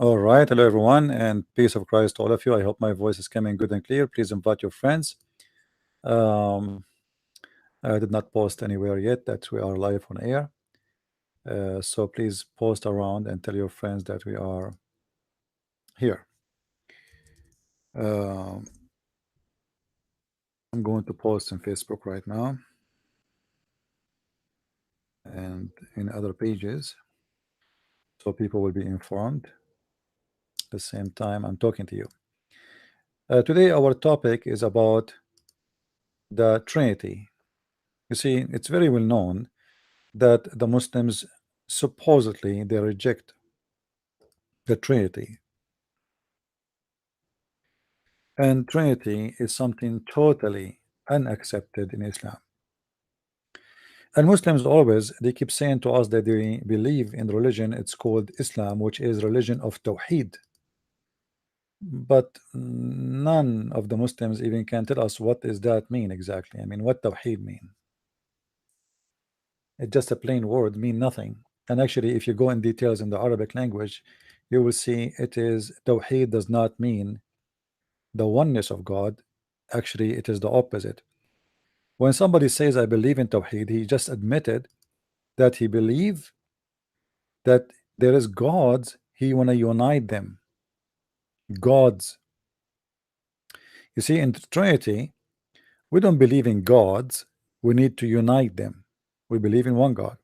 All right, hello everyone, and peace of Christ to all of you. I hope my voice is coming good and clear. Please invite your friends. Um, I did not post anywhere yet that we are live on air, so please post around and tell your friends that we are here. Um, I'm going to post on Facebook right now and in other pages, so people will be informed. At the same time, I'm talking to you. Today, our topic is about the Trinity. You see, it's very well known that the Muslims supposedly they reject the Trinity, and Trinity is something totally unaccepted in Islam. And Muslims always they keep saying to us that they believe in religion. It's called Islam, which is religion of Tawheed. But none of the Muslims even can tell us what does that mean exactly. I mean, what Tawheed mean? It's just a plain word, mean nothing. And actually, if you go in details in the Arabic language, you will see it is Tawheed does not mean the oneness of God. Actually, it is the opposite. When somebody says I believe in Tawheed, he just admitted that he believe that there is gods, he wanna unite them. Gods. You see, in the Trinity, we don't believe in gods, we need to unite them. We believe in one God.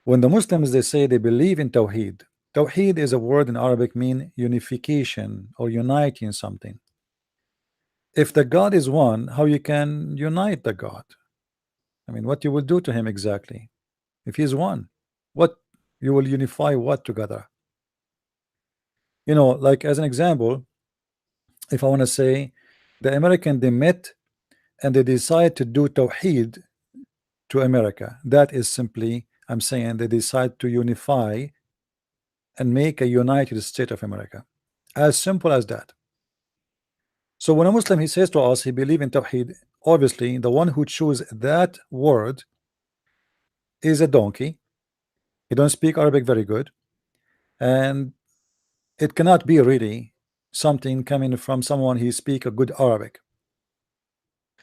When the Muslims they say they believe in Tawheed, Tawheed is a word in Arabic mean unification or uniting something. If the God is one, how you can unite the God? I mean, what you will do to him exactly? If he's one, what you will unify what together? You know, like as an example, if I want to say the American they met and they decide to do Tawheed to America, that is simply I'm saying they decide to unify and make a United States of America. As simple as that. So when a Muslim he says to us he believe in Tawheed, obviously the one who choose that word is a donkey. He don't speak Arabic very good, and it cannot be really something coming from someone he speak a good Arabic.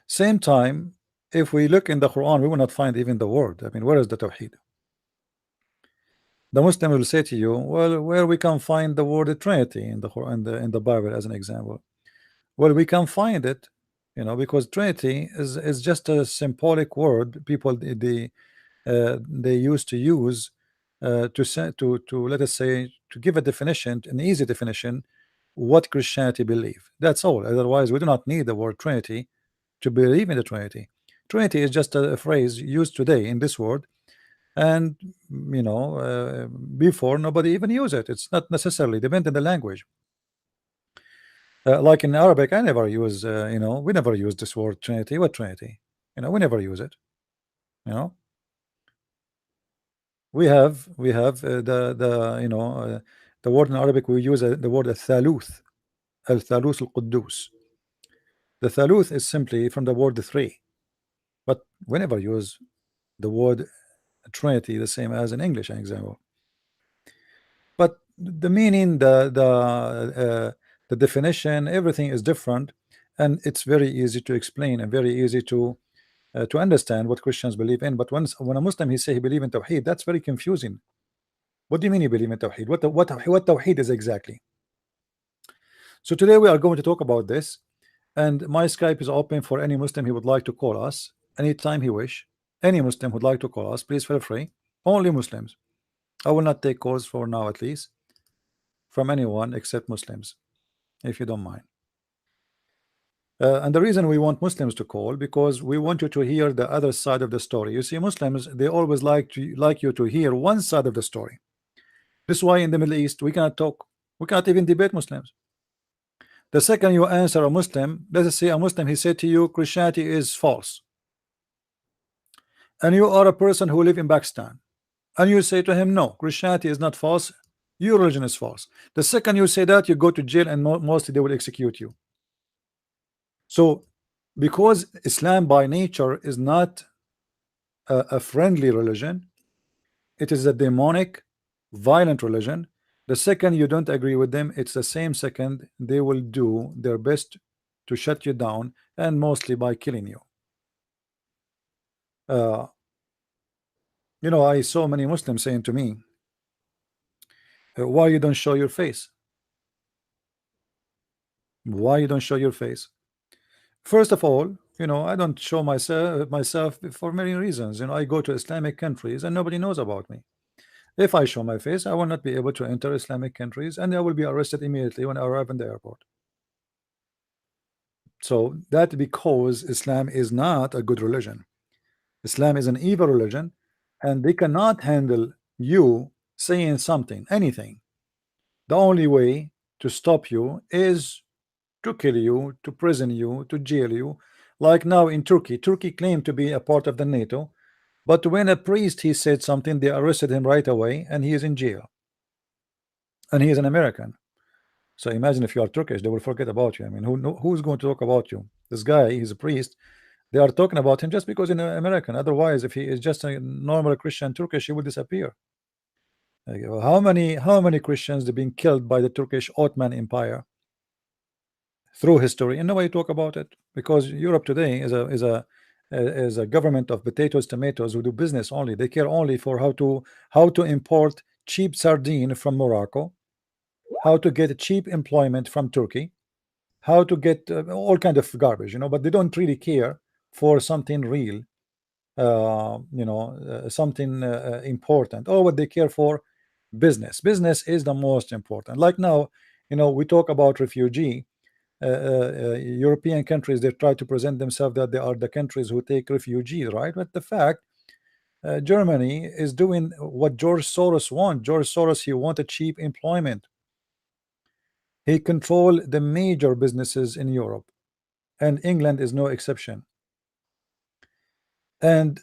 Same time, if we look in the Quran, we will not find even the word. I mean, where is the Tawheed? The Muslim will say to you, well, where we can find the word Trinity in the Quran, in the Bible, as an example. Well, we can find it, you know, because Trinity is just a symbolic word. People they used to use to say to let us say to give a definition, an easy definition, what Christianity believe. That's all. Otherwise, we do not need the word Trinity to believe in the Trinity. Trinity is just a phrase used today in this world, and you know, before nobody even use it. It's not necessarily depend on the language. Like in Arabic, I never use, you know, we never use this word Trinity. What Trinity? You know, we never use it. You know, we have the you know the word in Arabic we use the word al-thaluth, al-thaluth al-quddus. The thaluth is simply from the word three, but we never use the word Trinity the same as in English, an example. But the meaning, the definition, everything is different, and it's very easy to explain and very easy to understand what Christians believe in. But when a Muslim he say he believe in Tawheed, that's very confusing. What do you mean you believe in Tawheed? What Tawheed is exactly? So today we are going to talk about this, and my Skype is open for any Muslim he would like to call us anytime he wish. Any Muslim would like to call us, please feel free. Only Muslims. I will not take calls for now, at least from anyone except Muslims, if you don't mind. And the reason we want Muslims to call, because we want you to hear the other side of the story. You see, Muslims they always like you to hear one side of the story. This is why in the Middle East we cannot talk, we cannot even debate Muslims. The second you answer a Muslim, let us say a Muslim he said to you Christianity is false, and you are a person who live in Pakistan, and you say to him no, Christianity is not false, your religion is false. The second you say that, you go to jail, and mostly they will execute you. So because Islam by nature is not a friendly religion, it is a demonic, violent religion. The second you don't agree with them, it's the same second they will do their best to shut you down, and mostly by killing you. Uh, I saw many Muslims saying to me, why you don't show your face? Why you don't show your face? First of all, I don't show myself for many reasons. I go to Islamic countries and nobody knows about me. If I show my face, I will not be able to enter Islamic countries, and I will be arrested immediately when I arrive in the airport. So that because Islam is not a good religion. Islam is an evil religion, and they cannot handle you saying something, anything. The only way to stop you is to kill you, to prison you, to jail you. Like now in Turkey, Turkey claimed to be a part of the NATO, but when a priest he said something, they arrested him right away, and he is in jail. And he is an American. So imagine if you are Turkish, they will forget about you. I mean, who's going to talk about you? This guy, he's a priest. They are talking about him just because he's an American. Otherwise, if he is just a normal Christian Turkish, he will disappear. How many Christians have been killed by the Turkish Ottoman Empire through history, and nobody talk about it because Europe today is a government of potatoes, tomatoes, who do business only. They care only for how to import cheap sardine from Morocco, how to get cheap employment from Turkey, how to get all kind of garbage, but they don't really care for something real, something important. Or what they care for, business is the most important. Like now, we talk about refugee. European countries, they try to present themselves that they are the countries who take refugees, right? But the fact, Germany is doing what George Soros wants. George Soros, he wanted cheap employment. He controlled the major businesses in Europe, and England is no exception. And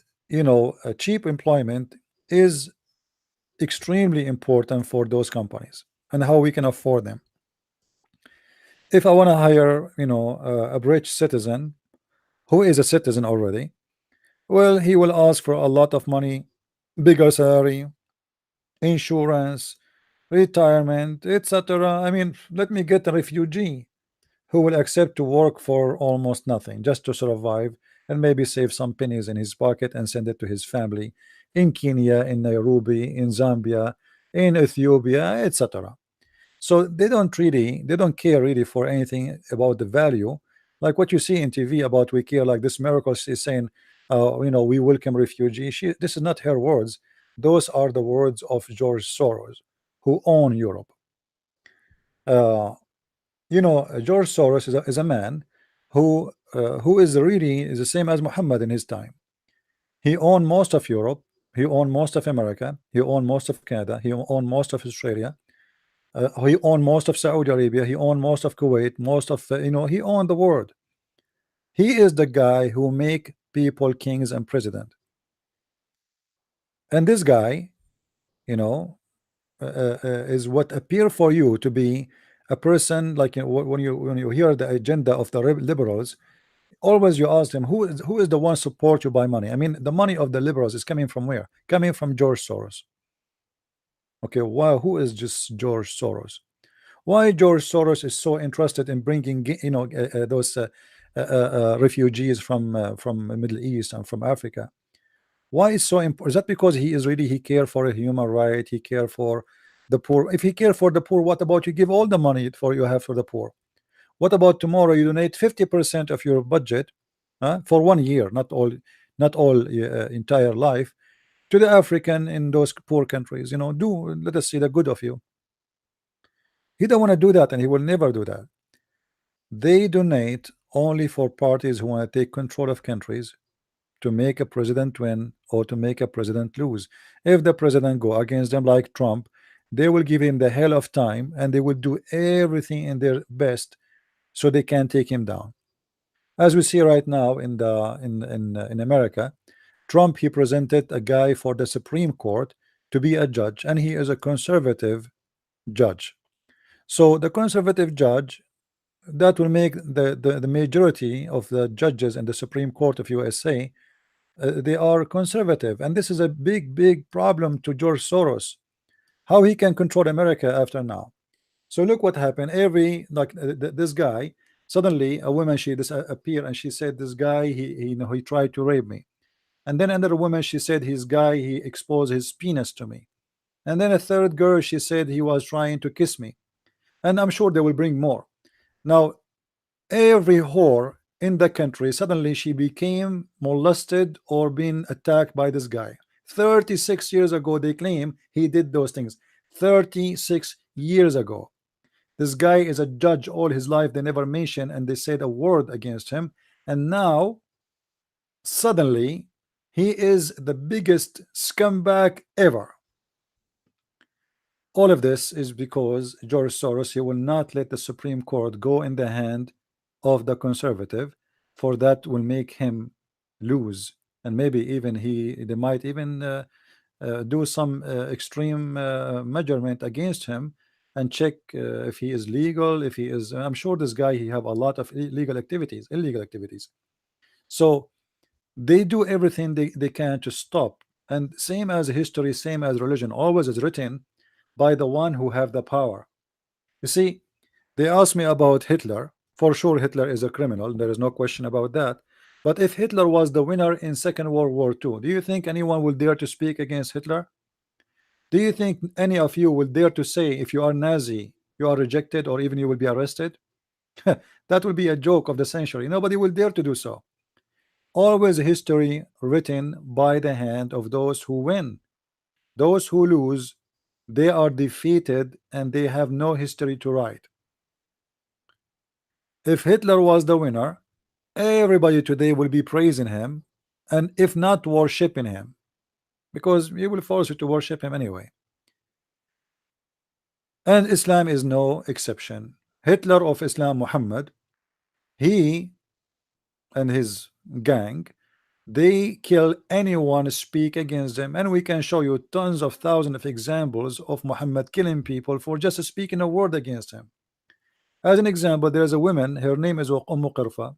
cheap employment is extremely important for those companies and how we can afford them. If I want to hire, a British citizen who is a citizen already, well, he will ask for a lot of money, bigger salary, insurance, retirement, etc. I mean, let me get a refugee who will accept to work for almost nothing just to survive and maybe save some pennies in his pocket and send it to his family in Kenya, in Nairobi, in Zambia, in Ethiopia, etc. So they don't care really for anything about the value, like what you see in TV about we care, like this miracle is saying, we welcome refugees. This is not her words. Those are the words of George Soros, who own Europe. George Soros is a man who is the same as Muhammad in his time. He owned most of Europe. He owned most of America. He owned most of Canada. He owned most of Australia. He owned most of Saudi Arabia. He owned most of Kuwait. Most of he owned the world. He is the guy who make people kings and president. And this guy, you know, is what appear for you to be a person like, when you hear the agenda of the liberals, always you ask them who is the one support you by money. I mean, the money of the liberals is coming from where? Coming from George Soros. Okay, wow, who is just George Soros? Why George Soros is so interested in bringing those refugees from the Middle East and from Africa? Why is so important? Is that because he care for a human right? He care for the poor. If he care for the poor, what about you give all the money for you have for the poor? What about tomorrow you donate 50% of your budget, for 1 year, not all entire life, to the African in those poor countries? Let us see the good of you. He don't want to do that, and he will never do that. They donate only for parties who want to take control of countries, to make a president win or to make a president lose. If the president go against them like Trump, they will give him the hell of time, and they will do everything in their best so they can take him down. As we see right now in America, Trump, he presented a guy for the Supreme Court to be a judge, and he is a conservative judge. So the conservative judge, that will make the majority of the judges in the Supreme Court of USA, they are conservative, and this is a big problem to George Soros. how he can control America after now. So look what happened. Every like this guy, suddenly a woman, she appeared and she said this guy, he you know, he tried to rape me. And then another woman, she said his guy, he exposed his penis to me. And then a third girl, she said he was trying to kiss me. And I'm sure they will bring more. Now every whore in the country, suddenly she became molested or being attacked by this guy. 36 years ago they claim he did those things. 36 years ago. This guy is a judge all his life. They never mention and they said a word against him. And now suddenly he is the biggest scumbag ever. All of this is because George Soros, he will not let the Supreme Court go in the hand of the conservative, for that will make him lose. And maybe even they might even do some extreme measurement against him and check if he is legal, if he is. I'm sure this guy, he have a lot of illegal activities. So they do everything they can to stop. And same as history, same as religion, always is written by the one who have the power. You see, they asked me about Hitler. For sure Hitler is a criminal, there is no question about that. But if Hitler was the winner in Second World War II, do you think anyone will dare to speak against Hitler? Do you think any of you will dare to say if you are Nazi you are rejected, or even you will be arrested? That will be a joke of the century. Nobody will dare to do so. Always history written by the hand of those who win. Those who lose, they are defeated and they have no history to write. If Hitler was the winner, everybody today will be praising him, and if not worshiping him, because he will force you to worship him anyway. And Islam is no exception. Hitler of Islam, Muhammad, he and his gang, they kill anyone speak against them, and we can show you tons of thousands of examples of Muhammad killing people for just speaking a word against him. As an example, there is a woman, her name is Qirfa,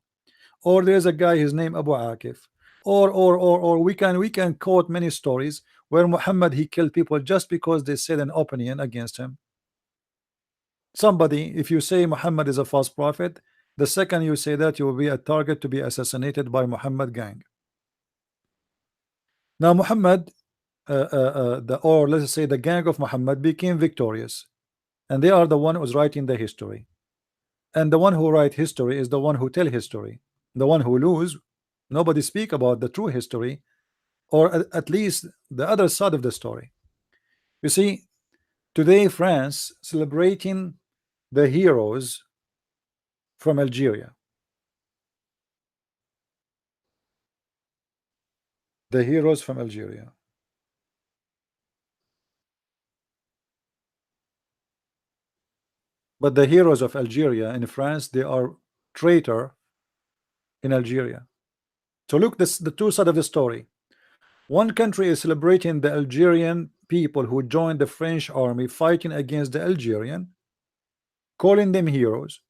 or there's a guy, his name Abu Akif, or we can quote many stories where Muhammad, he killed people just because they said an opinion against him. Somebody, if you say Muhammad is a false prophet, the second you say that, you will be a target to be assassinated by Muhammad gang. Now Muhammad, or let's say the gang of Muhammad became victorious, and they are the one who's writing the history. And the one who write history is the one who tell history. The one who lose, nobody speak about the true history, or at least the other side of the story. You see, today France celebrating the heroes from Algeria. The heroes from Algeria. But the heroes of Algeria in France, they are traitor in Algeria. So look, this the two sides of the story. One country is celebrating the Algerian people who joined the French army fighting against the Algerian, calling them heroes.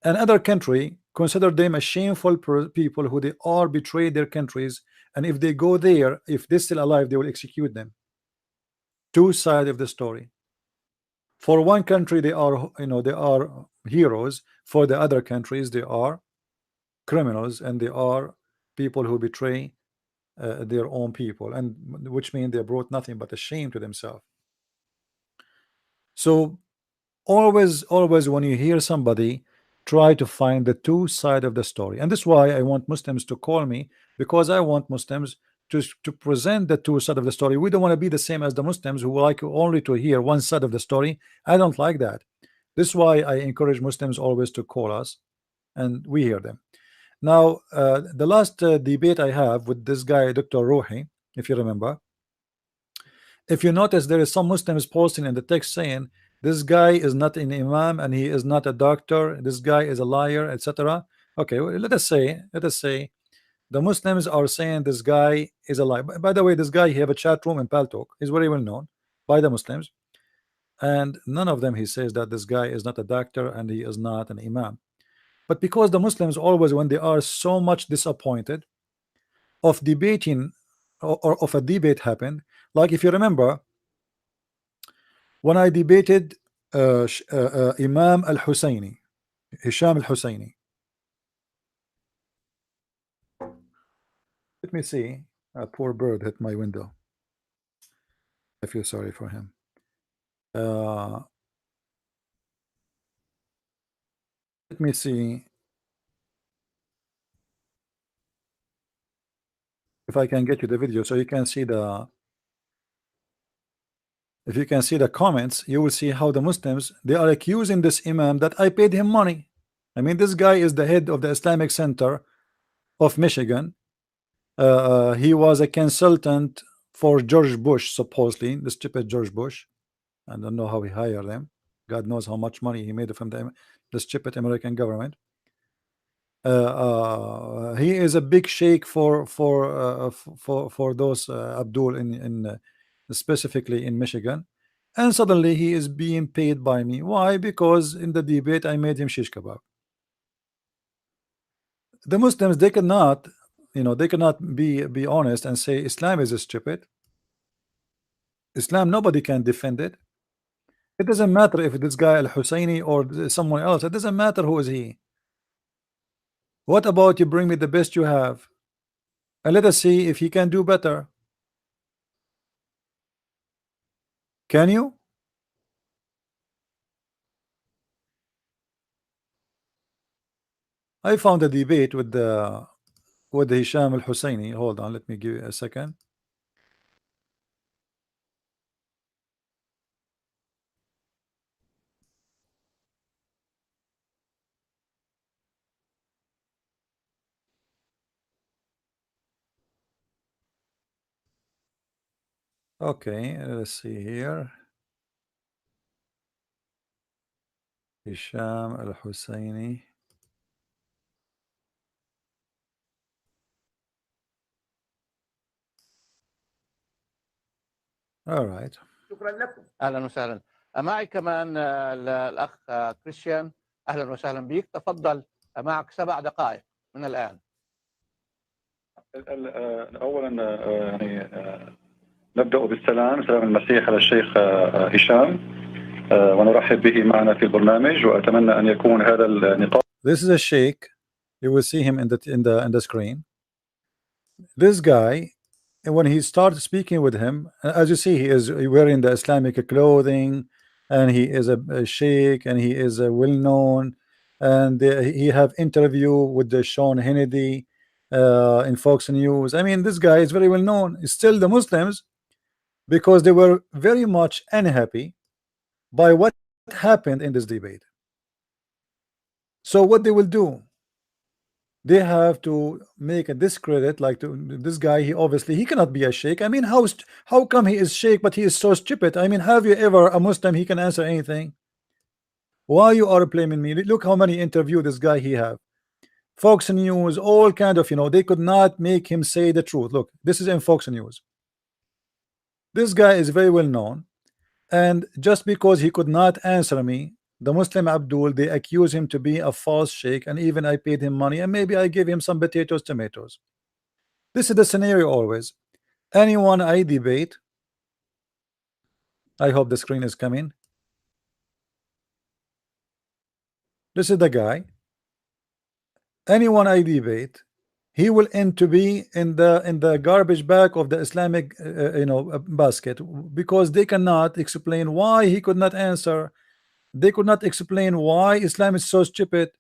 Another country consider them a shameful people who they are betrayed their countries, and if they go there, if they're still alive, they will execute them. Two sides of the story. For one country, they are, they are heroes. For the other countries, they are criminals, and they are people who betray their own people, and which means they brought nothing but a shame to themselves. So always when you hear somebody, try to find the two side of the story. And this is why I want Muslims to call me, because I want Muslims to present the two side of the story. We don't want to be the same as the Muslims who like only to hear one side of the story. I don't like that. This is why I encourage Muslims always to call us and we hear them. Now the last debate I have with this guy Dr. Ruhi, if you remember, if you notice, there is some Muslims posting in the text saying this guy is not an imam and he is not a doctor, this guy is a liar, etc. Okay, well, let us say the Muslims are saying this guy is a liar. By the way, this guy, he have a chat room in Paltalk, he's very well known by the Muslims, and none of them he says that this guy is not a doctor and he is not an imam. But because the Muslims always, when they are so much disappointed of debating, or of a debate happened, like if you remember, when I debated Imam al-Husaini, Husham al-Husaini. Let me see. A poor bird hit my window. I feel sorry for him. Let me see if I can get you the video so you can see the. If you can see the comments, you will see how the Muslims, they are accusing this Imam that I paid him money. I mean, this guy is the head of the Islamic Center of Michigan. He was a consultant for George Bush, supposedly, the stupid George Bush. I don't know how he hired them. God knows how much money he made from the stupid American government. He is a big sheikh for those Abdul in specifically in Michigan, and suddenly he is being paid by me. Why? Because in the debate I made him shish kebab. The Muslims, they cannot, they cannot be honest and say Islam is stupid. Islam, nobody can defend it. It doesn't matter if this guy al-Husaini or someone else. It doesn't matter who is he. What about you bring me the best you have and let us see if he can do better. Can you? I found a debate with the Hisham al-Husaini. Hold on, let me give you a second. Okay, let's see here. Hisham al-Husaini. All right. شكرا لكم. اهلا وسهلا. معي كمان الاخ كريستيان. اهلا وسهلا بك. تفضل، معك 7 دقائق من الان. اولا يعني نبدا بالسلام، سلام المسيح على الشيخ هشام، ونرحب به معنا في البرنامج، واتمنى ان يكون هذا النقاش. This is a sheikh. You will see him in the screen. This guy, and when he started speaking with him, as you see, he is wearing the Islamic clothing, and he is a sheikh, and he is well known, and he have interview with the Sean Hannity in Fox News. I mean, this guy is very well known. Still, the Muslims, because they were very much unhappy by what happened in this debate. So what they will do? They have to make a discredit like to this guy. He obviously he cannot be a sheikh. I mean, how come he is sheikh but he is so stupid? I mean, have you ever a Muslim he can answer anything? Why you are blaming me? Look how many interview this guy he have. Fox News, all kind of, they could not make him say the truth. Look, this is in Fox News. This guy is very well known, and just because he could not answer me, the Muslim Abdul, they accuse him to be a false sheikh, and even I paid him money, and maybe I gave him some potatoes, tomatoes. This is the scenario always. Anyone I debate, I hope the screen is coming. This is the guy. Anyone I debate, he will end to be in the garbage bag of the Islamic basket, because they cannot explain why he could not answer. They could not explain why Islam is so stupid.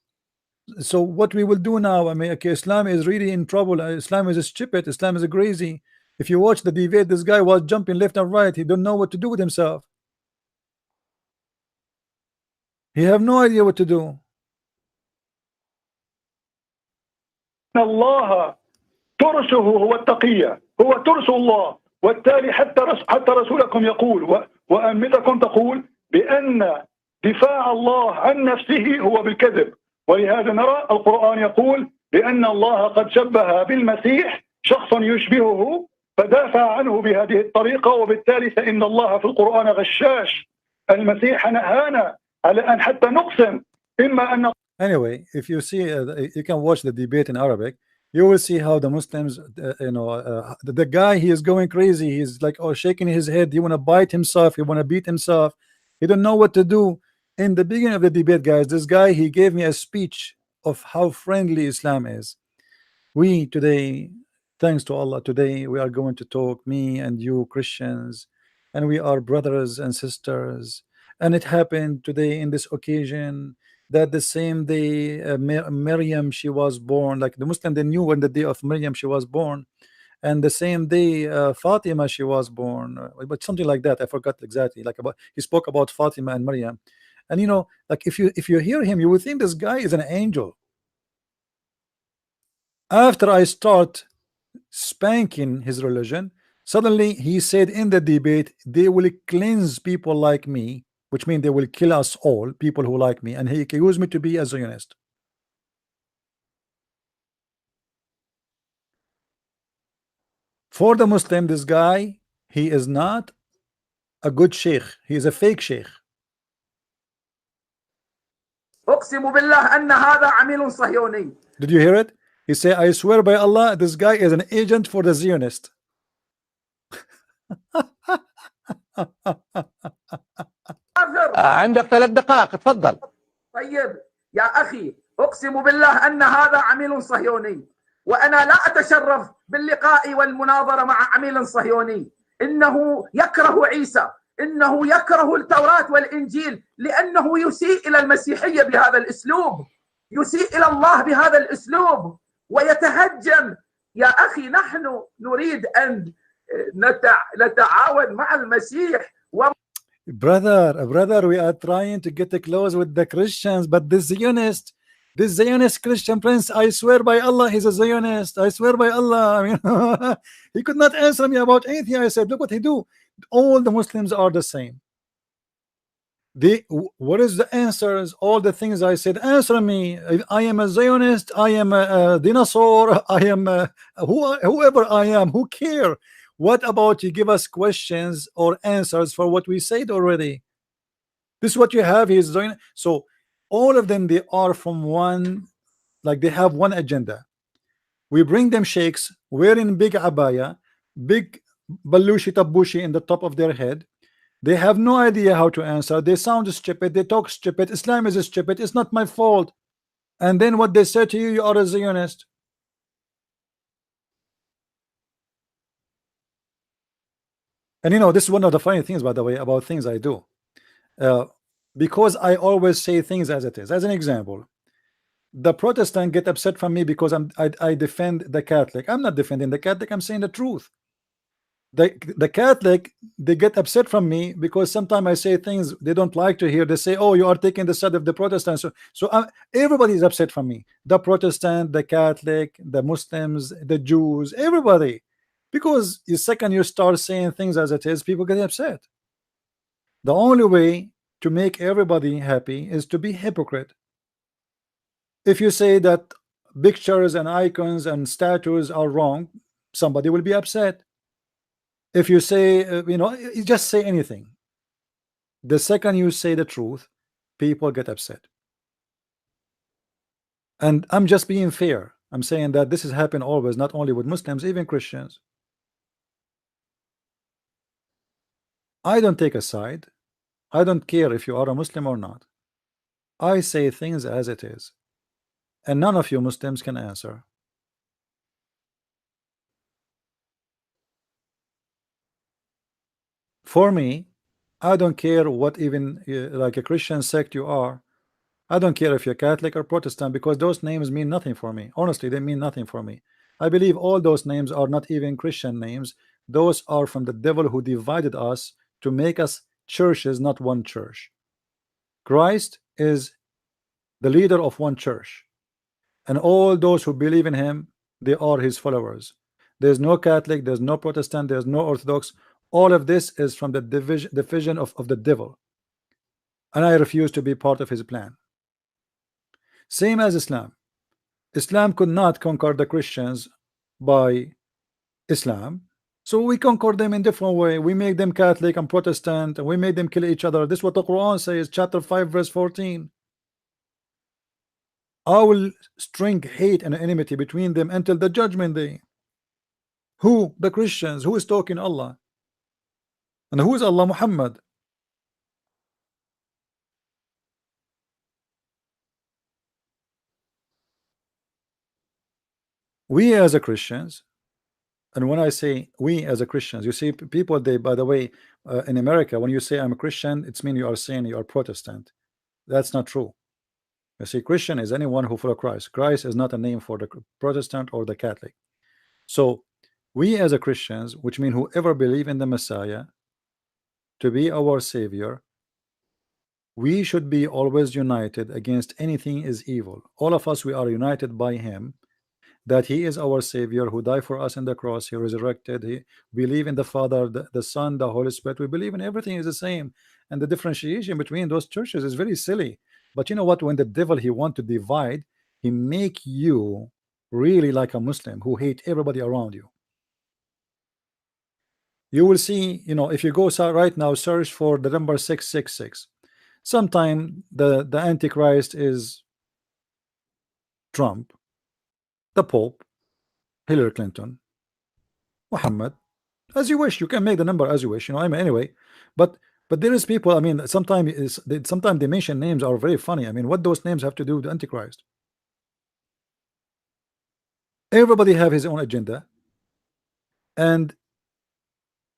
So what we will do now, I mean, okay, Islam is really in trouble. Islam is stupid. Islam is crazy. If you watch the debate, this guy was jumping left and right. He don't know what to do with himself. He have no idea what to do. الله ترسه هو التقية، هو ترس الله، وبالتالي حتى رسولكم يقول وأئمتكم تقول بأن دفاع الله عن نفسه هو بالكذب، ولهذا نرى القرآن يقول بأن الله قد شبه بالمسيح شخص يشبهه فدافع عنه بهذه الطريقة، وبالتالي فإن الله في القرآن غشاش. المسيح نهانا على أن حتى نقسم إما أن. Anyway, if you see, you can watch the debate in Arabic. You will see how the Muslims, the guy, he is going crazy. He's like, shaking his head. He want to bite himself. He want to beat himself. He don't know what to do. In the beginning of the debate, guys, this guy, he gave me a speech of how friendly Islam is. We today, thanks to Allah, today we are going to talk, me and you Christians, and we are brothers and sisters. And it happened today in this occasion that the same day Maryam, she was born, like the Muslim, they knew when the day of Maryam she was born, and the same day Fatima she was born, but something like that. I forgot exactly. Like about he spoke about Fatima and Maryam, and you know, like if you hear him, you would think this guy is an angel. After I start spanking his religion, suddenly he said in the debate, they will cleanse people like me, which means they will kill us all, people who like me, and he accused me to be a Zionist. For the Muslim, this guy, he is not a good sheikh, he is a fake sheikh. أقسم بالله أن هذا عميل صهيوني. Did you hear it? He said, I swear by Allah, this guy is an agent for the Zionist. عندك 3 دقائق تفضل. طيب يا أخي، أقسم بالله أن هذا عميل صهيوني، وأنا لا أتشرف باللقاء والمناظرة مع عميل صهيوني. إنه يكره عيسى، إنه يكره التوراة والإنجيل، لأنه يسيء إلى المسيحية بهذا الأسلوب، يسيء إلى الله بهذا الأسلوب ويتهجم. يا أخي، نحن نريد أن نتعاون مع المسيح. Brother, we are trying to get close with the Christians, but this Zionist Christian prince, I swear by Allah, he's a Zionist. I swear by Allah. I mean, he could not answer me about anything. I said, look what he do. All the Muslims are the same. What is the answers? All the things I said, answer me. I am a Zionist. I am a dinosaur. I am whoever I am. Who care? What about you give us questions or answers for what we said already? This is what you have. He's Zionist. So all of them, they are from one, like they have one agenda. We bring them sheikhs wearing big abaya, big balushi tabushi in the top of their head. They have no idea how to answer. They sound stupid. They talk stupid. Islam is stupid. It's not my fault. And then what they say to you, you are a Zionist. And you know, this is one of the funny things, by the way, about things I do. Because I always say things as it is. As an example, the Protestant get upset from me because I defend the Catholic. I'm not defending the Catholic. I'm saying the truth. The Catholic, they get upset from me because sometimes I say things they don't like to hear. They say, oh, you are taking the side of the Protestants. So everybody is upset from me. The Protestant, the Catholic, the Muslims, the Jews, everybody. Because the second you start saying things as it is, people get upset. The only way to make everybody happy is to be hypocrite. If you say that pictures and icons and statues are wrong, somebody will be upset. If you say, you know, you just say anything. The second you say the truth, people get upset. And I'm just being fair. I'm saying that this has happened always, not only with Muslims, even Christians. I don't take a side. I don't care if you are a Muslim or not. I say things as it is. And none of you Muslims can answer. For me, I don't care what even like a Christian sect you are. I don't care if you're Catholic or Protestant, because those names mean nothing for me. Honestly, they mean nothing for me. I believe all those names are not even Christian names. Those are from the devil who divided us to make us churches, not one church. Christ is the leader of one church, and all those who believe in him, they are his followers. There's no Catholic, there's no Protestant, there's no Orthodox. All of this is from the division of the devil, and I refuse to be part of his plan. Same as Islam. Islam could not conquer the Christians by Islam, so we conquer them in different way. We make them Catholic and Protestant, and we make them kill each other. This is what the Quran says, chapter 5 verse 14. I will string hate and enmity between them until the judgment day. Who? The Christians. Who is talking? Allah. And who is Allah? Muhammad. we as a Christians, and when I say we as a Christians, you see people, they, by the way, in America, when you say I'm a Christian, it's mean you are saying you are Protestant. That's not true. You see, Christian is anyone who follow Christ. Christ is not a name for the Protestant or the Catholic. So we as a Christians, which mean whoever believe in the Messiah to be our Savior, we should be always united against anything is evil. All of us, we are united by him, that he is our Savior who died for us in the cross. He resurrected. He believe in the Father, the Son, the Holy Spirit. We believe in everything is the same, and the differentiation between those churches is very silly. But you know what, when the devil, he want to divide, he make you really like a Muslim who hate everybody around you. You will see, you know, if you go right now, search for the number 666. Sometime the Antichrist is Trump, the Pope, Hillary Clinton, Muhammad. As you wish, you can make the number as you wish, you know. I mean, anyway, but there is people. I mean, sometimes they mention names are very funny. I mean, what those names have to do with the Antichrist? Everybody have his own agenda, and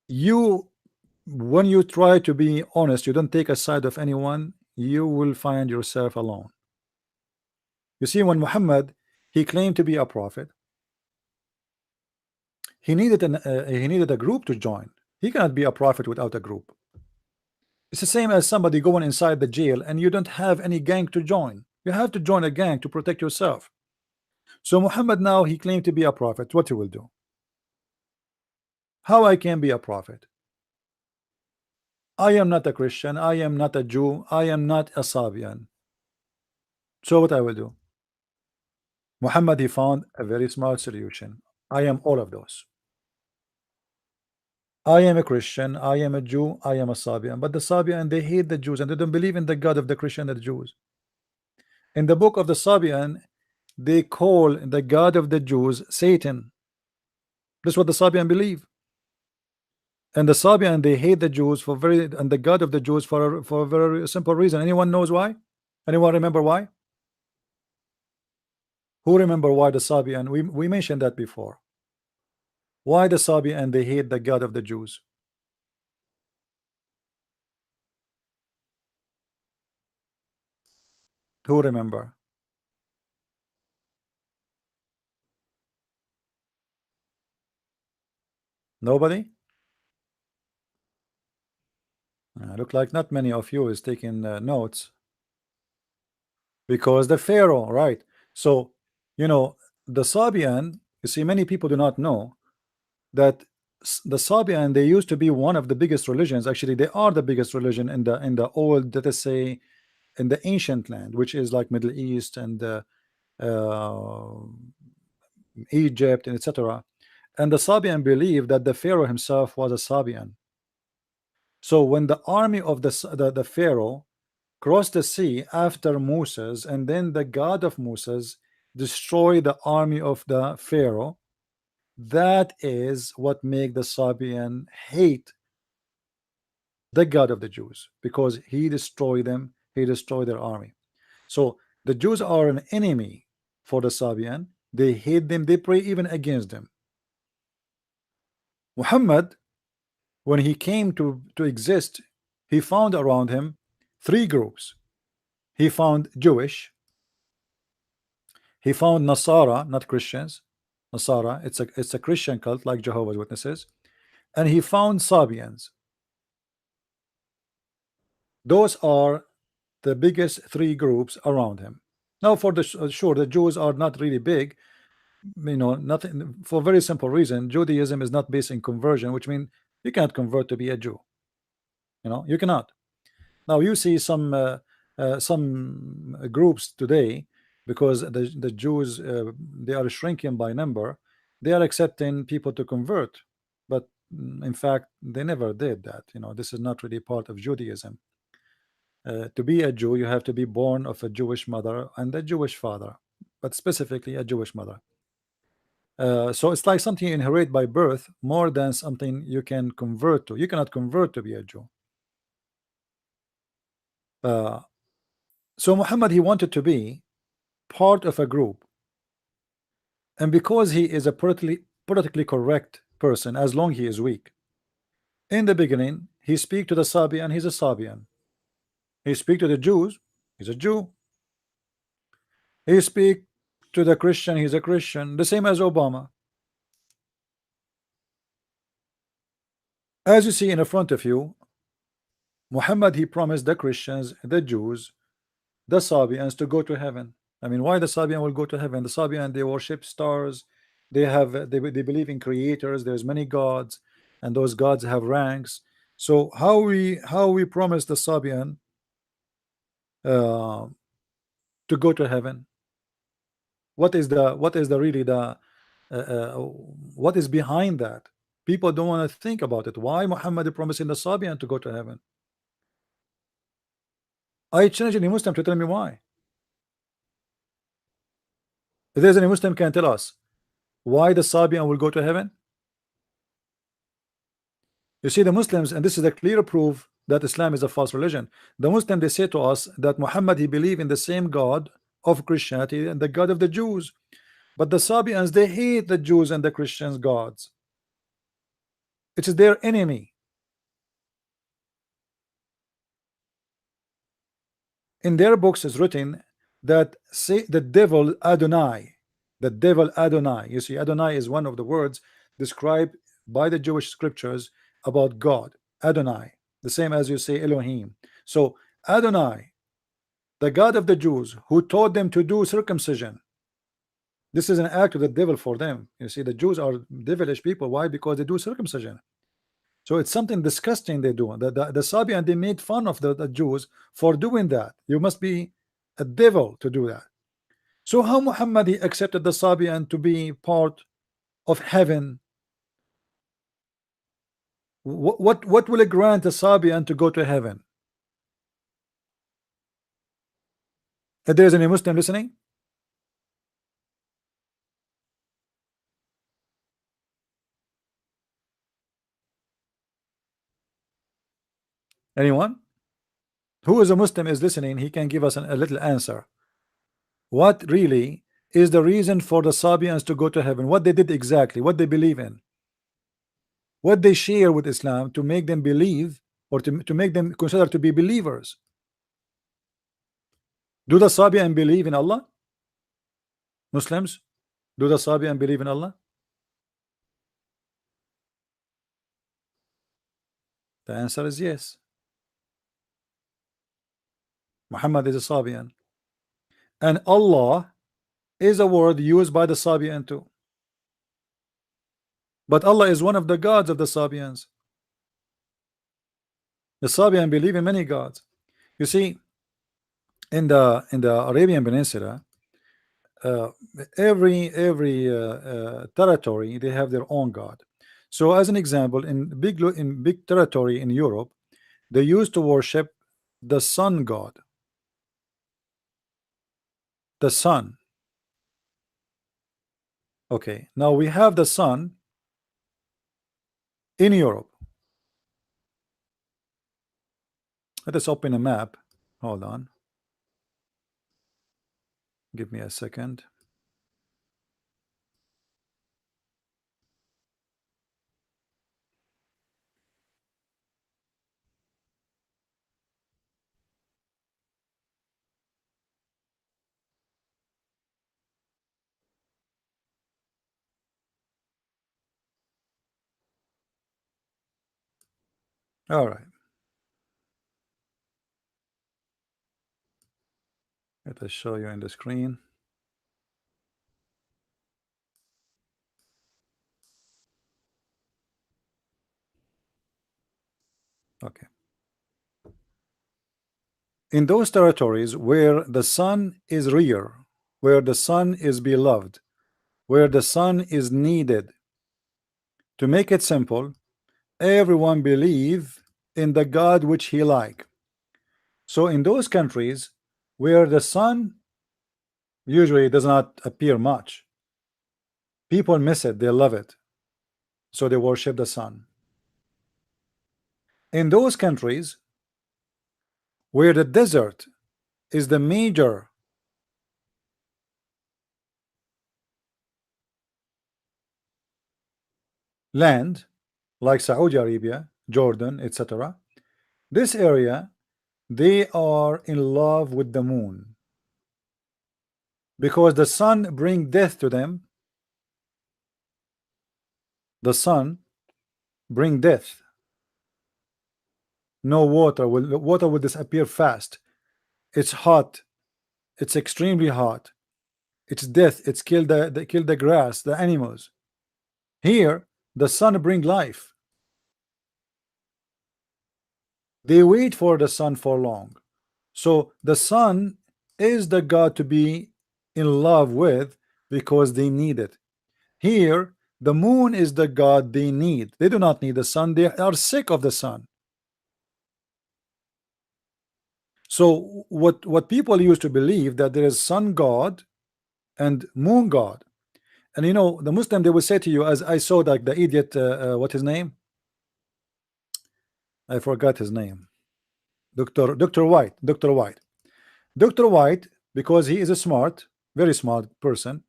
you, when you try to be honest, you don't take a side of anyone, you will find yourself alone. You see, when Muhammad, he claimed to be a prophet, he needed a group to join. He cannot be a prophet without a group. It's the same as somebody going inside the jail and you don't have any gang to join. You have to join a gang to protect yourself. So Muhammad, now he claimed to be a prophet. What he will do? How I can be a prophet? I am not a Christian. I am not a Jew. I am not a Sabian. So what I will do? Muhammad, he found a very smart solution. I am all of those. I am a Christian, I am a Jew, I am a Sabian. But the Sabian, they hate the Jews and they don't believe in the God of the Christian and the Jews. In the book of the Sabian, they call the God of the Jews Satan. That's what the Sabian believe. And the Sabian, they hate the Jews for and the God of the Jews for a very simple reason. Anyone knows why? Anyone remember why? Who remember why the Sabian? We mentioned that before. Why the Sabian, they hate the God of the Jews? Who remember? Nobody? Look like not many of you is taking notes. Because the Pharaoh, right? So, you know, the Sabian, you see, many people do not know that the Sabian, they used to be one of the biggest religions. Actually, they are the biggest religion in the old, let us say, in the ancient land, which is like Middle East and uh, Egypt and etc. And the Sabian believed that the Pharaoh himself was a Sabian. So when the army of the Pharaoh crossed the sea after Moses, and then the God of Moses destroyed the army of the Pharaoh, that is what make the Sabian hate the God of the Jews, because he destroyed them, he destroyed their army. So the Jews are an enemy for the Sabian. They hate them, they pray even against them. Muhammad, when he came to exist, he found around him three groups. He found Jewish, he found Nasara, not Christians. Nasara, it's a Christian cult like Jehovah's Witnesses, and he found Sabians. Those are the biggest three groups around him. Now, for the sure, the Jews are not really big, you know, nothing, for a very simple reason. Judaism is not based in conversion, which means you cannot convert to be a Jew. You know, you cannot. Now you see some groups today, because the Jews, they are shrinking by number, they are accepting people to convert, but in fact they never did that. You know, this is not really part of Judaism. To be a Jew, you have to be born of a Jewish mother and a Jewish father, but specifically a Jewish mother. So it's like something you inherit by birth more than something you can convert to. You cannot convert to be a Jew. So Muhammad, he wanted to be part of a group And because he is a politically correct person, as long he is weak. In the beginning, he speak to the Sabian, he's a Sabian. He speak to the Jews, he's a Jew. He speak to the Christian, he's a Christian. The same as Obama. As you see in front of you, Muhammad, he promised the Christians, the Jews, the Sabians to go to heaven. I mean, why the Sabian will go to heaven? The Sabian, they worship stars, they believe in creators, there's many gods, and those gods have ranks. So how we promise the Sabian uh, to go to heaven? What is the really the what is behind that? People don't want to think about it. Why Muhammad is promising the Sabian to go to heaven? I challenge any Muslim to tell me why. If there's any Muslim can tell us why the Sabian will go to heaven. You see, the Muslims, and this is a clear proof that Islam is a false religion. The Muslim, they say to us that Muhammad, he believe in the same God of Christianity and the God of the Jews, but the Sabians, they hate the Jews and the Christians gods. It is their enemy. In their books is written that say the devil Adonai, you see, Adonai is one of the words described by the Jewish scriptures about God. Adonai, the same as you say Elohim. So Adonai, the God of the Jews, who taught them to do circumcision, this is an act of the devil for them. You see, the Jews are devilish people. Why? Because they do circumcision. So it's something disgusting they do. The Sabian, they made fun of the Jews for doing that. You must be a devil to do that. So how Muhammad, he accepted the Sabian to be part of heaven? What will it grant a Sabian to go to heaven? If there's any Muslim listening, anyone who is a Muslim is listening, he can give us a little answer. What really is the reason for the Sabians to go to heaven? What they did exactly, what they believe in, what they share with Islam to make them believe, or to make them consider to be believers. Do the Sabian believe in Allah? Muslims, do the Sabian believe in Allah? The answer is yes. Muhammad is a Sabian, and Allah is a word used by the Sabian too. But Allah is one of the gods of the Sabians. The Sabian believe in many gods. You see, in the Arabian Peninsula, uh, every territory, they have their own god. So as an example, in big territory in Europe, they used to worship the sun god. The sun. Okay, now we have the sun in Europe. Let us open a map. Hold on. Give me a second. All right. Let us show you in the screen. Okay. In those territories where the sun is real, where the sun is beloved, where the sun is needed, to make it simple, everyone believe in the God which he like. So in those countries where the sun usually does not appear much, people miss it, they love it, so they worship the sun. In those countries where the desert is the major land like Saudi Arabia, Jordan, etc., this area, they are in love with the moon because the sun bring death to them. The sun bring death. No water will disappear fast. It's hot. It's extremely hot. It's death. It's kill the grass, the animals. Here, the sun bring life. They wait for the sun for long. So the sun is the God to be in love with because they need it. Here, the moon is the God they need. They do not need the sun. They are sick of the sun. So what people used to believe that there is sun God and moon God. And you know, the Muslim, they will say to you, as I saw like the idiot, what his name? I forgot his name. Dr. White. Dr. White, because he is a smart, very smart person,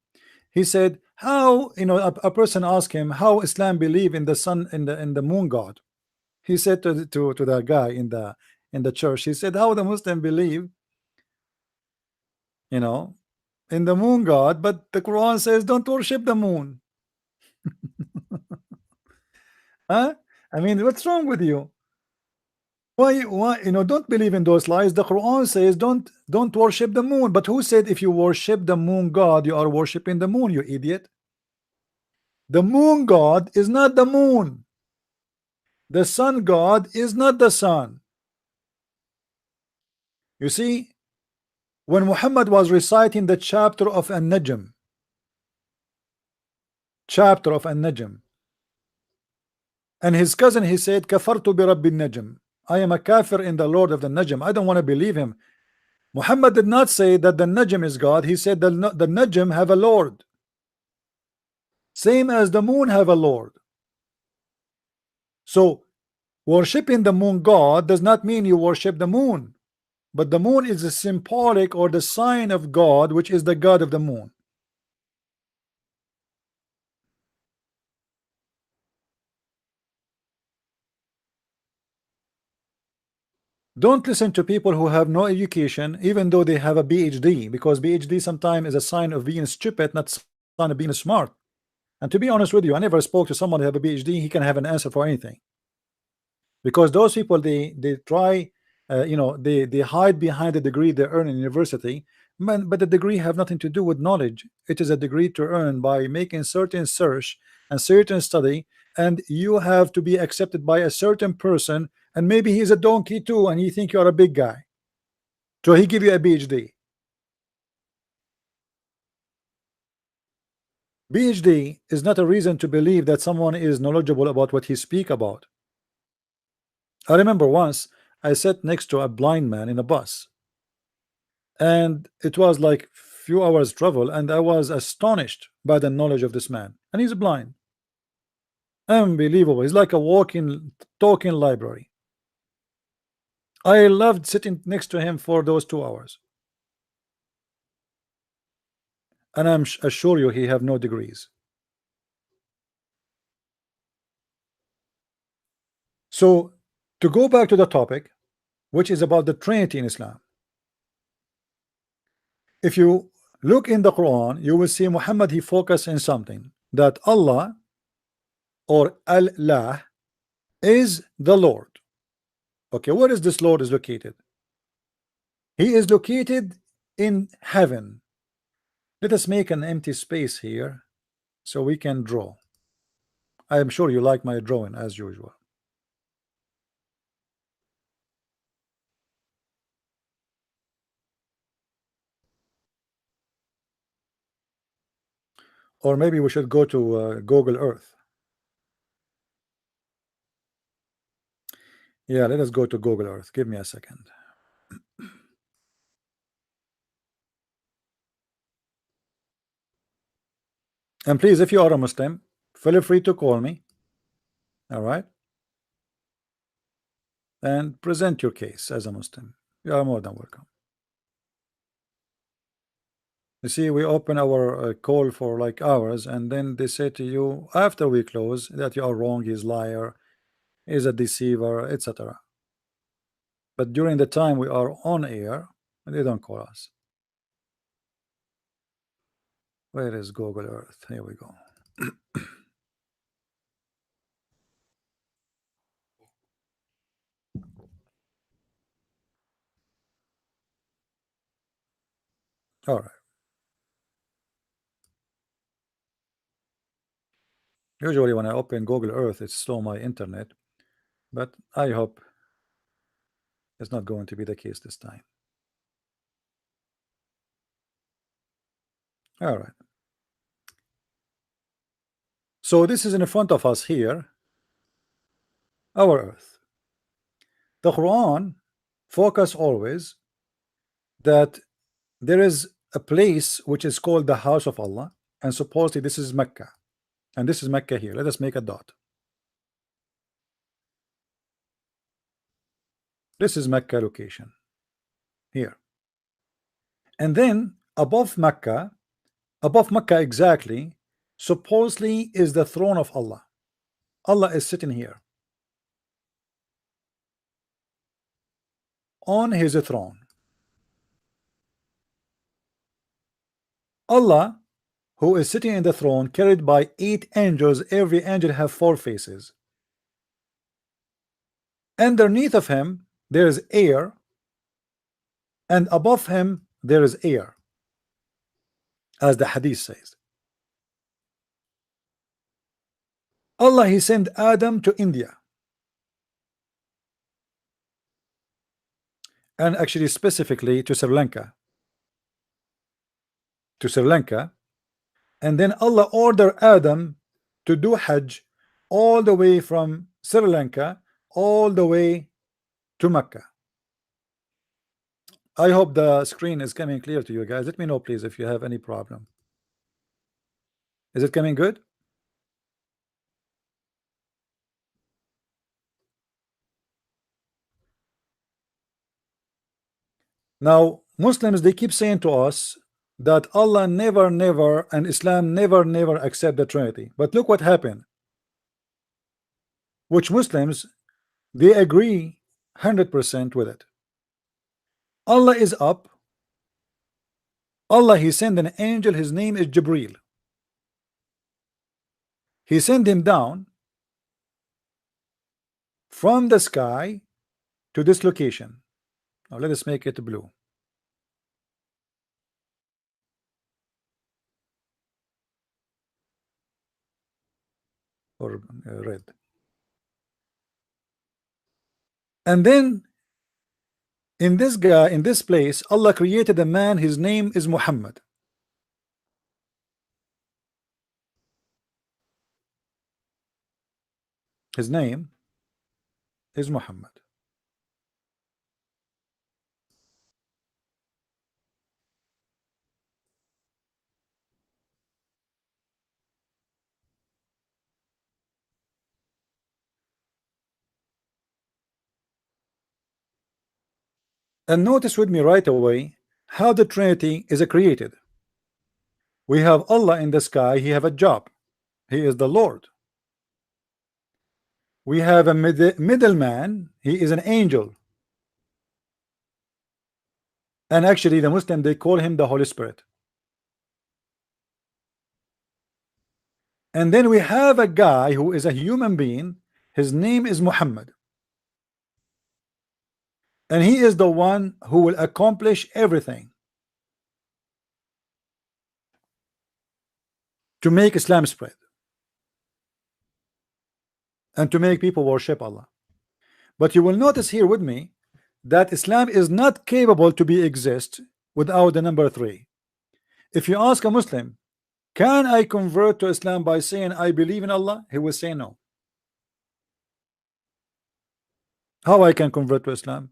he said, how, you know, a person asked him how Islam believe in the sun, in the moon God. He said to the guy in the church, he said, how the Muslim believe, you know, in the moon God, but the Quran says don't worship the moon. Huh? I mean, what's wrong with you? Why, you know, don't believe in those lies. The Quran says don't worship the moon. But who said if you worship the moon God, you are worshiping the moon, you idiot? The moon God is not the moon. The sun God is not the sun. You see, when Muhammad was reciting the chapter of An-Najm, and his cousin, he said, Kafartu bi Rabbi Najm. I am a kafir in the Lord of the Najm. I don't want to believe him. Muhammad did not say that the Najm is God. He said the Najm have a Lord, same as the moon have a Lord. So worshiping the moon God does not mean you worship the moon, but the moon is a symbolic or the sign of God, which is the God of the moon. Don't listen to people who have no education, even though they have a PhD, because PhD sometimes is a sign of being stupid, not sign of being smart. And to be honest with you, I never spoke to someone who have a PhD. He can have an answer for anything, because those people they try, you know, they hide behind the degree they earn in university. But the degree have nothing to do with knowledge. It is a degree to earn by making certain search and certain study, and you have to be accepted by a certain person, and maybe he's a donkey too, and you think you are a big guy, so he give you a PhD. PhD is not a reason to believe that someone is knowledgeable about what he speak about. I remember once I sat next to a blind man in a bus, and it was like few hours travel, and I was astonished by the knowledge of this man, and he's blind. Unbelievable. He's like a walking, talking library. I loved sitting next to him for those 2 hours, and I'm assure you he have no degrees. So to go back to the topic, which is about the Trinity in Islam, if you look in the Quran, you will see Muhammad, he focused in something, that Allah or Allah is the Lord. Okay, where is this Lord is located? He is located in heaven. Let us make an empty space here so we can draw. I am sure you like my drawing as usual. Or maybe we should go to Google Earth. Yeah, let us go to Google Earth. Give me a second. And please, if you are a Muslim, feel free to call me. All right. And present your case as a Muslim. You are more than welcome. You see, we open our call for like hours, and then they say to you after we close that you are wrong, he's liar, he's a deceiver, etc. But during the time we are on air, they don't call us. Where is Google Earth? Here we go. All right. Usually when I open Google Earth, it's slow my internet, but I hope it's not going to be the case this time. All right. So this is in front of us here, our Earth. The Quran focus always that there is a place which is called the house of Allah, and supposedly this is Mecca, and this is Mecca here. Let us make a dot. This is Mecca location here, and then above Mecca exactly, supposedly is the throne of Allah. Allah is sitting here on his throne. Allah, who is sitting in the throne, carried by 8 angels. Every angel have 4 faces. Underneath of him there is air, and above him there is air, as the hadith says. Allah, he sent Adam to India, and actually specifically to Sri Lanka. And then Allah ordered Adam to do Hajj all the way from Sri Lanka all the way to Mecca. I hope the screen is coming clear to you guys. Let me know please if you have any problem. Is it coming good? Now Muslims, they keep saying to us that Allah never and Islam never accept the Trinity. But look what happened. Which Muslims, they agree 100% with it. Allah is up. Allah, he sent an angel, his name is Jibreel. He sent him down from the sky to this location. Now let us make it blue. Or red. And then in this place, Allah created a man, his name is Muhammad. His name is Muhammad. And notice with me right away how the Trinity is created. We have Allah in the sky, he have a job, he is the Lord. We have a middleman, he is an angel, and actually the Muslim, they call him the Holy Spirit. And then we have a guy who is a human being, his name is Muhammad, and he is the one who will accomplish everything to make Islam spread and to make people worship Allah. But you will notice here with me that Islam is not capable to be exist without the number 3. If you ask a Muslim, can I convert to Islam by saying I believe in Allah, he will say no. How I can convert to Islam?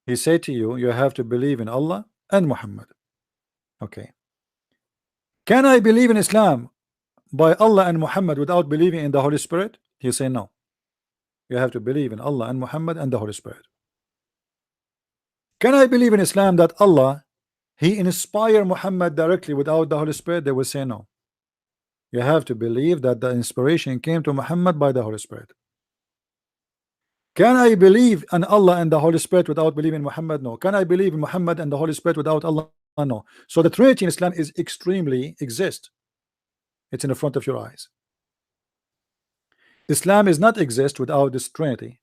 He said to you, you have to believe in Allah and Muhammad. Okay. Can I believe in Islam by Allah and Muhammad without believing in the Holy Spirit? He say no. You have to believe in Allah and Muhammad and the Holy Spirit. Can I believe in Islam that Allah he inspired Muhammad directly without the Holy Spirit, they will say no. You have to believe that the inspiration came to Muhammad by the Holy Spirit. Can I believe in Allah and the Holy Spirit without believing in Muhammad? No. Can I believe in Muhammad and the Holy Spirit without Allah? No. So the Trinity in Islam is extremely exist. It's in the front of your eyes. Islam is not exist without this Trinity.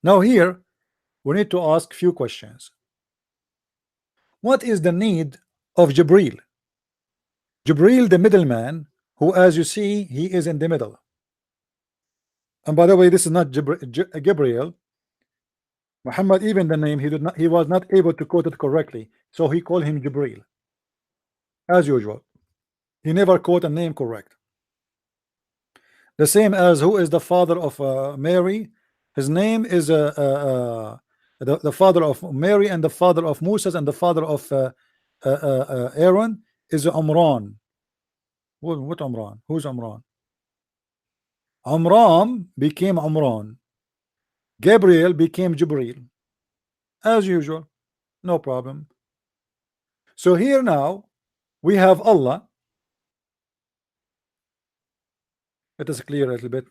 Now here we need to ask few questions. What is the need of Jibril? Jibril, the middleman, who, as you see, he is in the middle. And by the way, this is not Gabriel. Muhammad, even the name, he was not able to quote it correctly, so he called him Jibril. As usual, he never quote a name correct. The same as who is the father of Mary. His name is the father of Mary and the father of Moses and the father of Aaron is Umran. What Umran? Who's Umran? Umram became Umran. Gabriel became Jibril. As usual, no problem. So here now we have Allah. Let us clear a little bit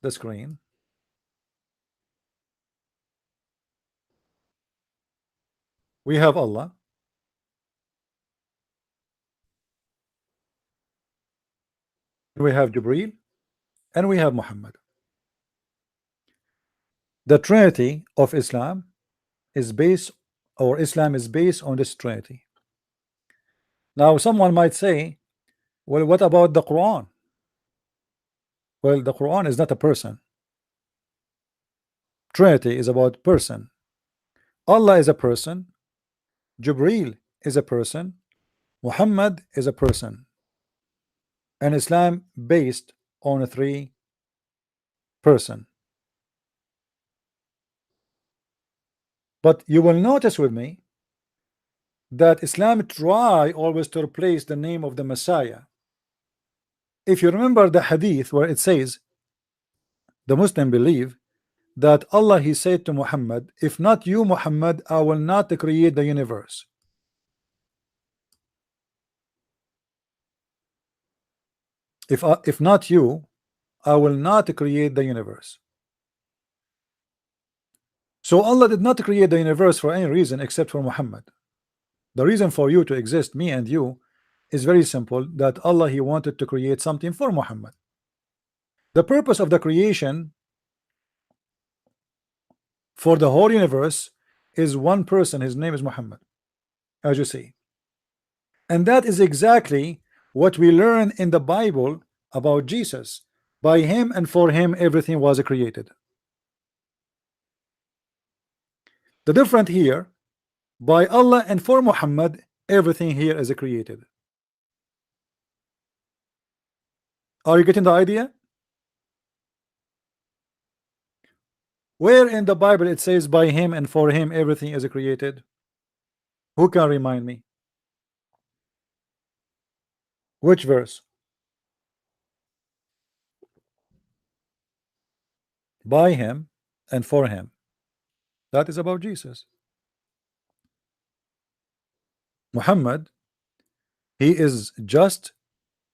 the screen. We have Allah. We have Jibril and we have Muhammad. The Trinity of Islam is based, or Islam is based on this Trinity. Now someone might say, well, what about the Quran? Well, the Quran is not a person. Trinity is about person. Allah is a person, Jibril is a person, Muhammad is a person, and Islam based on a three person. But you will notice with me that Islam try always to replace the name of the Messiah. If you remember the hadith where it says the Muslim believe that Allah, he said to Muhammad, if not you Muhammad, I will not create the universe. If not you, I will not create the universe. So Allah did not create the universe for any reason except for Muhammad. The reason for you to exist, me and you, is very simple, that Allah, he wanted to create something for Muhammad. The purpose of the creation for the whole universe is one person, his name is Muhammad, as you see. And that is exactly what we learn in the Bible about Jesus. By him and for him everything was created. The difference here, by Allah and for Muhammad, everything here is created. Are you getting the idea? Where in the Bible it says by him and for him everything is created? Who can remind me? Which verse? By him and for him. That is about Jesus. Muhammad, he is just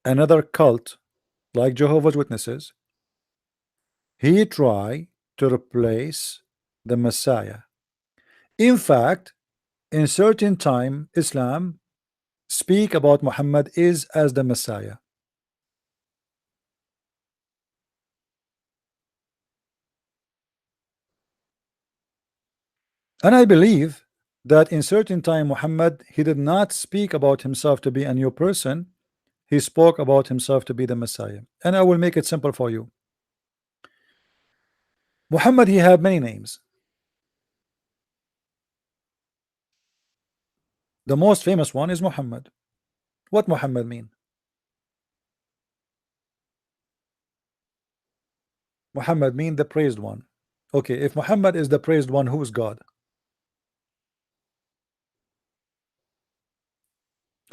another cult like Jehovah's Witnesses. He tried to replace the Messiah. In fact, in certain time, Islam speak about Muhammad is as the Messiah. And I believe that in certain time Muhammad, he did not speak about himself to be a new person. He spoke about himself to be the Messiah. And I will make it simple for you. Muhammad, he had many names. The most famous one is Muhammad. What Muhammad mean? Muhammad mean the praised one. Okay, if Muhammad is the praised one, who is God?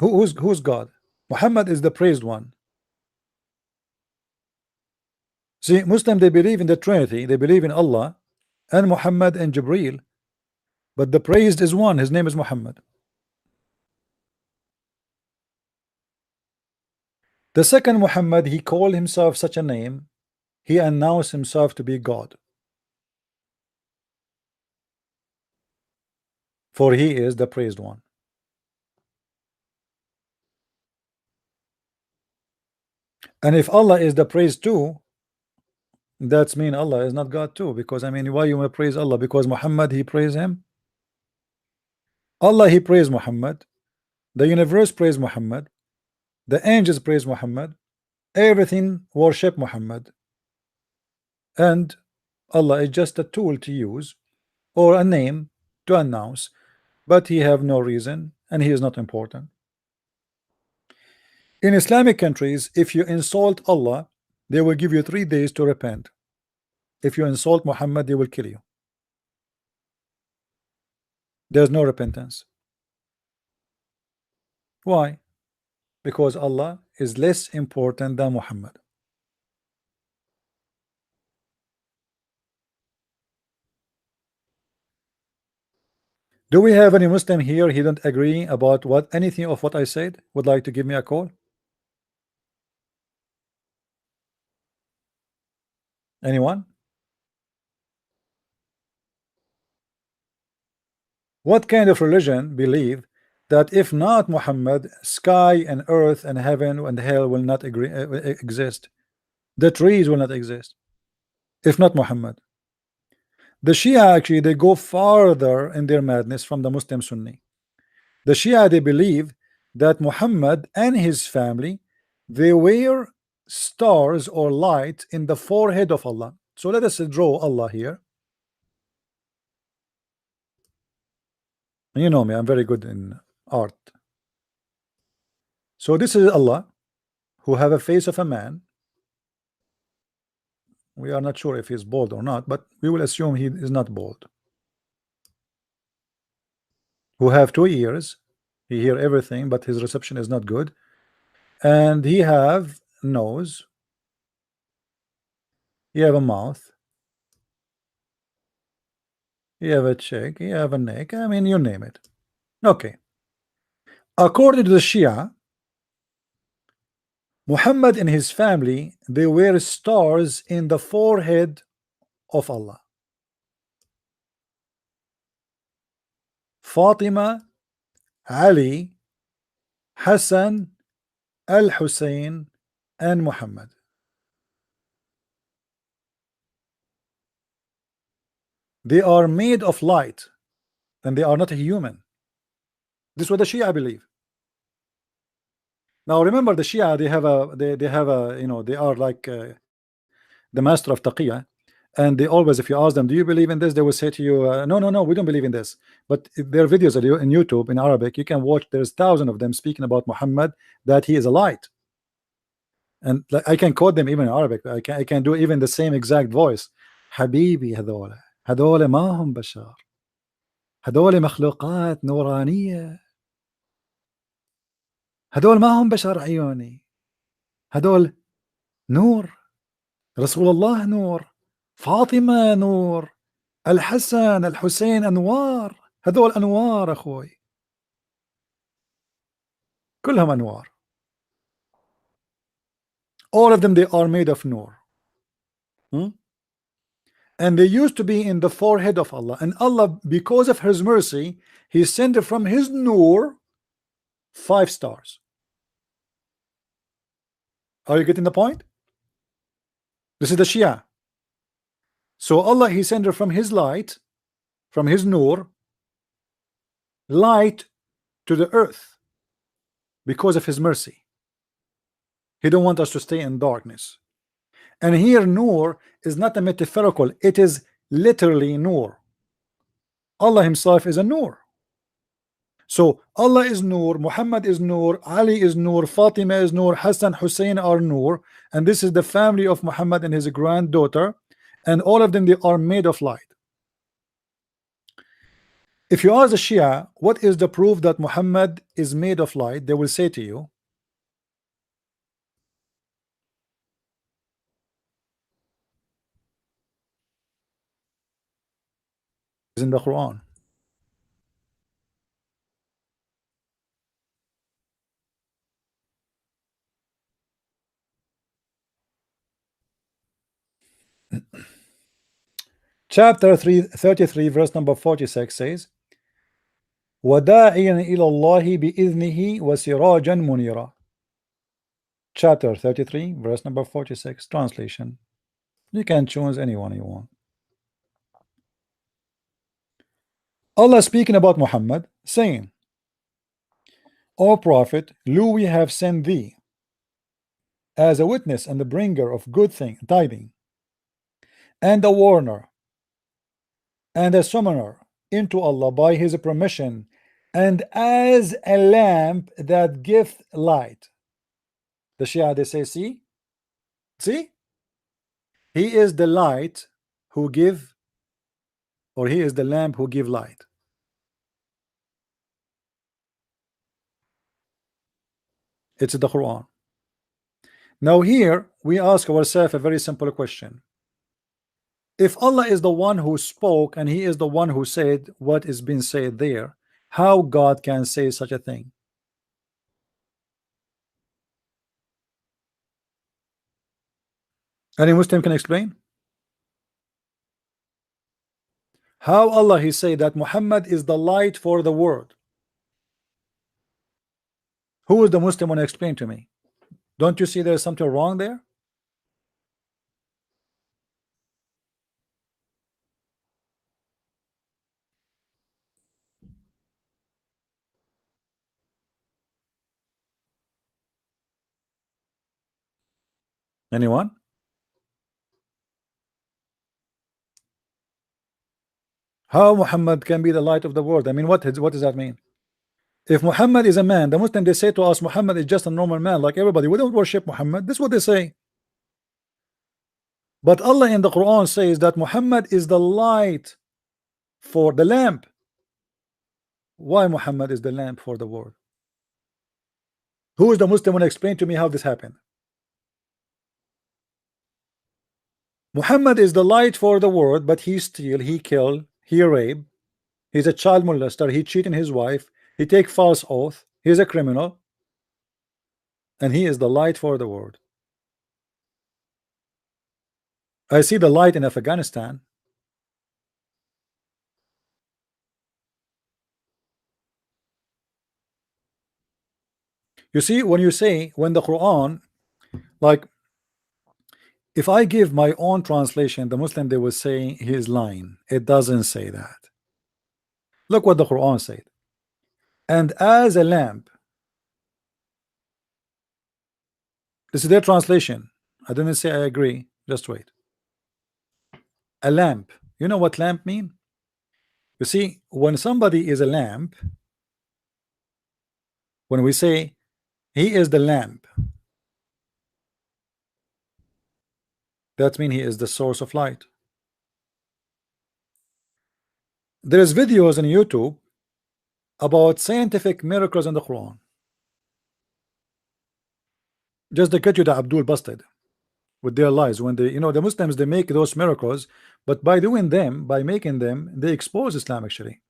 Who's God? Muhammad is the praised one. See, Muslim, they believe in the Trinity, they believe in Allah and Muhammad and Jibril, but the praised is one. His name is Muhammad. The second Muhammad, he called himself such a name. He announced himself to be God, for he is the praised one. And if Allah is the praised too, that's mean Allah is not God too, because I mean, why you want to praise Allah? Because Muhammad, he praised him. Allah, he praised Muhammad. The universe praised Muhammad. The angels praise Muhammad. Everything worship Muhammad. And Allah is just a tool to use, or a name to announce, but he have no reason and he is not important. In Islamic countries, if you insult Allah, they will give you 3 days to repent. If you insult Muhammad, they will kill you. There's no repentance. Why? Because Allah is less important than Muhammad. Do we have any Muslim here? He don't agree about anything of what I said? Would like to give me a call? Anyone? What kind of religion believe that if not Muhammad, sky and earth and heaven and hell will not exist? The trees will not exist if not Muhammad. The Shia, actually, they go farther in their madness from the Muslim Sunni. The Shia, they believe that Muhammad and his family, they wear stars or light in the forehead of Allah. So let us draw Allah here. You know me, I'm very good in art. So this is Allah, who have a face of a man. We are not sure if he's bald or not, but we will assume he is not bald. Who have 2 ears, he hear everything, but his reception is not good. And he have nose, he have a mouth, he have a cheek, he have a neck. I mean, you name it. Okay. According to the Shia, Muhammad and his family, they wear stars in the forehead of Allah. Fatima, Ali, Hassan, Al-Hussein, and Muhammad. They are made of light, and they are not a human. This is what the Shia believe. Now remember, the Shia, they have a you know, they are like the master of taqiyya, and they always, if you ask them, do you believe in this, they will say to you, no, we don't believe in this. But if their videos are in YouTube in Arabic, you can watch. There's thousands of them speaking about Muhammad, that he is a light. And like, I can quote them even in Arabic. I can do even the same exact voice. حبيبي هذول ما هم بشر, هذول مخلوقات نورانية, هذول ما هم بشر عيوني, هذول نور, رسول الله نور, فاطمة نور, الحسن الحسين أنوار, هذول أنوار أخوي, كلهم أنوار. All of them, they are made of nur. And they used to be in the forehead of Allah, and Allah, because of his mercy, he sent from his nur 5 stars. Are you getting the point? This is the Shia. So Allah, he sent from his light, from his nur, light to the earth because of his mercy. He don't want us to stay in darkness. And here nur is not a metaphorical, it is literally nur. Allah himself is a nur. So Allah is nur, Muhammad is nur, Ali is nur, Fatima is nur, Hassan, Hussein are nur, and this is the family of Muhammad and his granddaughter, and all of them, they are made of light. If you ask the Shia, what is the proof that Muhammad is made of light, they will say to you, in the Quran. Chapter 33 verse number 46 says, وَدَاعِيًا إِلَى اللَّهِ بِإِذْنِهِ وَسِرَاجًا مُنِيرًا. Chapter 33 verse number 46. Translation. You can choose anyone you want. Allah speaking about Muhammad, saying, O Prophet, lo, we have sent thee as a witness and the bringer of good tiding, and a warner, and a summoner into Allah by his permission, and as a lamp that giveth light. The Shia, they say, see, he is the light who give, or he is the lamp who give light. It's the Quran. Now here we ask ourselves a very simple question. If Allah is the one who spoke and he is the one who said what is being said there, how God can say such a thing? Any Muslim can explain? How Allah he say that Muhammad is the light for the world? Who is the Muslim want to explain to me? Don't you see there's something wrong there? Anyone? How Muhammad can be the light of the world? I mean, what does that mean? If Muhammad is a man, the Muslim they say to us Muhammad is just a normal man like everybody. We don't worship Muhammad. This is what they say. But Allah in the Quran says that Muhammad is the light for the lamp. Why Muhammad is the lamp for the world? Who is the Muslim want to explain to me how this happened? Muhammad is the light for the world, but he steal, he kill, he rape, he's a child molester, he cheating his wife, he take false oath, he's a criminal, and he is the light for the world. I see the light in Afghanistan. You see, when you say, when the Quran, like, if I give my own translation, the Muslim they will say he is lying. It doesn't say that. Look what the Quran said. And as a lamp. This is their translation. I didn't say I agree. Just wait. A lamp. You know what lamp mean? You see, when somebody is a lamp, when we say he is the lamp, that means he is the source of light. There is videos on YouTube about scientific miracles in the Quran. Just to get you the Abdul busted with their lies. When they, the Muslims, they make those miracles, but by doing them, by making them, they expose Islam actually.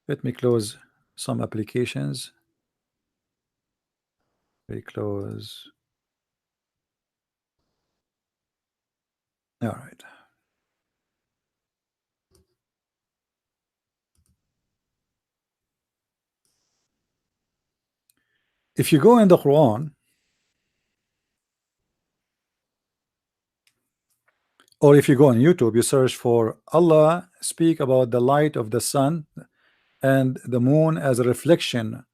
Let me close some applications. Very close. All right. If you go in the Quran, or if you go on YouTube, you search for Allah speak about the light of the sun and the moon as a reflection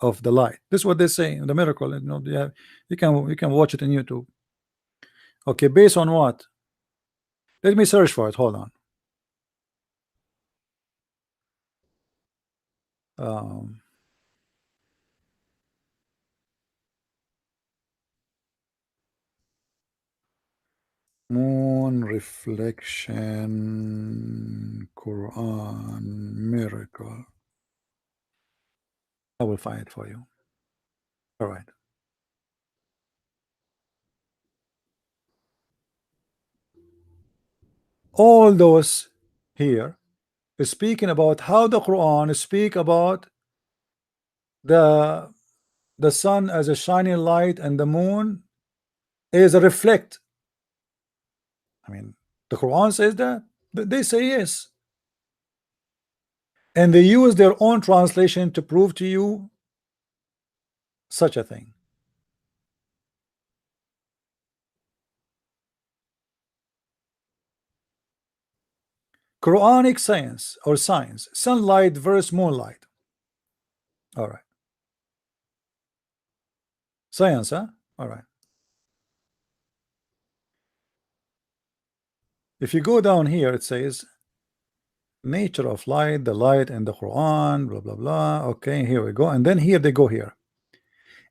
of the light. This is what they say, the miracle. You can watch it in YouTube. Okay, based on what? Let me search for it. Hold on. Moon reflection Quran miracle. I will find it for you. All right. All those here is speaking about how the Quran speak about the sun as a shining light and the moon is a reflect. I mean, the Quran says that, but they say yes, and they use their own translation to prove to you such a thing. Quranic science or science, sunlight versus moonlight. All right, science, huh? All right. If you go down here, it says nature of light, the light in the Quran, blah blah blah. Okay, here we go, and then here they go here.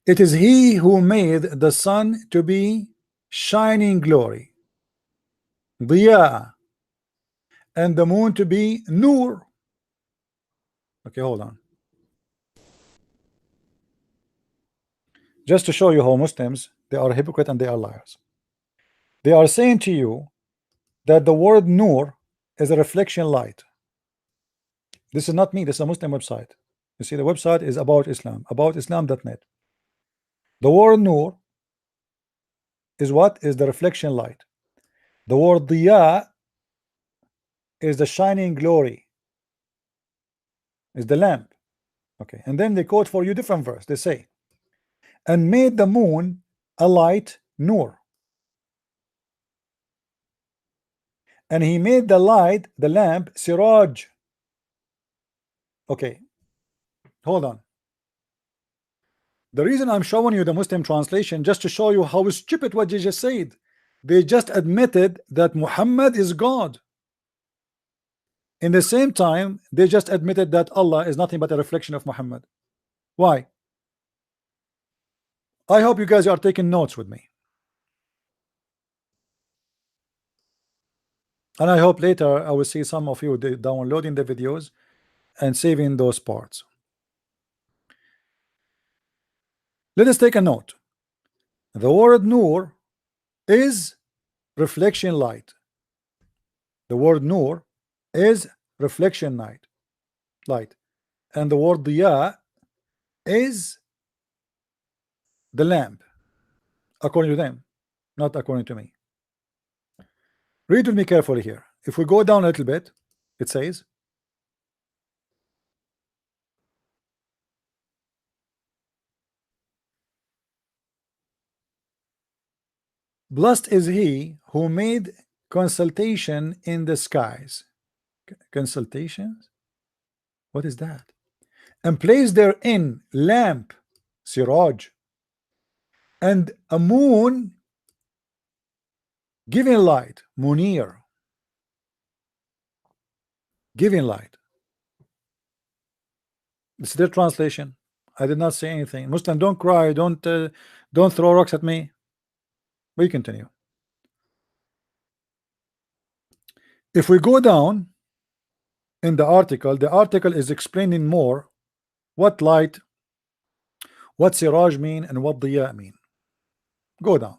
It is he who made the sun to be shining glory, diya, and the moon to be nur. Okay, hold on. Just to show you how Muslims, they are hypocrite and they are liars. They are saying to you that the word nur is a reflection light. This is not me, this is a Muslim website. You see, the website is about Islam, aboutislam.net. The word nur is what? Is the reflection light. The word diya is the shining glory, is the lamp. Okay, and then they quote for you different verse. They say, and made the moon a light, nur, and he made the light, the lamp, siraj. Okay, hold on. The reason I'm showing you the Muslim translation, just to show you how stupid what you just said. They just admitted that Muhammad is God. In the same time, they just admitted that Allah is nothing but a reflection of Muhammad. Why? I hope you guys are taking notes with me. And I hope later I will see some of you downloading the videos and saving those parts. Let us take a note. The word nur is reflection light. The word nur is reflection light, and the word diya is the lamp, according to them, not according to me. Read with me carefully here. If we go down a little bit, it says, blessed is he who made consultation in the skies. Consultations? What is that? And placed therein lamp, siraj, and a moon giving light, munir, giving light. This is their translation. I did not say anything. Muslim, don't cry, don't throw rocks at me. We continue. If we go down in the article is explaining more what light, what siraj mean, and what diya mean. Go down.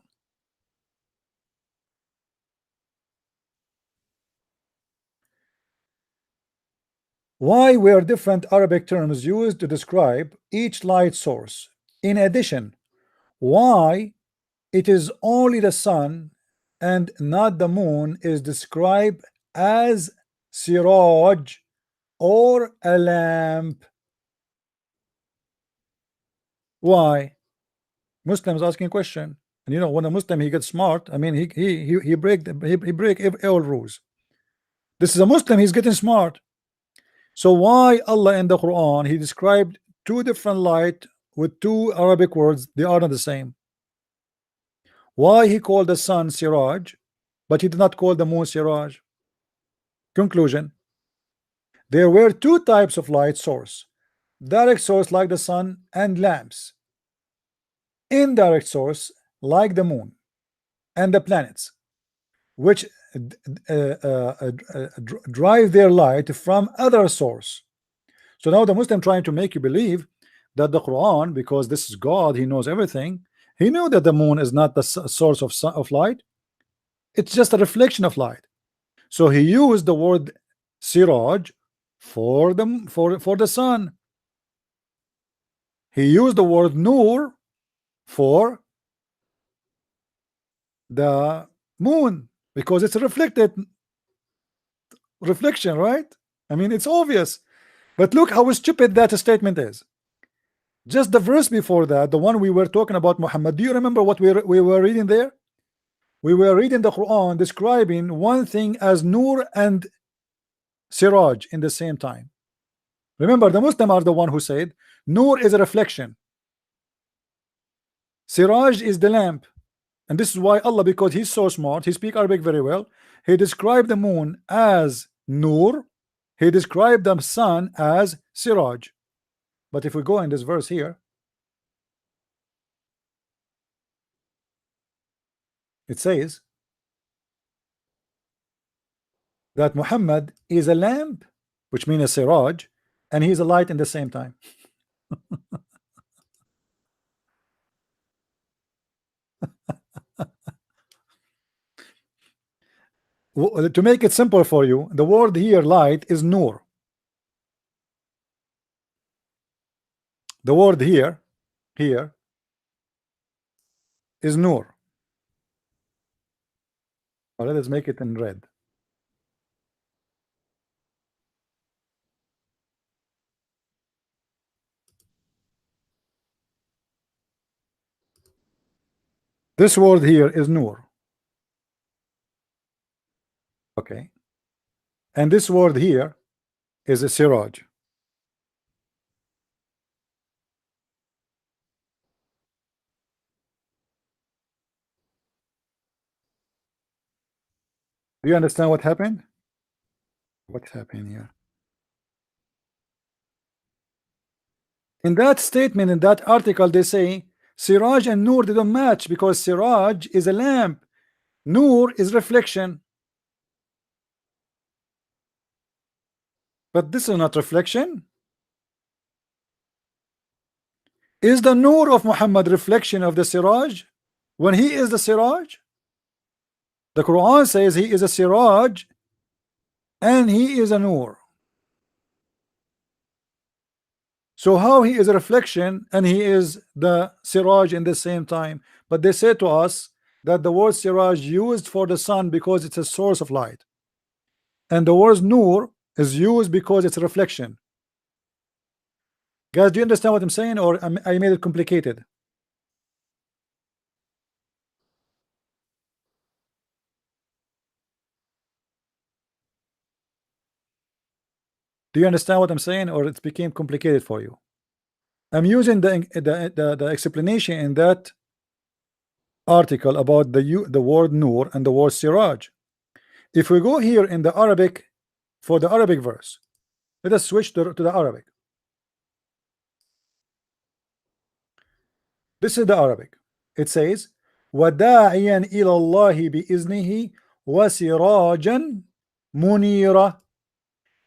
Why were different Arabic terms used to describe each light source? In addition, why it is only the sun and not the moon is described as siraj or a lamp? Why? Muslims asking question, and you know, when a Muslim he gets smart, I mean he break all rules. This is a Muslim, he's getting smart. So why Allah in the Quran he described two different light with two Arabic words, they are not the same? Why he called the sun siraj but he did not call the moon siraj? Conclusion: there were two types of light source: direct source like the sun and lamps, indirect source like the moon and the planets, which drive their light from other source. So now the Muslim trying to make you believe that the Quran, because this is God, he knows everything, he knew that the moon is not the source of light, it's just a reflection of light. So he used the word siraj for the sun. He used the word nur for the moon because it's a reflection, right? I mean, it's obvious. But look how stupid that statement is. Just the verse before that, the one we were talking about Muhammad, do you remember what we were reading there? We were reading the Quran describing one thing as Nur and Siraj in the same time. Remember, the Muslim are the one who said Nur is a reflection, Siraj is the lamp. And this is why Allah, because he's so smart, he speaks Arabic very well, he described the moon as Nur, he described the sun as Siraj. But if we go in this verse here, it says that Muhammad is a lamp, which means a Siraj, and he's a light in the same time. To make it simple for you, the word here light is Nur. The word here is Nur. Or let us make it in red. This word here is Nur. Okay. And this word here is a Siraj. Do you understand what happened? What's happening here? In that statement, in that article, they say Siraj and Nur, they don't match because Siraj is a lamp, Nur is reflection. But this is not reflection. Is the Nur of Muhammad reflection of the Siraj when he is the Siraj? The Quran says he is a Siraj and he is a Nur. So how he is a reflection and he is the Siraj in the same time? But they say to us that the word Siraj used for the sun because it's a source of light, and the word Nur is used because it's a reflection. Guys, do you understand what I'm saying, or I made it complicated? Do you understand what I'm saying, or it became complicated for you? I'm using the explanation in that article about the word Nur and the word Siraj. If we go here in the Arabic, for the Arabic verse, let us switch to the Arabic. This is the Arabic. It says وَدَاعِيًا إِلَى اللَّهِ بِإِذْنِهِ وَسِرَاجًا مُنِيرًا.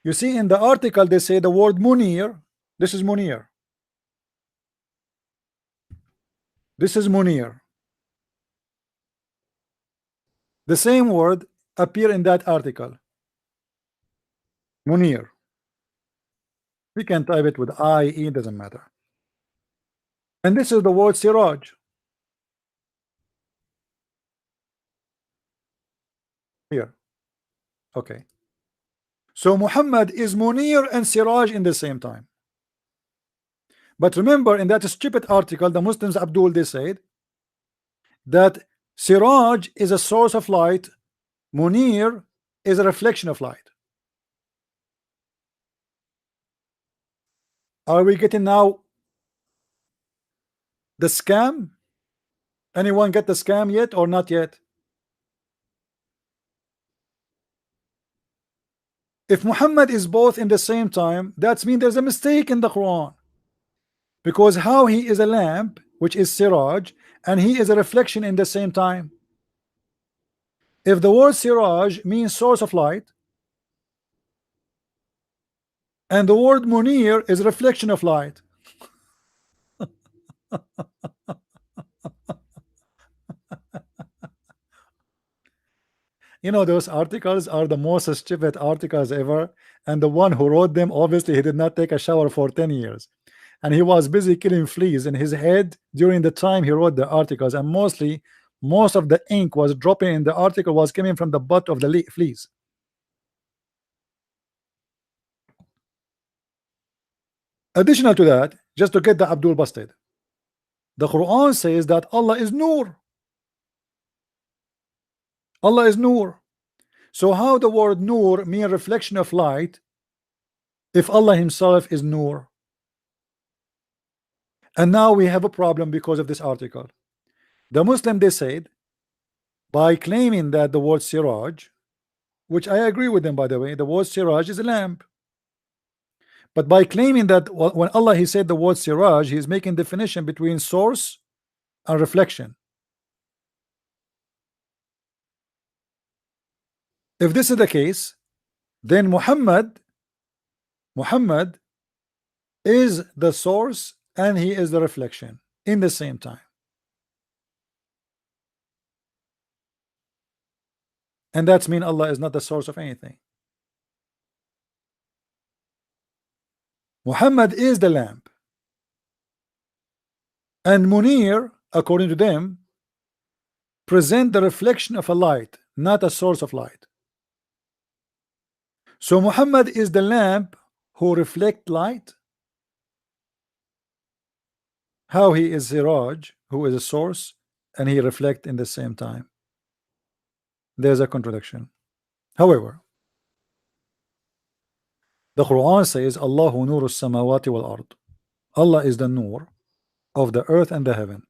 You see, in the article they say the word Munir. This is Munir. This is Munir. The same word appear in that article. Munir. We can type it with IE, doesn't matter. And this is the word Siraj. Here. Okay. So Muhammad is Munir and Siraj in the same time. But remember, in that stupid article, the Muslims, Abdul, they said that Siraj is a source of light, Munir is a reflection of light. Are we getting now the scam? Anyone get the scam yet or not yet? If Muhammad is both in the same time, that means there's a mistake in the Quran. Because how he is a lamp, which is Siraj, and he is a reflection in the same time. If the word Siraj means source of light, and the word Munir is reflection of light. You know, those articles are the most stupid articles ever, and the one who wrote them, obviously he did not take a shower for 10 years, and he was busy killing fleas in his head during the time he wrote the articles, and mostly most of the ink was dropping in the article was coming from the butt of the fleas. Additional to that, just to get the Abdul busted, the Quran says that Allah is Nur. Allah is Nur. So how the word Nur mean reflection of light if Allah himself is Nur? And now we have a problem because of this article. The Muslim, they said, by claiming that the word Siraj, which I agree with them, by the way, the word Siraj is a lamp. But by claiming that when Allah he said the word Siraj, he is making definition between source and reflection. If this is the case, then Muhammad is the source and he is the reflection in the same time. And that's mean Allah is not the source of anything. Muhammad is the lamp, and Munir, according to them, present the reflection of a light, not a source of light. So Muhammad is the lamp who reflect light. How he is Siraj, who is a source, and he reflect in the same time? There's a contradiction. However, the Quran says Allahu nuru samawati wal ard. Allah is the nur of the earth and the heaven.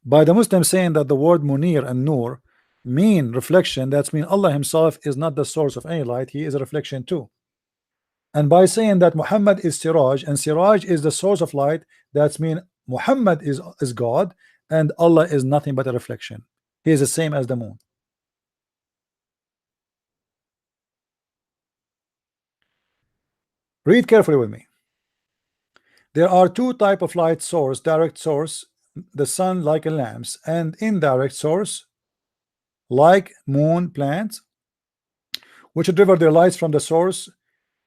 By the Muslims saying that the word munir and nur mean reflection, that's mean Allah himself is not the source of any light, he is a reflection too. And by saying that Muhammad is Siraj and Siraj is the source of light, that's mean Muhammad is God and Allah is nothing but a reflection. He is the same as the moon. Read carefully with me. There are two types of light source: direct source, the sun like a lamps, and indirect source like moon, plants, which deliver their lights from the source.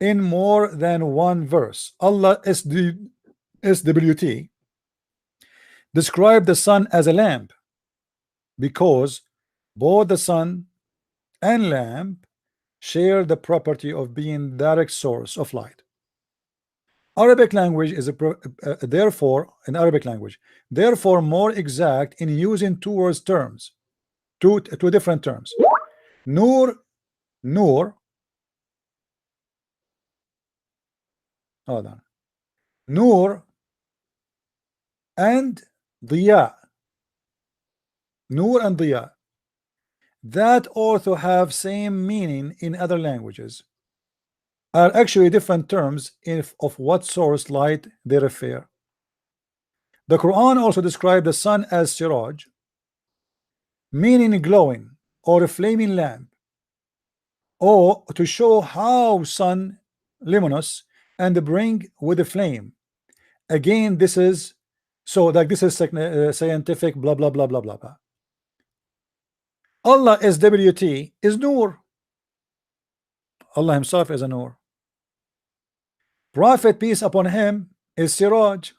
In more than one verse, Allah SWT described the sun as a lamp because both the sun and lamp share the property of being direct source of light. Arabic language is therefore more exact in using two different terms. Nur, hold on. Nur and Diya. Nur and Diya. That also have same meaning in other languages, are actually different terms of what source light they refer. The Quran also described the sun as Siraj, meaning glowing or a flaming lamp, or to show how sun luminous and bring with a flame. Again, this is so like this is scientific blah blah blah blah blah blah. Allah SWT is Nur. Allah himself is a Nur. Prophet, peace upon him, is Siraj.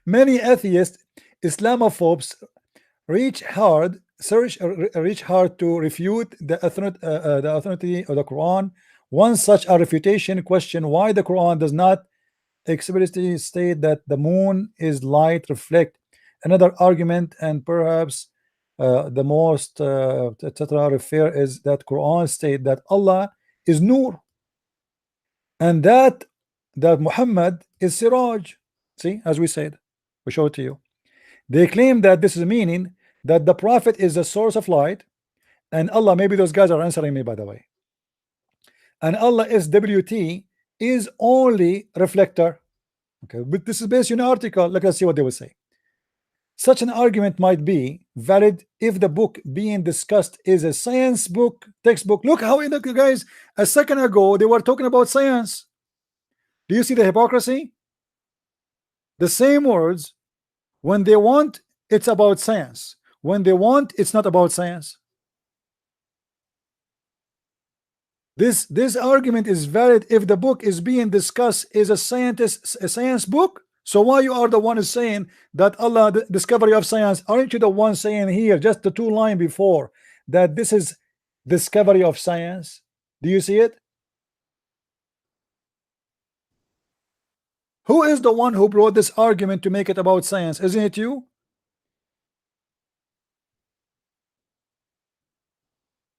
Many atheists, Islamophobes reach hard to refute the authority of the Quran. One such a refutation question why the Quran does not explicitly state that the moon is light reflect. Another argument, and perhaps the most etc. refer, is that Quran state that Allah is Nur and that Muhammad is Siraj. See, as we said, we show it to you. They claim that this is meaning that the Prophet is the source of light, and Allah, maybe those guys are answering me by the way, and Allah SWT is only reflector. Okay, but this is based on an article. Let us see what they will say. Such an argument might be valid if the book being discussed is a science book, textbook. Look how, guys, a second ago they were talking about science. Do you see the hypocrisy? The same words, when they want, it's about science. When they want, it's not about science. This argument is valid if the book is being discussed is a science book. So why you are the one is saying that Allah, the discovery of science? Aren't you the one saying here, just the 2 lines before, that this is discovery of science? Do you see it? Who is the one who brought this argument to make it about science? Isn't it you?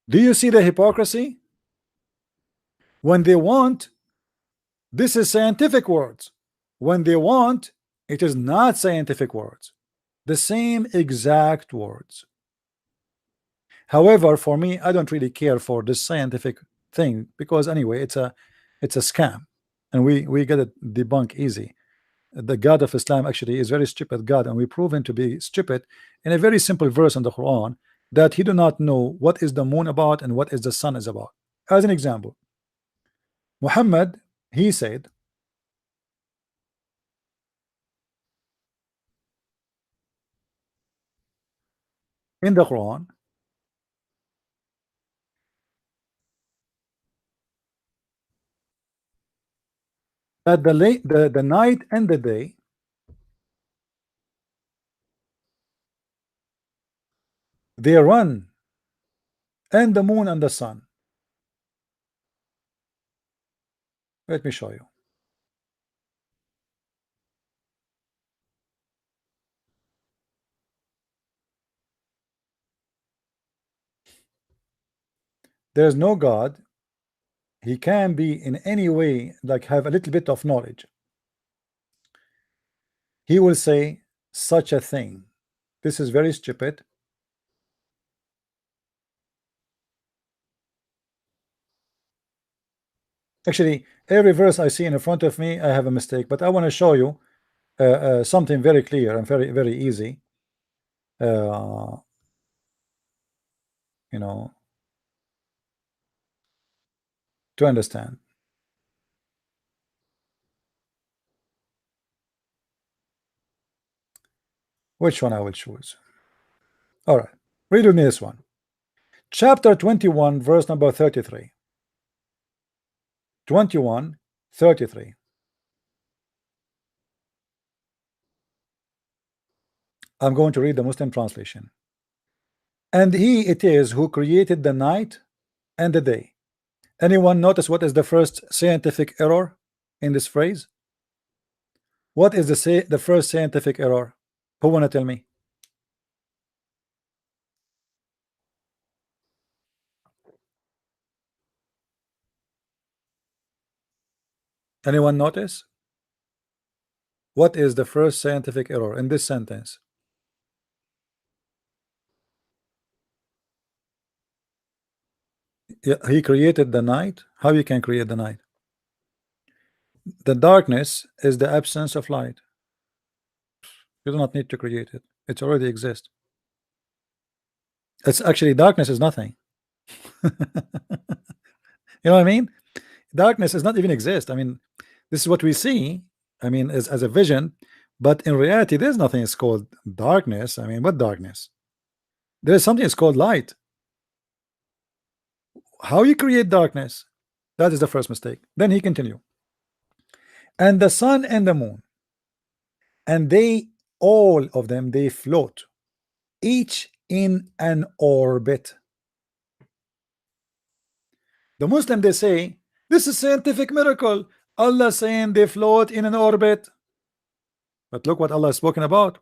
Do you see the hypocrisy? When they want, this is scientific words. When they want, it is not scientific words. The same exact words. However, for me, I don't really care for this scientific thing, because anyway, it's a scam, and we get it debunked easy. The God of Islam actually is very stupid God, and we prove him to be stupid in a very simple verse in the Quran, that he do not know what is the moon about and what is the sun is about. As an example, Muhammad, he said in the Quran that the night and the day they run, and the moon and the sun. Let me show you. There's no God. He can be in any way like have a little bit of knowledge. He will say such a thing. This is very stupid. Actually, every verse I see in front of me, I have a mistake, but I want to show you something very clear and very easy. You know, to understand. Which one I will choose? All right, read with me this one. Chapter 21, verse number 33. 21:33. I'm going to read the Muslim translation. And he it is who created the night and the day. Anyone notice what is the first scientific error in this phrase? What is the first scientific error? Who wanna tell me? Anyone notice? What is the first scientific error in this sentence? Yeah, he created the night. How you can create the night? The darkness is the absence of light. You do not need to create it. It already exists. It's actually darkness is nothing. You know what I mean? Darkness does not even exist. I mean, this is what we see. I mean, as a vision, but in reality, there's nothing is called darkness. I mean, what darkness? There is something is called light. How you create darkness? That is the first mistake. Then he continue. And the sun and the moon, and they all of them they float, each in an orbit. The Muslim they say this is scientific miracle. Allah saying they float in an orbit. But look what Allah has spoken about.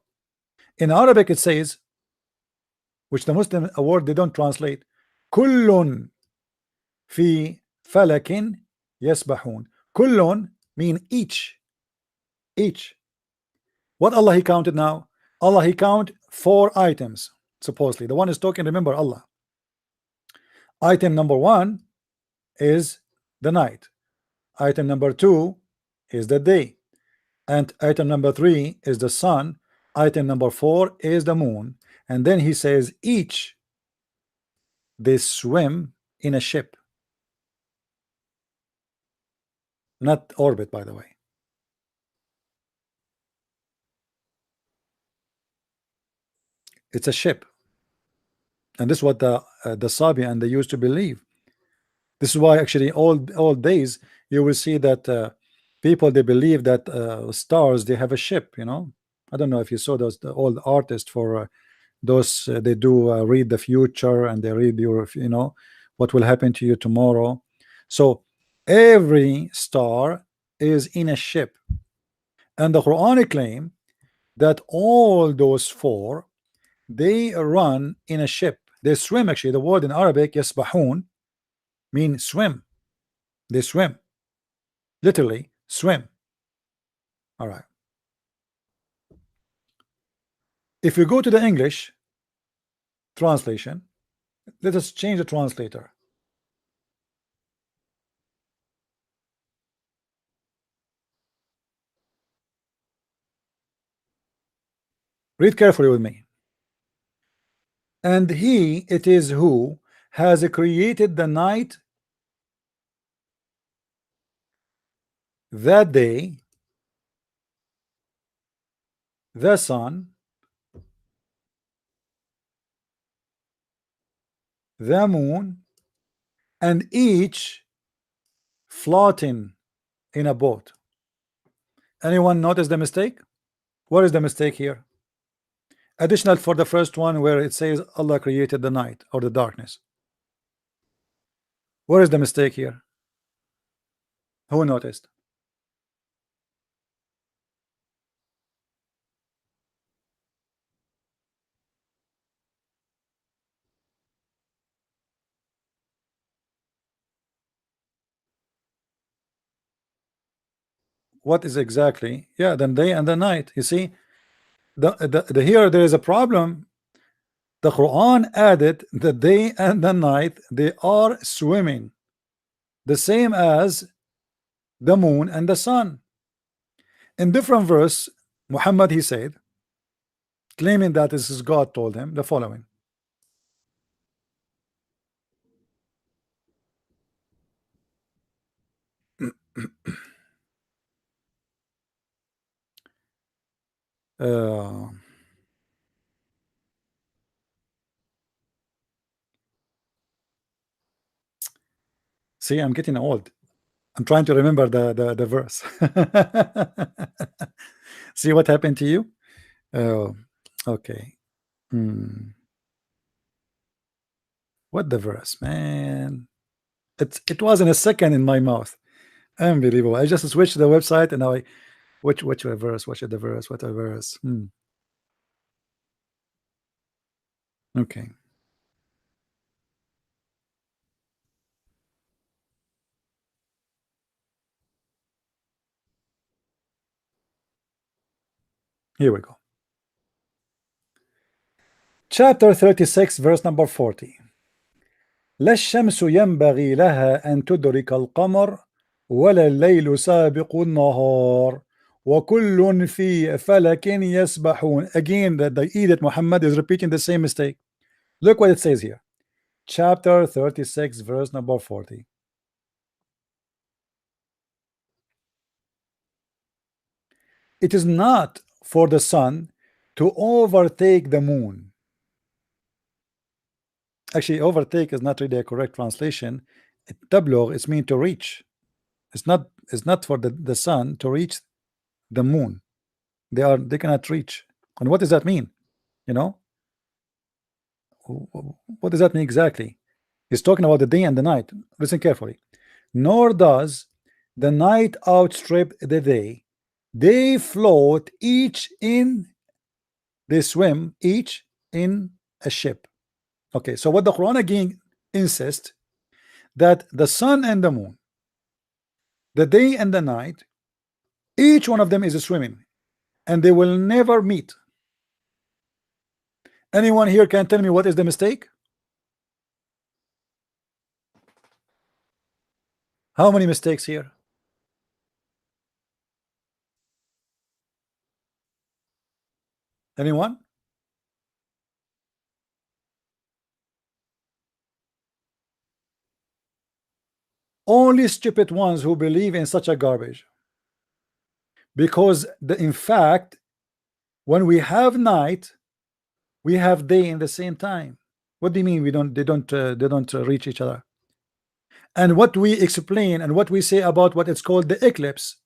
In Arabic it says, which the Muslim a word they don't translate, kullun fi falakin yasbahun. Kullun mean each. What Allah he counted now? Allah he count 4 items supposedly. The one is talking, remember Allah. Item number 1 is the night. Item number 2 is the day. And item number 3 is the sun. Item number 4 is the moon. And then he says each they swim in a ship, not orbit, by the way. It's a ship, and this is what the Sabi and they used to believe. This is why actually all days you will see that people, they believe that stars, they have a ship, you know. I don't know if you saw those, the old artists for those they do read the future, and they read your, you know, what will happen to you tomorrow. So every star is in a ship, and the Quran claim that all those four, they run in a ship, they swim. Actually, the word in Arabic yasbahun mean swim. They swim, literally swim. All right, if you go to the English translation, let us change the translator. Read carefully with me. And he it is who has created the night, that day, the sun, the moon, and each floating in a boat. Anyone notice the mistake? What is the mistake here? Additional for the first one, where it says Allah created the night or the darkness. Where is the mistake here? Who noticed? What is exactly? Yeah, the day and the night. You see, the here there is a problem. The Quran added the day and the night, they are swimming, the same as the moon and the sun. In different verse, Muhammad, he said, claiming that this is God, told him the following. Uh, see, I'm getting old. I'm trying to remember the verse. See what happened to you? Oh, okay. What the verse, man? It was in a second in my mouth. Unbelievable. I just switched the website, and now I which verse? What the verse? What a verse? Okay. Here we go. Chapter 36, verse number 40. لا الشمس ينبغي لها أن تدرك القمر ولا الليل سابق النهار وكل في فلك يسبحون. Again, the idiot Muhammad is repeating the same mistake. Look what it says here. Chapter 36, verse number 40. It is not for the sun to overtake the moon. Actually, overtake is not really a correct translation. Tablugh is mean to reach. It's not for the sun to reach the moon. They cannot reach. And what does that mean? You know, what does that mean exactly? He's talking about the day and the night. Listen carefully. Nor does the night outstrip the day. They float each in, they swim each in a ship. Okay, so what the Quran again insists, that the sun and the moon, the day and the night, each one of them is swimming, and they will never meet. Anyone here can tell me what is the mistake? How many mistakes here? Anyone? Only stupid ones who believe in such a garbage. Because in fact, when we have night, we have day in the same time. What do you mean they don't reach each other? And what we explain and what we say about what it's called the eclipse,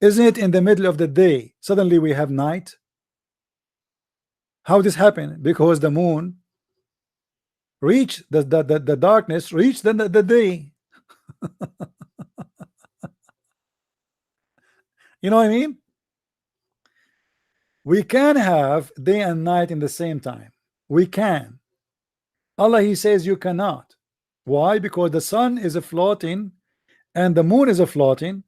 isn't it in the middle of the day suddenly we have night? How this happen? Because the moon reach the darkness, reach the day. You know what I mean? We can have day and night in the same time. We can. Allah, He says you cannot. Why? Because the sun is a floating and the moon is a floating,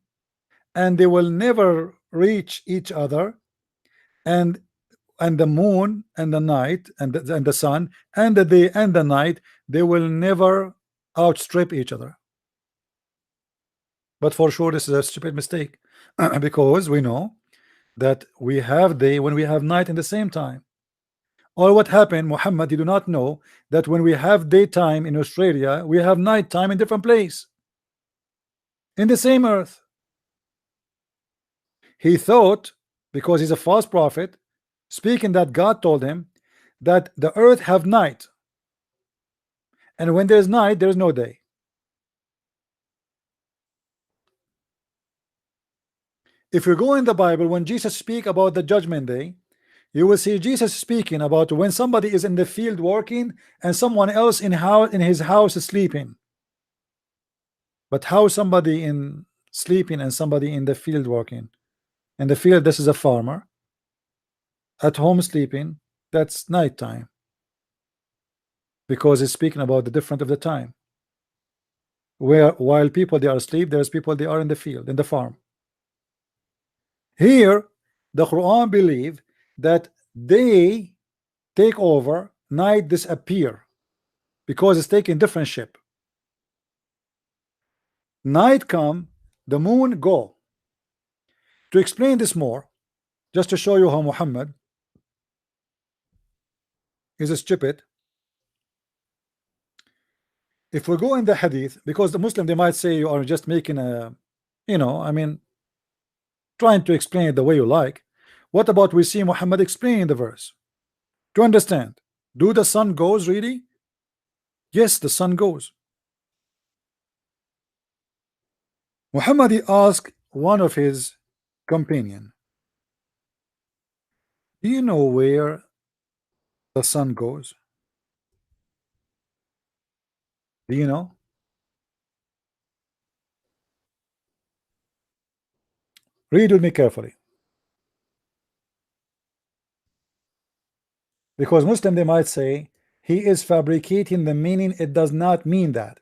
and they will never reach each other, and the moon and the night and the sun and the day and the night, they will never outstrip each other. But for sure this is a stupid mistake because we know that we have day when we have night in the same time. Or what happened, Muhammad, you do not know that when we have daytime in Australia, we have night time in different place in the same earth. He thought, because he's a false prophet, speaking that God told him that the earth have night, and when there's night there's no day. If you go in the Bible, when Jesus speak about the judgment day, you will see Jesus speaking about when somebody is in the field working and someone else in his house is sleeping. But how somebody in sleeping and somebody in the field working? In the field, this is a farmer. At home sleeping, that's nighttime, because it's speaking about the difference of the time. Where while people they are asleep, there's people they are in the field, in the farm. Here the Quran believe that they take over, night disappear, because it's taking different shape. Night come, the moon go. To explain this more, just to show you how Muhammad is a stupid. If we go in the hadith, because the Muslim they might say you are just making a, I mean, trying to explain it the way you like. What about we see Muhammad explaining the verse to understand? Do the sun goes really? Yes, the sun goes. Muhammad asked one of his companion, do you know where the sun goes? Do you know? Read with me carefully, because Muslim they might say he is fabricating the meaning. It does not mean that.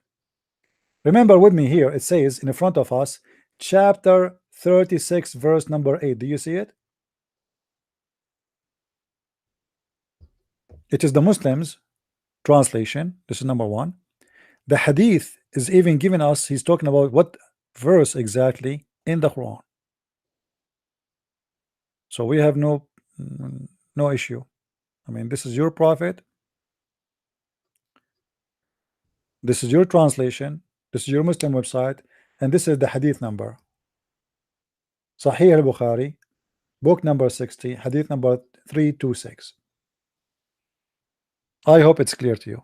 Remember with me here, it says in front of us, chapter 36 verse number 8. Do you see it? It is the Muslims translation. This is number one. The hadith is even giving us, he's talking about what verse exactly in the Quran. So we have no issue. I mean, this is your prophet, this is your translation, this is your Muslim website, and this is the hadith number. Sahih al-Bukhari, book number 60, hadith number 326. I hope it's clear to you.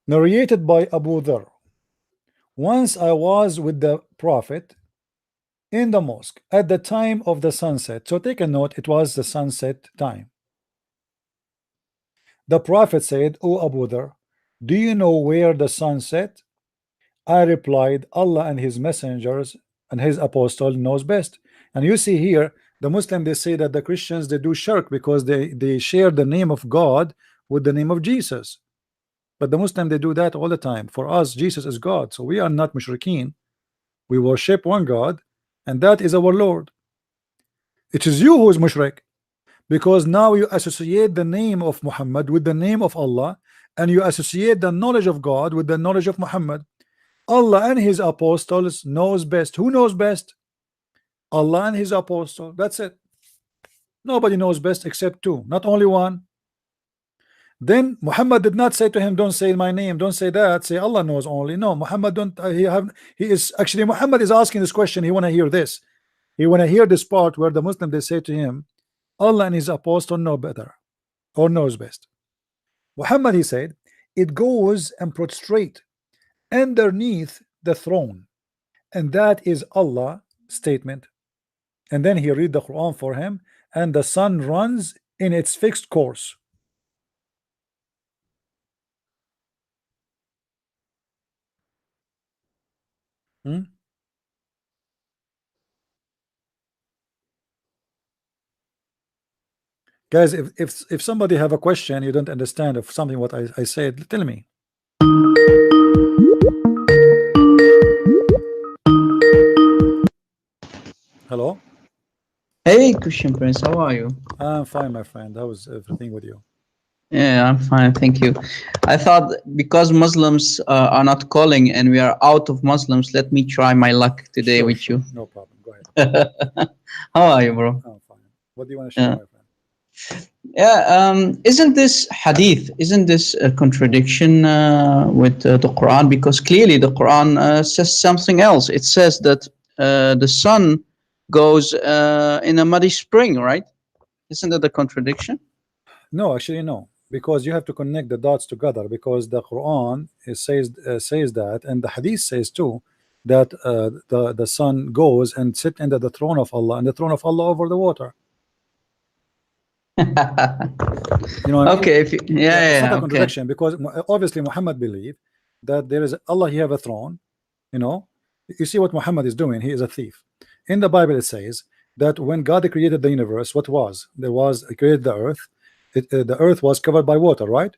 Narrated by Abu Dhar. Once I was with the Prophet in the mosque at the time of the sunset. So take a note, it was the sunset time. The Prophet said, O Abu Dhar, do you know where the sun set? I replied, Allah and his messengers and his apostle knows best. And you see here, the Muslim they say that the Christians they do shirk because they share the name of God with the name of Jesus. But the Muslim they do that all the time. For us, Jesus is God, so we are not mushrikeen. We worship one God, and that is our Lord. It is you who is mushrik, because now you associate the name of Muhammad with the name of Allah, and you associate the knowledge of God with the knowledge of Muhammad. Allah and his apostles knows best. Who knows best? Allah and his apostle. That's it. Nobody knows best except two, not only one. Then Muhammad did not say to him, don't say my name, don't say that, say Allah knows only. No, Muhammad don't he is actually, Muhammad is asking this question. He want to hear this. He want to hear this part where the Muslim they say to him, Allah and his apostle know better or knows best. Muhammad he said, it goes and prostrate underneath the throne, and that is Allah statement. And then he read the Quran for him, and the sun runs in its fixed course. Guys, if somebody have a question, you don't understand of something what I said, tell me. Hello. Hey, Christian Prince, how are you? I'm fine, my friend. How is everything with you? Yeah, I'm fine, thank you. I thought because Muslims are not calling and we are out of Muslims, let me try my luck today Sure, with sure. you. No problem. Go ahead. How are you, bro? I'm fine. What do you want to share, my friend? Yeah, isn't this hadith, isn't this a contradiction with the Quran? Because clearly the Quran says something else. It says that the sun goes in a muddy spring, right? Isn't that a contradiction? No, actually, no, because you have to connect the dots together. Because the Quran says that, and the Hadith says too, that the sun goes and sit under the throne of Allah, and the throne of Allah over the water. You know what I mean? Okay, if you, It's not a okay. contradiction, because obviously Muhammad believed that there is Allah. He have a throne. You know, you see what Muhammad is doing. He is a thief. In the Bible, it says that when God created the universe, what was there was created the earth. The earth was covered by water, right?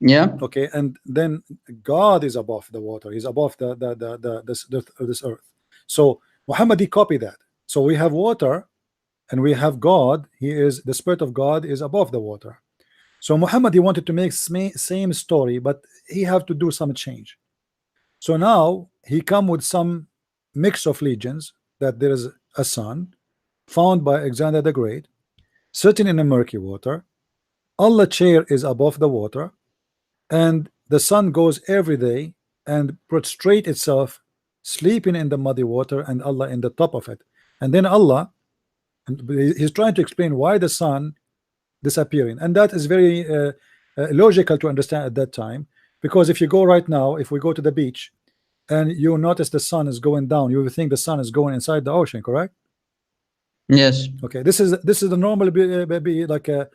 Yeah. Okay, and then God is above the water. He's above this earth. So Muhammad, he copied that. So we have water, and we have God. He is the Spirit of God is above the water. So Muhammad, he wanted to make same story, but he have to do some change. So now he come with some mix of legends that there is a sun found by Alexander the Great, sitting in a murky water. Allah chair is above the water, and the sun goes every day and prostrate itself, sleeping in the muddy water, and Allah in the top of it. And then Allah, and he's trying to explain why the sun disappearing, and that is very logical to understand at that time. Because if you go right now, if we go to the beach and you notice the sun is going down, you will think the sun is going inside the ocean, correct? Yes. Okay, this is the normal like a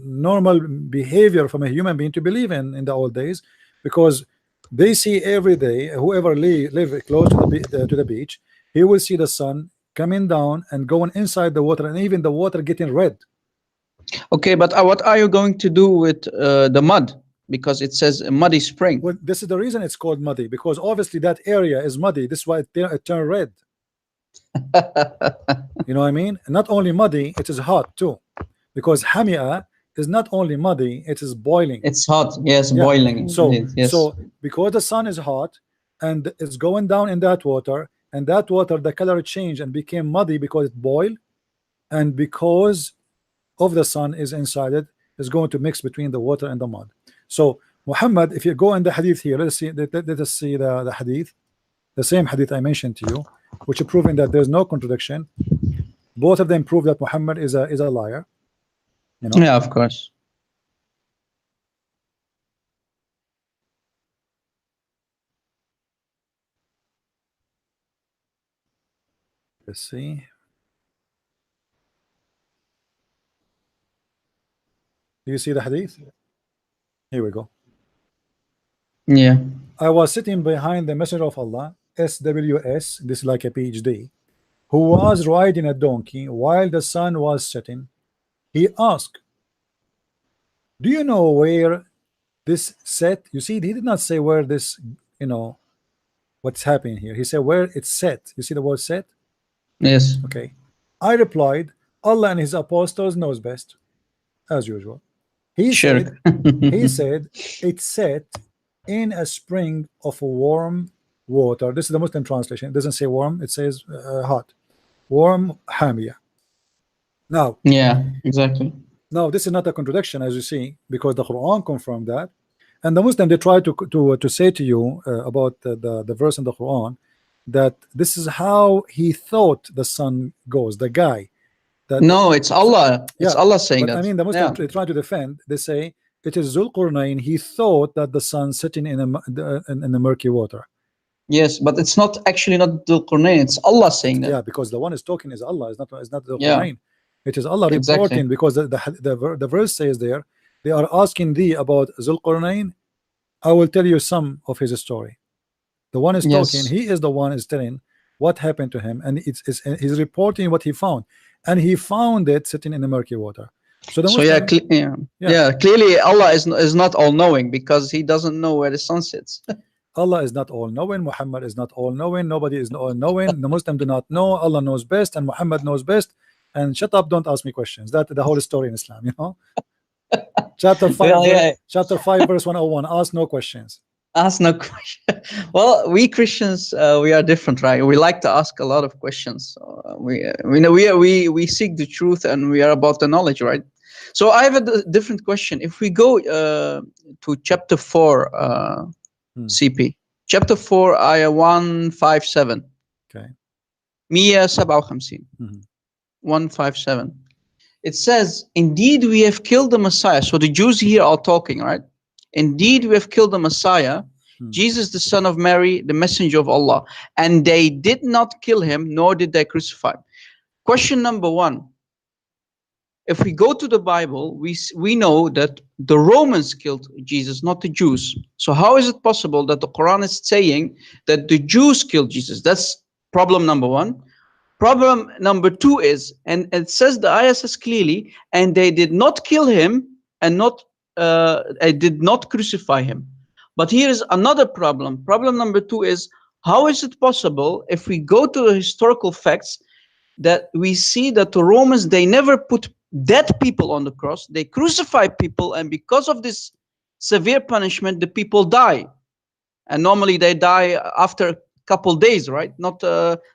normal behavior from a human being to believe in the old days, because they see every day, whoever live close to the beach, he will see the sun coming down and going inside the water, and even the water getting red. Okay, but what are you going to do with the mud? Because it says a muddy spring. Well, this is the reason it's called muddy, because obviously that area is muddy. This is why it turned red. You know what I mean? And not only muddy, it is hot too, because hamia is not only muddy, it is boiling. It's hot, yes, Yeah. boiling. So Yes. so because the sun is hot and it's going down in that water, and that water, the color changed and became muddy because it boiled, and because of the sun is inside it, is going to mix between the water and the mud. So Muhammad, if you go in the hadith here, let us see the hadith, the same hadith I mentioned to you, which is proving that there's no contradiction. Both of them prove that Muhammad is a liar. You know? Yeah, of course. Let's see. Do you see the hadith? Here we go. Yeah. I was sitting behind the Messenger of Allah, SWS, this is like a PhD, who was riding a donkey while the sun was setting. He asked, do you know where this set? You see, he did not say where this, you know, what's happening here. He said where it's set. You see the word set? Yes. Okay. I replied, Allah and his apostles knows best, as usual. He Sure. said it's set in a spring of warm water. This is the Muslim translation. It doesn't say warm, it says hot. Warm hamia. Now, Yeah, exactly. now this is not a contradiction, as you see, because the Quran confirmed that. And the Muslim, they try to say to you about the verse in the Quran, that this is how he thought the sun goes, the guy. That, no, it's Allah. It's yeah, Allah saying but that. I mean, the Muslim Yeah. try to defend. They say it is Zulqarnain. He thought that the sun sitting in the murky water. Yes, but it's not actually not Dhul Qarnayn. It's Allah saying that. Yeah, because the one is talking is Allah. It's not Zulqarnain. Yeah. It is Allah Exactly. reporting, because the verse says there, they are asking thee about Zulqarnain. I will tell you some of his story. The one is Yes. talking. He is the one is telling what happened to him, and he's reporting what he found, and he found it sitting in the murky water. So the Muslim, clearly Allah is not all knowing, because he doesn't know where the sun sits. Allah is not all knowing. Muhammad is not all knowing. Nobody is all knowing. The Muslim do not know. Allah knows best, and Muhammad knows best. And shut up! Don't ask me questions. That's the whole story in Islam, you know. Chapter 5, chapter 5, verse 101. Ask no questions. Ask no question. Well, we Christians, we are different, right? We like to ask a lot of questions. We seek the truth, and we are about the knowledge, right? So I have a different question. If we go to chapter 4, CP, chapter 4, ayah 157. Okay. 157. 157. It says, indeed we have killed the Messiah. So the Jews here are talking, right? Indeed we have killed the Messiah, Jesus the son of Mary, the messenger of Allah. And they did not kill him, nor did they crucify him. Question number 1. If we go to the Bible, we know that the Romans killed Jesus, not the Jews. So how is it possible that the Quran is saying that the Jews killed Jesus? That's problem number 1. Problem number 2 is, and it says, the ayah says clearly, and they did not kill him, and I did not crucify him. But here is another problem. Problem number 2 is, how is it possible, if we go to the historical facts, that we see that the Romans, they never put dead people on the cross, they crucify people, and because of this severe punishment, the people die. And normally they die after a couple days, right? Not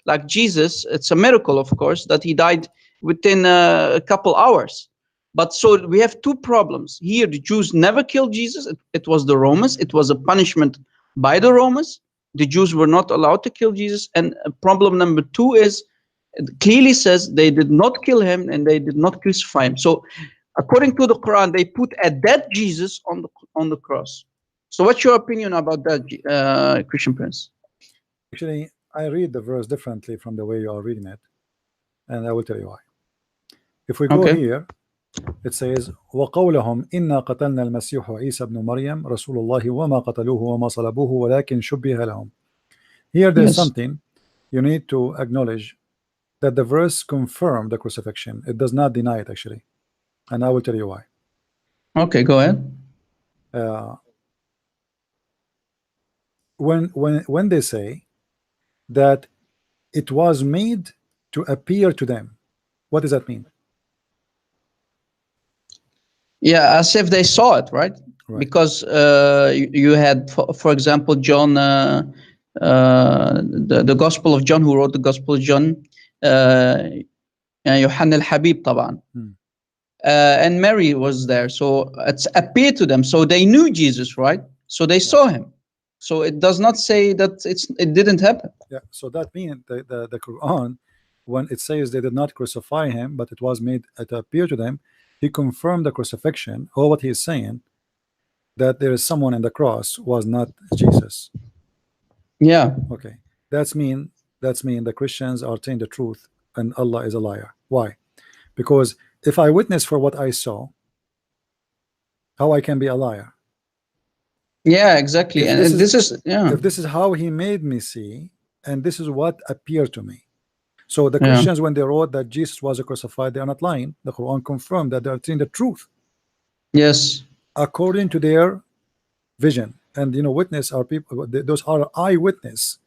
like Jesus. It's a miracle, of course, that he died within a couple hours. But so we have 2 problems. Here, the Jews never killed Jesus. It was the Romans. It was a punishment by the Romans. The Jews were not allowed to kill Jesus. And problem number 2 is, it clearly says they did not kill him and they did not crucify him. So according to the Quran, they put a dead Jesus on the cross. So what's your opinion about that, Christian Prince? Actually, I read the verse differently from the way you are reading it, and I will tell you why. If we go here, it says وَقَوْلَهُمْ إِنَّا قَتَلْنَا الْمَسِيحُ عِيسَى بْنُ مَرْيَمْ رَسُولُ اللَّهِ وَمَا قَتَلُوهُ وَمَا صَلَبُوهُ وَلَكِنْ شُبِّهَ لَهُمْ. Here there's something you need to acknowledge, that the verse confirmed the crucifixion. It does not deny it, actually, and I will tell you why. Okay, go ahead. When they say that it was made to appear to them, what does that mean? Yeah, as if they saw it, right? Because you had, for example, John, the Gospel of John, who wrote the Gospel of John, Yohanna al-Habib طبعا. And Mary was there, so it's appeared to them, so they knew Jesus, right? So they saw him. So it does not say that it didn't happen. Yeah, so that means the Quran, when it says they did not crucify him, but it was made to appear to them, he confirmed the crucifixion. Or what he is saying, that there is someone in the cross was not Jesus. Yeah. Okay, that's mean the Christians are telling the truth and Allah is a liar. Why? Because if I witness for what I saw, how I can be a liar? Yeah, exactly. And this is if this is how he made me see, and this is what appeared to me. So the Christians, when they wrote that Jesus was crucified, they are not lying. The Quran confirmed that they are telling the truth. Yes. According to their vision. And witness are people, those are eyewitness.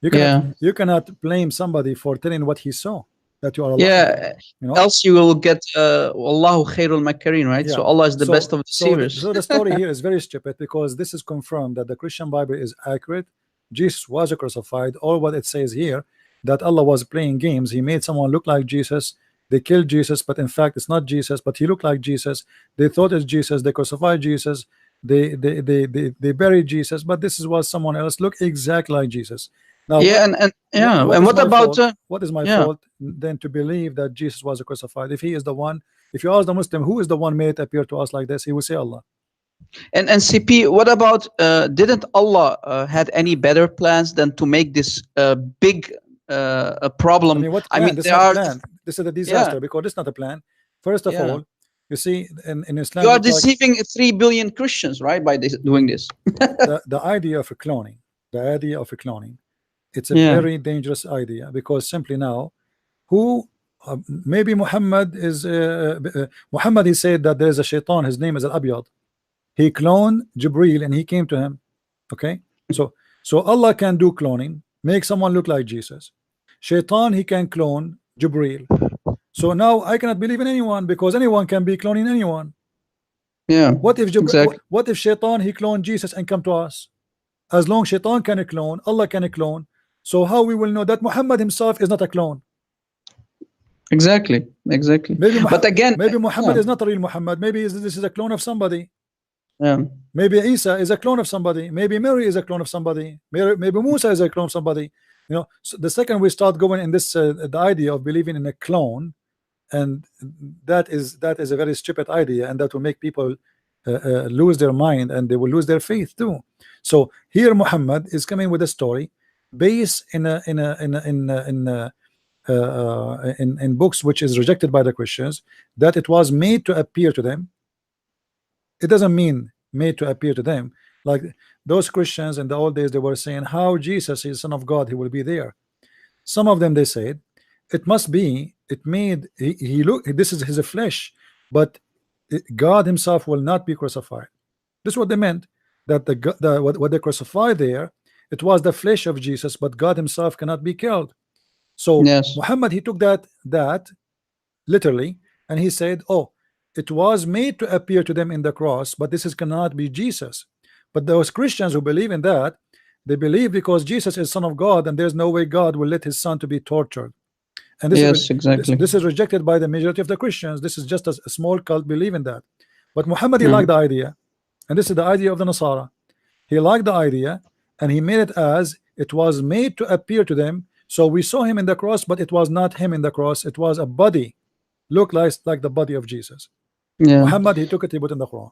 You cannot blame somebody for telling what he saw, that you are a liar. Else you will get Allahu khairul makirin, right? So Allah is the best of deceivers. So the story here is very stupid, because this is confirmed that the Christian Bible is accurate. Jesus was crucified. All what it says here, that Allah was playing games. He made someone look like Jesus. They killed Jesus, but in fact it's not Jesus, but he looked like Jesus. They thought it's Jesus. They crucified Jesus. They buried Jesus, but this was someone else. Look exactly like Jesus. Now, and what about what is my fault then to believe that Jesus was crucified? If he is the one, if you ask the Muslim who is the one made it appear to us like this, he will say Allah. And CP, what about didn't Allah had any better plans than to make this big a problem? I mean, what I mean, plan? This is there not a are plan. This is a yeah, disaster because it's not a plan. First of yeah. all, you see, in You Islam, are we talk deceiving 3 billion Christians, right, by doing this. the idea of cloning. The idea of cloning. It's a Yeah. very dangerous idea because simply now, who maybe Muhammad is Muhammad. He said that there is a shaitan. His name is Al Abyad. He cloned Jibril and he came to him. Okay, so Allah can do cloning, make someone look like Jesus. Shaitan, he can clone Jibril. So now I cannot believe in anyone because anyone can be cloning anyone. Yeah. What if Exactly. what if Shaitan he cloned Jesus and come to us? As long Shaitan can clone, Allah can clone. So how we will know that Muhammad himself is not a clone? Exactly. Exactly. Maybe But again, maybe Muhammad yeah, is not a real Muhammad. Maybe this is a clone of somebody. yeah, Maybe Isa is a clone of somebody. Maybe Mary is a clone of somebody. Maybe Musa is a clone of somebody. You know, so the second we start going in this the idea of believing in a clone, and that is a very stupid idea, and that will make people lose their mind and they will lose their faith too. So here Muhammad is coming with a story based in books which is rejected by the Christians, that it was made to appear to them. It doesn't mean made to appear to them. Like those Christians in the old days, they were saying how Jesus is Son of God, he will be there. Some of them they said it must be it made he look, this is his flesh, but God himself will not be crucified. This is what they meant, that what they crucified there, it was the flesh of Jesus, but God himself cannot be killed. So yes, Muhammad, he took that literally, and he said, oh, it was made to appear to them in the cross, but this is cannot be Jesus. But those Christians who believe in that, they believe because Jesus is Son of God, and there's no way God will let his son to be tortured. And yes, exactly. this is rejected by the majority of the Christians. This is just a small cult believe in that. But Muhammad, he Yeah. liked the idea, and this is the idea of the Nasara. He liked the idea, and he made it as it was made to appear to them. So we saw him in the cross, but it was not him in the cross. It was a body, looked like the body of Jesus. Yeah. Muhammad, he took it, he put in the Quran.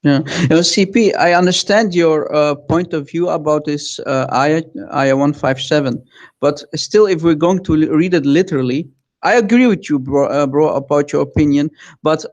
Yeah, you know, CP, I understand your point of view about this ayah 157, but still, if we're going to read it literally, I agree with you, bro, about your opinion. But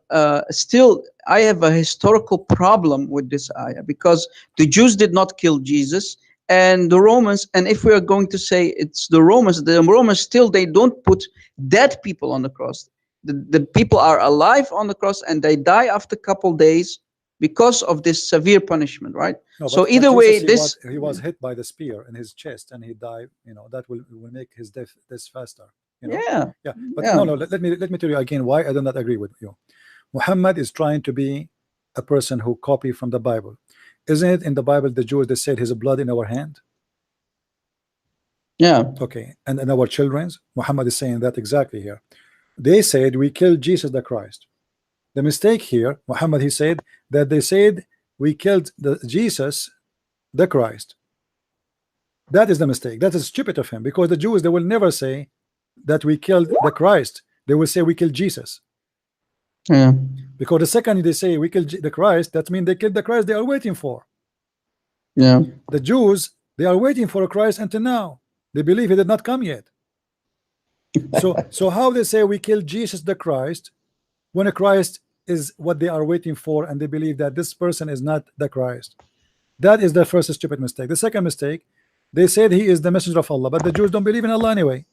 still, I have a historical problem with this ayah because the Jews did not kill Jesus, and the Romans. And if we are going to say it's the Romans still they don't put dead people on the cross. The people are alive on the cross, and they die after a couple days because of this severe punishment, right? No, So but either Jesus, way, he was hit by the spear in his chest and he died. You know that will make his death faster. You know, yeah, yeah. But yeah, no, let me tell you again why I do not agree with you. Muhammad is trying to be a person who copy from the Bible. Isn't it in the Bible the Jews they said his blood in our hand? yeah, Okay, and in our children's, Muhammad is saying that exactly here. They said we killed Jesus the Christ. The mistake here, Muhammad, he said that they said we killed Jesus the Christ. That is the mistake. That is stupid of him, because the Jews, they will never say that we killed the Christ. They will say we killed Jesus. yeah, Because the second they say we killed the Christ, that means they killed the Christ they are waiting for. yeah, The Jews, they are waiting for a Christ until now. They believe he did not come yet. So how they say we killed Jesus the Christ when a Christ is what they are waiting for, and they believe that this person is not the Christ? That is the first stupid mistake. The second mistake, they said he is the messenger of Allah, but the Jews don't believe in Allah anyway.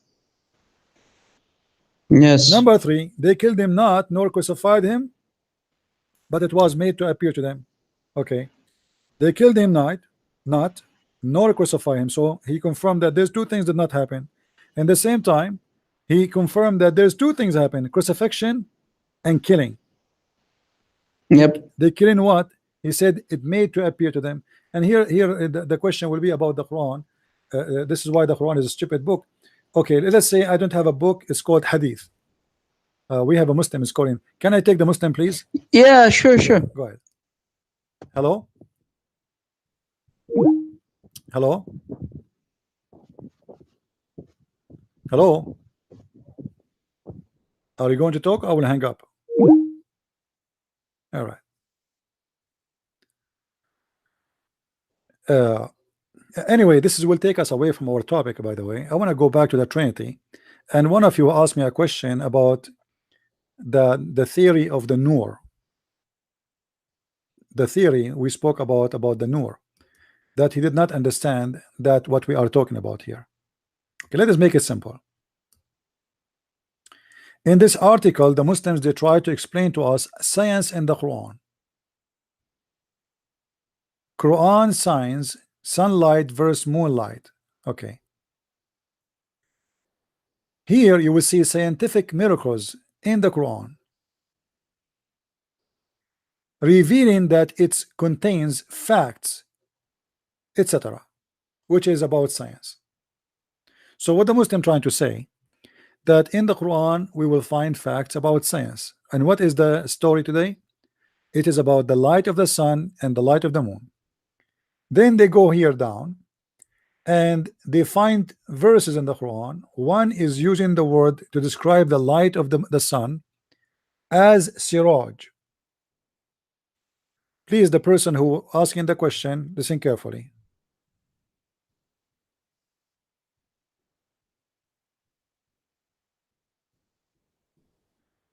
yes, Number three, they killed him not, nor crucified him, but it was made to appear to them. Okay, they killed him not, nor crucify him. So he confirmed that there's two things did not happen. And the same time, he confirmed that there's two things happen: crucifixion and killing. yep, They killing what? He said it made to appear to them. And here the question will be about the Quran. This is why the Quran is a stupid book. Okay, let's say I don't have a book. It's called Hadith. We have a Muslim is calling. Can I take the Muslim, please? yeah, sure, sure. Go ahead. Hello. Hello. Hello. Are you going to talk? I will hang up. All right. Uh, anyway, this will take us away from our topic. By the way, I want to go back to the Trinity, and one of you asked me a question about the theory of the Nur. The theory we spoke about the Nur, that he did not understand that what we are talking about here. Okay, let us make it simple. In this article, the Muslims, they try to explain to us science in the Quran. Quran signs sunlight versus moonlight. Okay. Here you will see scientific miracles in the Quran, revealing that it contains facts, etc., which is about science. So what the Muslim trying to say, that in the Quran we will find facts about science. And what is the story today? It is about the light of the sun and the light of the moon. Then they go here down and they find verses in the Quran. One is using the word to describe the light of the sun as siraj. Please, the person who asking the question, listen carefully.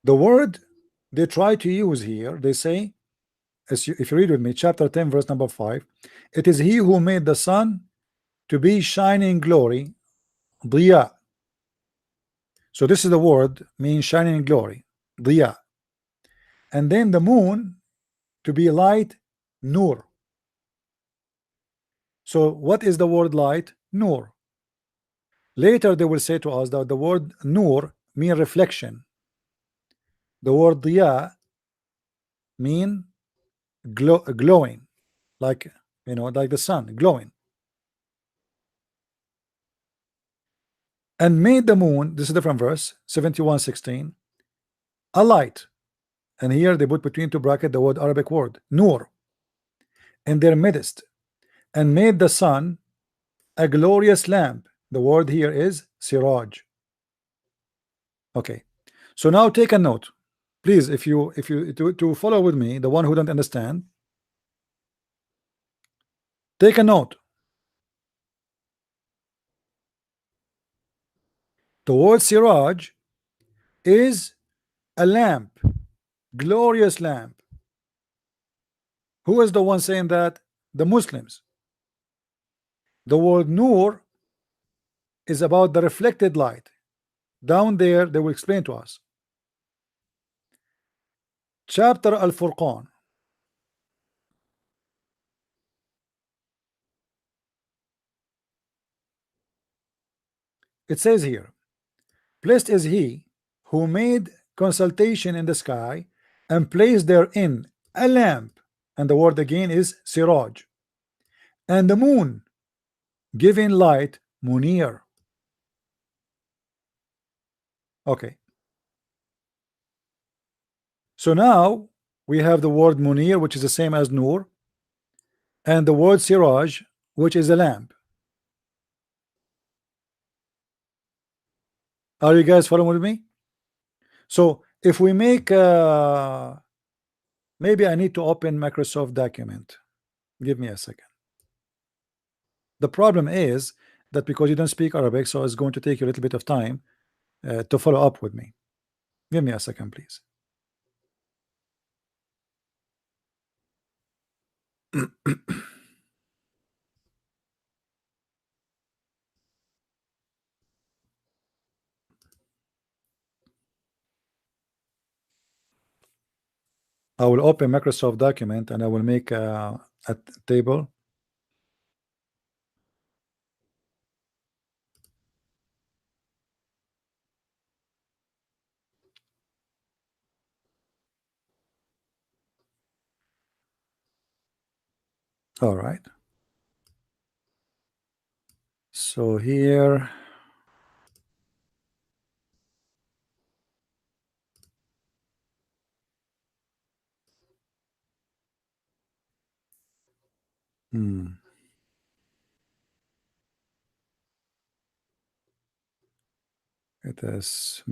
The word they try to use here, they say, if you read with me, chapter 10, verse number 5, it is he who made the sun to be shining glory, diya. So this is the word means shining glory, diya. And then the moon to be light, nur. So what is the word light? Nur. Later they will say to us that the word nur mean reflection. The word diya mean glowing, like, you know, like the sun glowing. And made the moon, this is a different verse, 71:16, a light. And here they put between two brackets the word Arabic word nur in their midst, and made the sun a glorious lamp. The word here is siraj. Okay, so now take a note, please, if you to follow with me, the one who don't understand, take a note. The word siraj is a lamp, glorious lamp. Who is the one saying that? The Muslims. The word nur is about the reflected light. Down there they will explain to us. Chapter Al-Furqan, it says here, blessed is he who made consultation in the sky and placed therein a lamp, and the word again is siraj, and the moon giving light, munir. Okay, so now we have the word munir, which is the same as nur, and the word siraj, which is a lamp. Are you guys following with me? So if we make maybe I need to open Microsoft document. Give me a second. The problem is that because you don't speak Arabic, so it's going to take you a little bit of time to follow up with me. Give me a second, please. I will open Microsoft document and I will make a table. All right. So here, let us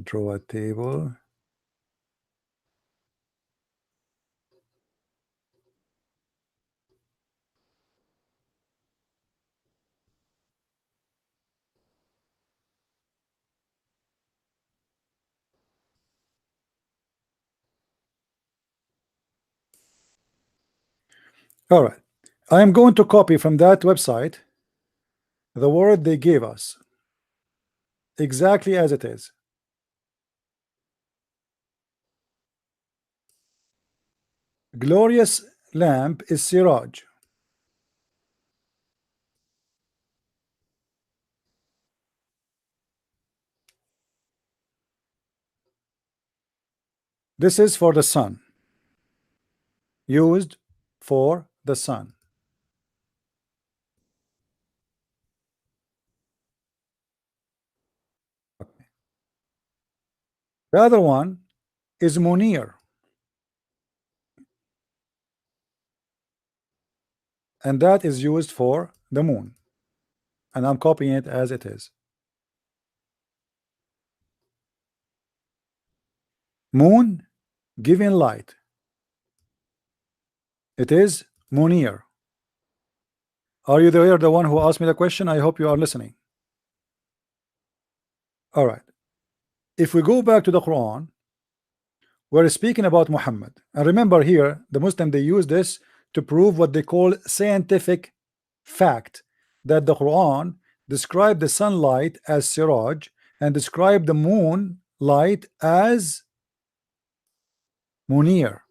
draw a table. All right. I am going to copy from that website the word they gave us exactly as it is. Glorious lamp is siraj. This is for the sun, used for the sun. Okay. The other one is munir, and that is used for the moon, and I'm copying it as it is. Moon giving light, it is munir. Are you the one who asked me the question? I hope you are listening. All right. If we go back to the Quran, we're speaking about Muhammad, and remember here the Muslim, they use this to prove what they call scientific fact, that the Quran described the sunlight as siraj and described the moon light as munir.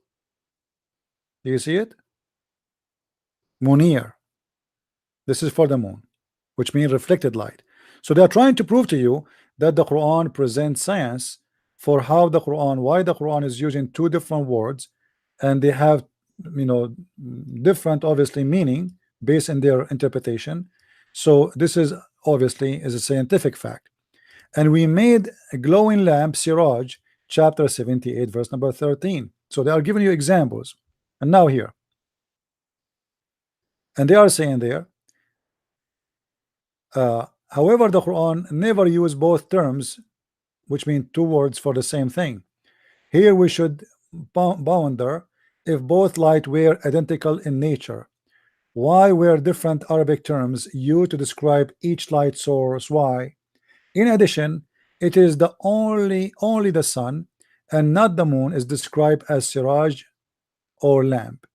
Do you see it? Munir. This is for the moon, which means reflected light. So they are trying to prove to you that the Quran presents science for how the Quran, why the Quran is using two different words, and they have, you know, different obviously meaning based on their interpretation. So this is obviously is a scientific fact. And we made a glowing lamp siraj, chapter 78 verse number 13. So they are giving you examples. And now here, and they are saying there, however, the Quran never use both terms, which mean two words for the same thing. Here we should ponder if both light were identical in nature, why were different Arabic terms used to describe each light source? Why? In addition, it is the only the sun and not the moon is described as siraj or lamp.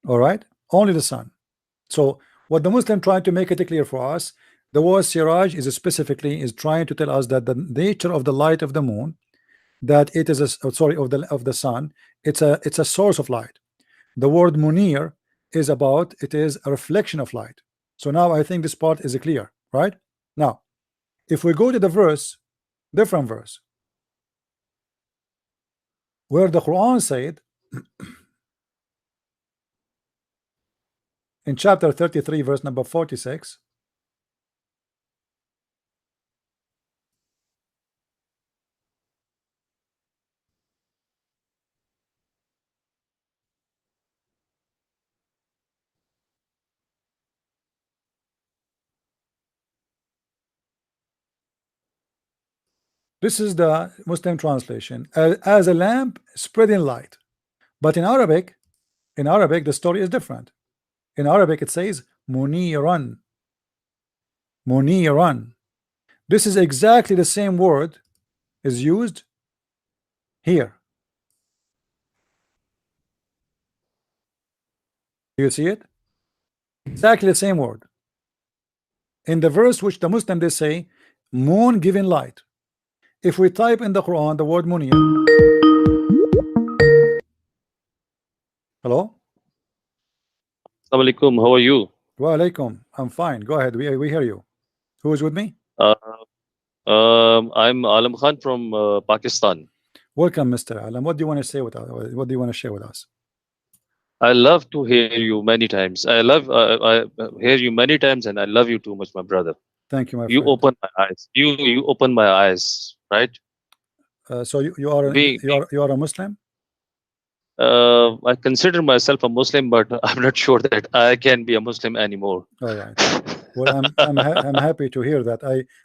All right, only the sun. So what the Muslim trying to make it clear for us, the word siraj is specifically is trying to tell us that the nature of the light of the moon, that it is a sorry of the sun, it's a source of light. The word munir is about, it is a reflection of light. So now I think this part is clear, right? Now if we go to the verse, different verse, where the Quran said in chapter 33 verse number 46, this is the Muslim translation, as a lamp spreading light. But in Arabic the story is different. In Arabic it says muniran. Muniran. This is exactly the same word is used here. Do you see it? Exactly the same word. In the verse which the Muslim they say moon giving light. If we type in the Quran the word munir. Hello? Assalamu alaikum, how are you? Wa alaikum. I'm fine. Go ahead. We hear you. Who is with me? I'm Alam Khan from Pakistan. Welcome, Mr. Alam. What do you want to say with us? What do you want to share with us? I love to hear you many times. I hear you many times, and I love you too much, my brother. Thank you, my You friend. open my eyes. You open my eyes, right? So you are a Muslim? I consider myself a Muslim, but I'm not sure that I can be a Muslim anymore. All right. Well, I'm happy to hear that.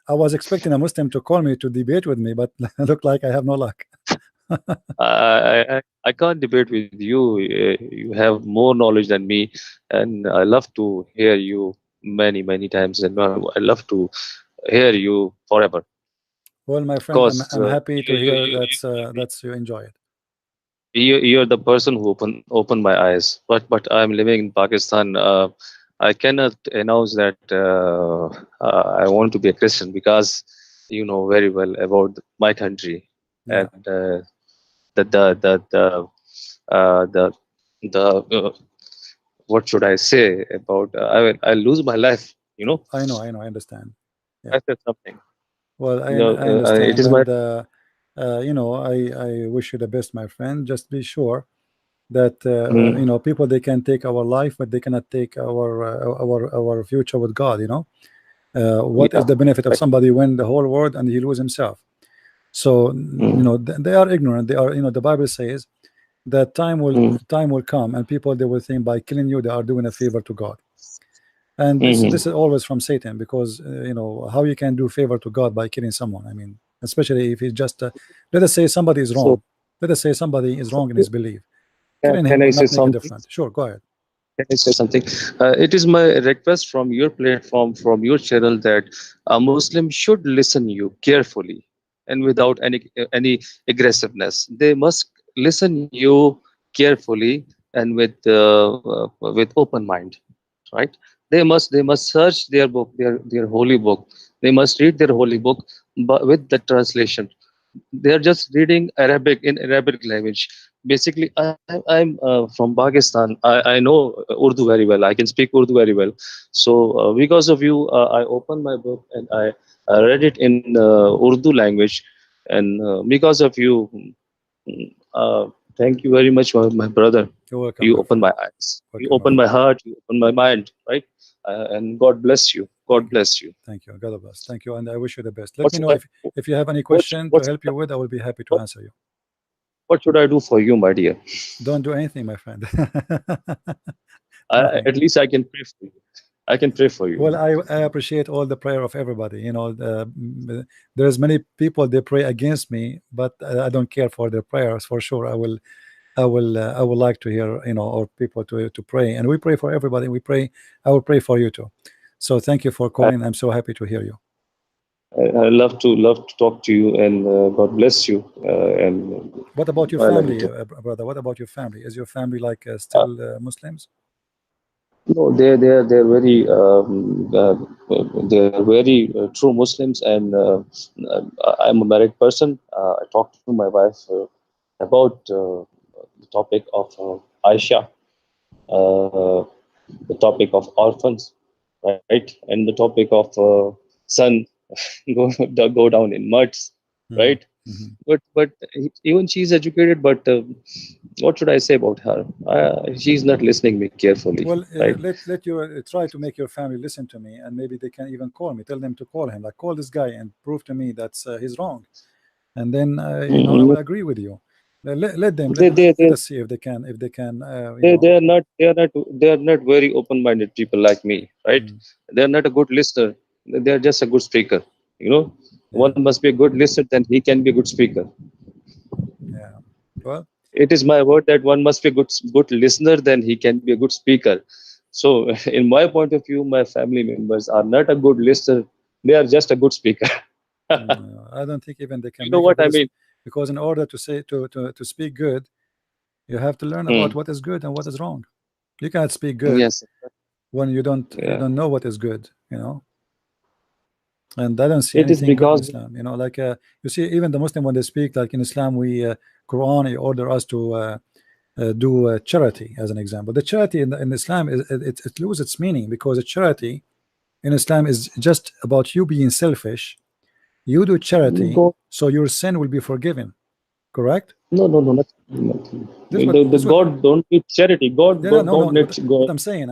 I was expecting a Muslim to call me to debate with me, but look like I have no luck. I can't debate with you. You have more knowledge than me, and I love to hear you many times, and I love to hear you forever. Well, my friend, Because I'm happy to hear that's you enjoy it. you're the person who opened my eyes. But I'm living in Pakistan. I cannot announce that I want to be a Christian, because you know very well about my country. Yeah, And the the what should I say about I lose my life. You know, I understand. Yeah. I said something. Well, You know, I it understand, is my. and I wish you the best, my friend. Just be sure that Mm, people, they can take our life, but they cannot take our future with God. What is yeah. the benefit of Right. somebody win the whole world and he lose himself? So Mm, they are ignorant. They are, the Bible says that mm, time will come, and people, they will think by killing you they are doing a favor to God. And this is mm, always from Satan, because how you can do favor to God by killing someone? I mean, especially if he's just let us say somebody is so wrong. Let us say somebody is wrong in his belief. Killing him can I will say not make a something? difference. Sure, go ahead. Can I say something? It is my request from your platform, from your channel, that a Muslim should listen you carefully and without any aggressiveness. They must listen you carefully and with open mind, right? They must search their book, their holy book. They must read their holy book, but with the translation. They're just reading Arabic in Arabic language. Basically, I'm from Pakistan. I know Urdu very well. I can speak Urdu very well. So because of you, I opened my book and I read it in Urdu language. And because of you, thank you very much, my brother. You're welcome, You my opened friend. my eyes. You Welcome, my opened my friend. heart. You opened my mind. Right? And God bless you. God Thank you. bless you. Thank you. God bless. Thank you, and I wish you the best. Let What me should know I? if you have any What question to what help you with. I will be happy to what, answer you. what should I do for you, my dear? Don't do anything, my friend. I, Nothing. at least I can pray for you. I can pray for you. Well, I appreciate all the prayer of everybody. There's many people, they pray against me, but I don't care for their prayers. For sure, I would like to hear, or people to pray, and we pray for everybody. We pray. I will pray for you too. So thank you for I, calling. I'm so happy to hear you. I love to talk to you, and God bless you. And What about your I love you family, too. brother? What about your family? Is your family like Uh, still Muslims? no, they're very they're very true Muslims, and I'm a married person. I talked to my wife about the topic of Aisha, uh, the topic of orphans, right, and the topic of sun go down in muds, Hmm. right? Hmm. But even she's educated, but what should I say about her? She's not listening me carefully, Well, right? let your try to make your family listen to me, and maybe they can even call me. Tell them to call him, like call this guy and prove to me that's he's wrong, and then I Mm, will agree with you. Let them they they let they us see if they can they are not very open-minded people like me, right? mm, They are not a good listener. They are just a good speaker. You know, yeah, one must be a good listener, then he can be a good speaker. yeah. Well, It is my word that one must be a good listener, then he can be a good speaker. So in my point of view, my family members are not a good listener. They are just a good speaker. I don't think even they can You know make a what good I mean? because in order to say to speak good, you have to learn about Hmm. what is good and what is wrong. You cannot speak good Yes. when you Yeah. don't know what is good, and I don't see It is anything good in because Islam. Like you see, even the Muslim, when they speak, like in Islam, we Quran, he order us to do charity as an example. The charity in Islam it loses its meaning, because the charity in Islam is just about you being selfish. You do charity, God, so your sin will be forgiven. Correct? no, nothing. This is what The this is what God don't need charity. God, Yeah, no, God no, don't no. need But God.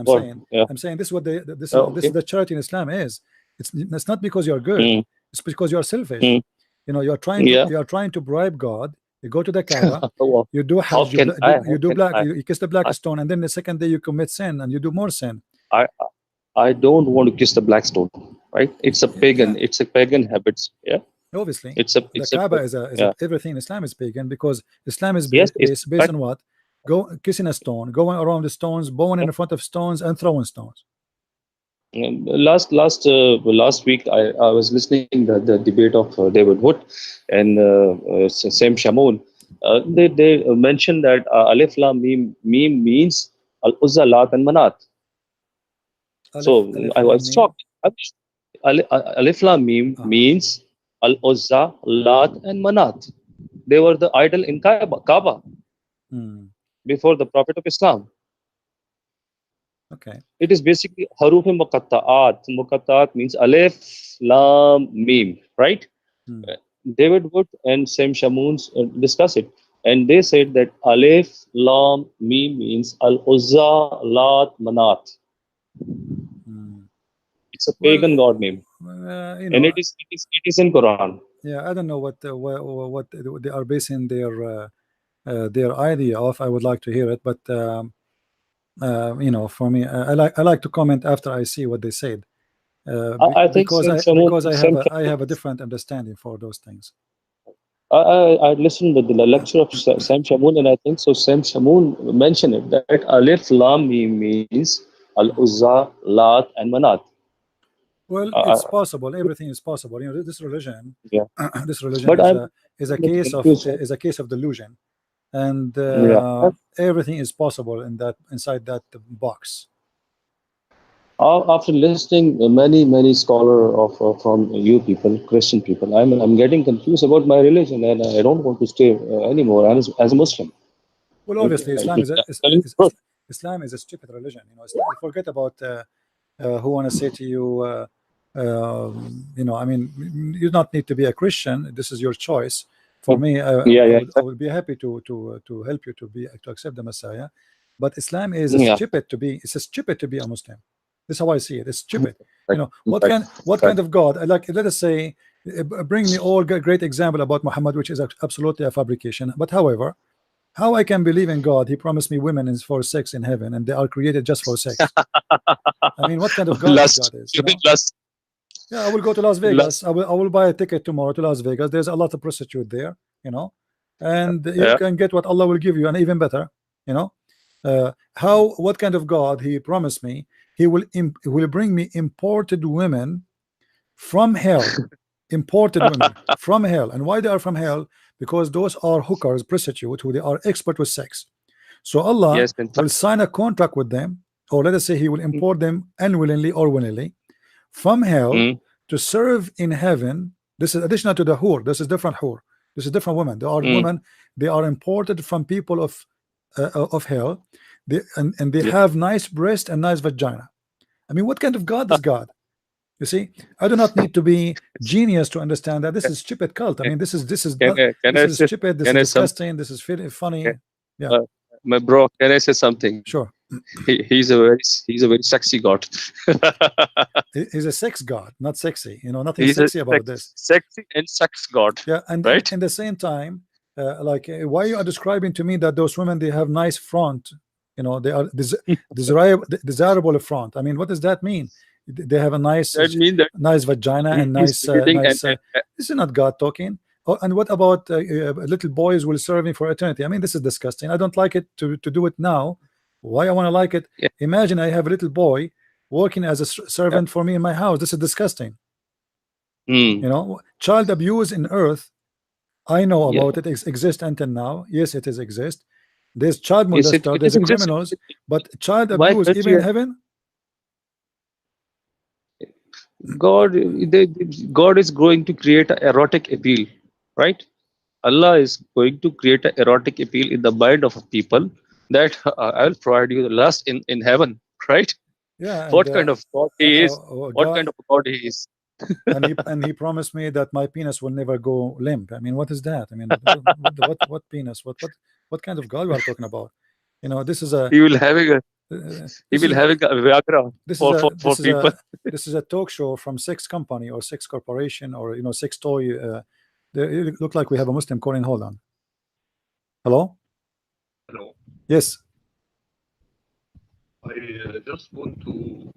God. Yeah. I'm saying this is what this is Okay. the charity in Islam is. It's not because you're good. Hmm. It's because you're Hmm. selfish. Yeah. You're trying to bribe God. You go to the Kaaba, Well, you do how Hajj, can I? How you do can black, I? you kiss the black I, stone, and then the second day you commit sin and you do more sin. I, I don't want to kiss the black stone. Right? It's a Yeah, pagan. It's a pagan habits. Yeah. obviously. It's a. The It's a. Kaaba is a Yeah. everything in Islam is pagan, because Islam is Yes. It's based fact. on what? Go kissing a stone, going around the stones, bowing in front of stones, and throwing stones. Last week I was listening the debate of David Wood and Sam Shamoun. they mention that Alif Lam Mim means Al Uzza, Lat, and Manat. So Alif, I Lam, was Mim. shocked. Alif Lam Mim means Al Uzza, Lat, and Manat. They were the idol in Kaaba Hmm. before the Prophet of Islam. Okay. It is basically Haruf Muqatta'at. Muqatta'at means Alif, Lam, Mim, right? Hmm. David Wood and Sam Shamoons discuss it. And they said that Alif, Lam, Mim means Al Uzza, Lat, Manat. Hmm. It's a Well, pagan god name. you And know, it is in Quran. yeah, I don't know what they are basing their idea off. I would like to hear it, but you know, for me, I like to comment after I see what they said, I think Sam Shamoon, because Sam I Shamoon, have a different understanding for those things. I listened to the lecture of Sam Shamoon, and I think so. Sam Shamoon mentioned it that Alif Lam Mim means Al Uzza, Lat, and Manat. Well, Uh, it's possible. Everything is possible. You know, this religion, yeah, this religion but I'm is a little case of confused. delusion, and Yeah, everything is possible in that inside that box. after listening many scholar of from you people, Christian people, I'm getting confused about my religion, and I don't want to stay anymore as a Muslim. Well, I'm obviously, Islam is telling the truth. Islam is a stupid religion. You know, forget about who want to say to you, you know, I mean, you don't need to be a Christian. This is your choice. For me, Yeah, yeah, I exactly. would be happy to help you to accept the Messiah. But Islam is Yeah, stupid to be. It's stupid to be a Muslim. This is how I see it. It's stupid. You right, know, right, what right. kind of God? Like, let us say, bring me all great example about Muhammad, which is absolutely a fabrication. But however, how I can believe in God? He promised me women is for sex in heaven, and they are created just for sex. I mean, what kind of God this Lust, God is? You know? lust, Yeah, I will go to Las Vegas. lust. I will buy a ticket tomorrow to Las Vegas. There's a lot of prostitute there, you know, and you Yeah, can get what Allah will give you, and even better, you know. How? What kind of God He promised me? He will bring me imported women from hell, imported women from hell. And why they are from hell? Because those are hookers, prostitute, who they are expert with sex. So Allah yes, in will fact. sign a contract with them, or let us say He will import them unwillingly or willingly from hell Mm, to serve in heaven. This is additional to the whore. This is different whore. This is different women. There are mm, women. They are imported from people of hell. And they yeah. have nice breast and nice vagina. I mean, what kind of God is God? You see, I do not need to be genius to understand that this is stupid cult. I mean, Can this I is say, stupid. This can is I some, disgusting. This is funny. can- Yeah, my bro, can I say something? sure. He's a very sexy god. He's a sex god, not sexy. You know, nothing He's a sexy about this. sexy and sex god, Yeah, and right? in the same time, like, why you are describing to me that those women they have nice front, you know, they are desirable front. I mean, what does that mean? They have a That means that nice vagina and he's creating this is not God talking. Oh, and what about little boys will serve me for eternity? I mean, this is disgusting. I don't like it to do it now. Why I want to like it? yeah, Imagine I have a little boy working as a yeah, servant for me in my house. This is disgusting. mm, You know, child abuse in earth, I know yeah. about it. Exists until now. Yes, it is exist. There's child Yes, molester, it there's is a existing. criminals, but child My abuse even country, in heaven. God, God is going to create an erotic appeal, right? Allah is going to create an erotic appeal in the mind of people that I'll provide you the lust in heaven, right? Yeah, and What kind of God he is? What kind God, of God he is? and he promised me that my penis will never go limp. I mean, what is that? I mean, what penis? What kind of God we are talking about? You know, this is a He will having a he this will is having a Viagra this is for people. this is a talk show from sex company or sex corporation or, you know, sex toy. It look like we have a Muslim calling. Hold on. Hello. Hello. Yes. I just want to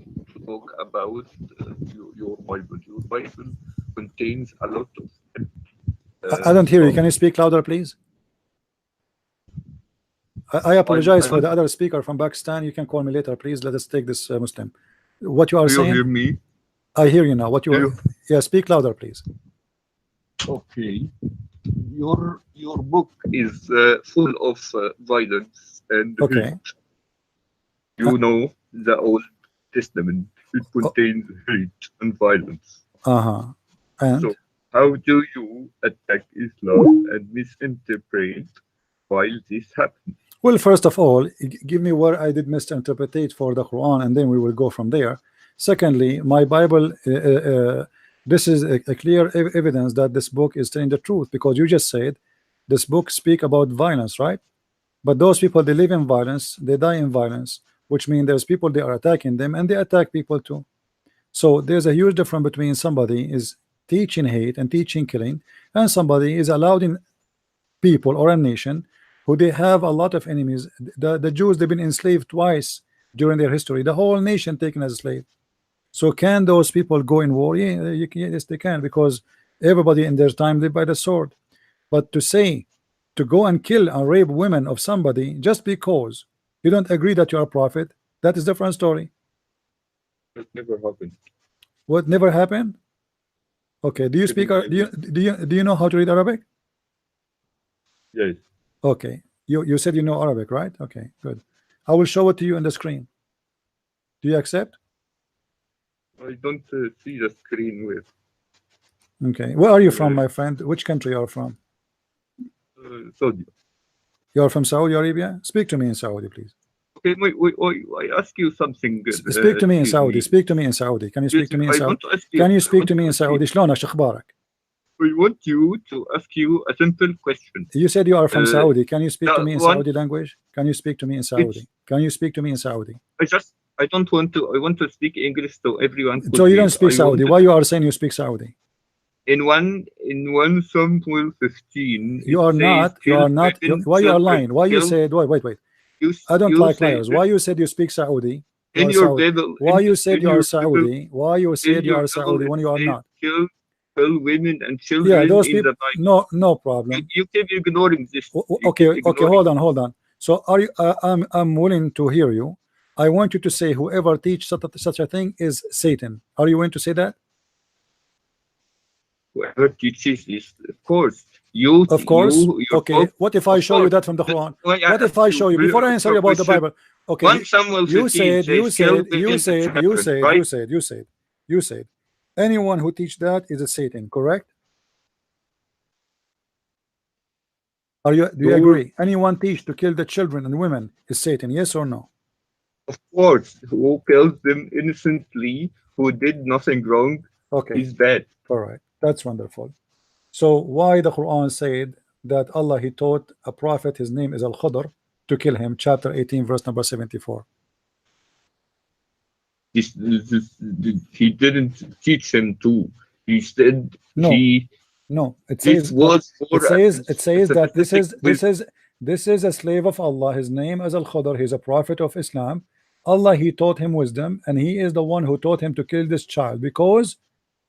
talk about your Bible. Your Bible contains a lot of I don't hear you. Can from. you speak louder, please? I apologize I for the don't. other speaker from Pakistan. You can call me later, please. Let us take this Muslim. What you are Do you saying? hear me? I hear you now. What you Do are? you? Yeah, speak louder, please. Okay. your book is full of violence and Okay. hate. You know, the Old Testament, it contains hate and violence. And So how do you attack Islam and misinterpret while this happens? well, first of all, give me where I did misinterpret for the Quran, and then we will go from there. Secondly, my Bible, this is a clear evidence that this book is telling the truth, because you just said this book speak about violence, right? But those people, they live in violence, they die in violence, which means there's people, they are attacking them, and they attack people too. So there's a huge difference between somebody is teaching hate and teaching killing, and somebody is allowing people or a nation who they have a lot of enemies. The Jews, they've been enslaved twice during their history, the whole nation taken as a slave. So can those people go in war? Yeah, yes, they can, because everybody in their time lived by the sword. But to say, to go and kill and rape women of somebody just because you don't agree that you are a prophet, that is a different story. That never happened. What never happened? Okay, do you speak, do you know how to read Arabic? Yes. Okay, you said you know Arabic, right? Okay, good. I will show it to you on the screen. Do you accept? I don't see the screen with Okay, where are you from, my friend? Which country you are from? Saudi. You are from Saudi Arabia? Speak to me in Saudi, please. Okay, wait, I ask you something. Speak to me in Saudi. Speak to me in Saudi. Can you speak to me in Saudi? Can you speak to me in Saudi? شلونك شخبارك? We want you to ask you a simple question. You said you are from Saudi. Can you speak to me in one- Saudi language? Can you speak to me in Saudi? Can you speak to me in Saudi? I don't want to. I want to speak English so everyone. So you don't speak Saudi. Why you are saying you speak Saudi? In one Samuel 15. You are not. You are not. Why you are lying? Why you said? Wait. I don't like liars. Why you said you speak Saudi? In your Bible. Why you said you are Saudi? Why you said you are Saudi when you are not? Kill women and children. Yeah, those people. In the Bible. No problem. You keep ignoring this. Okay, hold on. So are you? I'm willing to hear you. I want you to say whoever teaches such a thing is Satan. Are you willing to say that? Whoever teaches is, of course. Of course. Okay. What if I show you that from the Quran? What if I show you before I answer you about the Bible? Okay. You said anyone who teach that is a Satan, correct? Do you agree? Anyone teach to kill the children and women is Satan, yes or no? Of course. Who kills them innocently, who did nothing wrong, is bad. All right, that's wonderful. So why the Quran said that Allah, he taught a prophet, his name is Al-Khadr, to kill him, chapter 18 verse number 74? He didn't teach him to. He said no, it says that this is a slave of Allah. His name is Al-Khadr. He's a prophet of Islam. Allah, he taught him wisdom, and he is the one who taught him to kill this child, because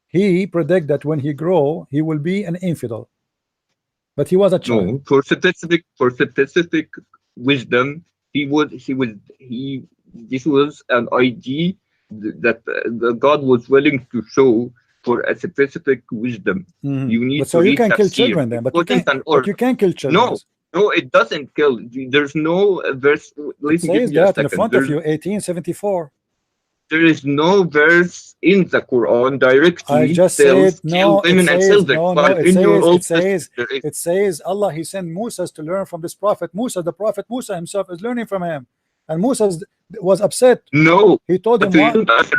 he predict that when he grow he will be an infidel. But he was a child. No, for specific wisdom, this was an idea that God was willing to show for a specific wisdom. You need so you can kill children then, but you can't kill children. No, it doesn't kill. There's no verse. It says that in front of you, 1874. There is no verse in the Quran directly. I just said no. It says Allah, he sent Musa to learn from this prophet. The prophet Musa himself is learning from him, and Musa was upset. No, he told him,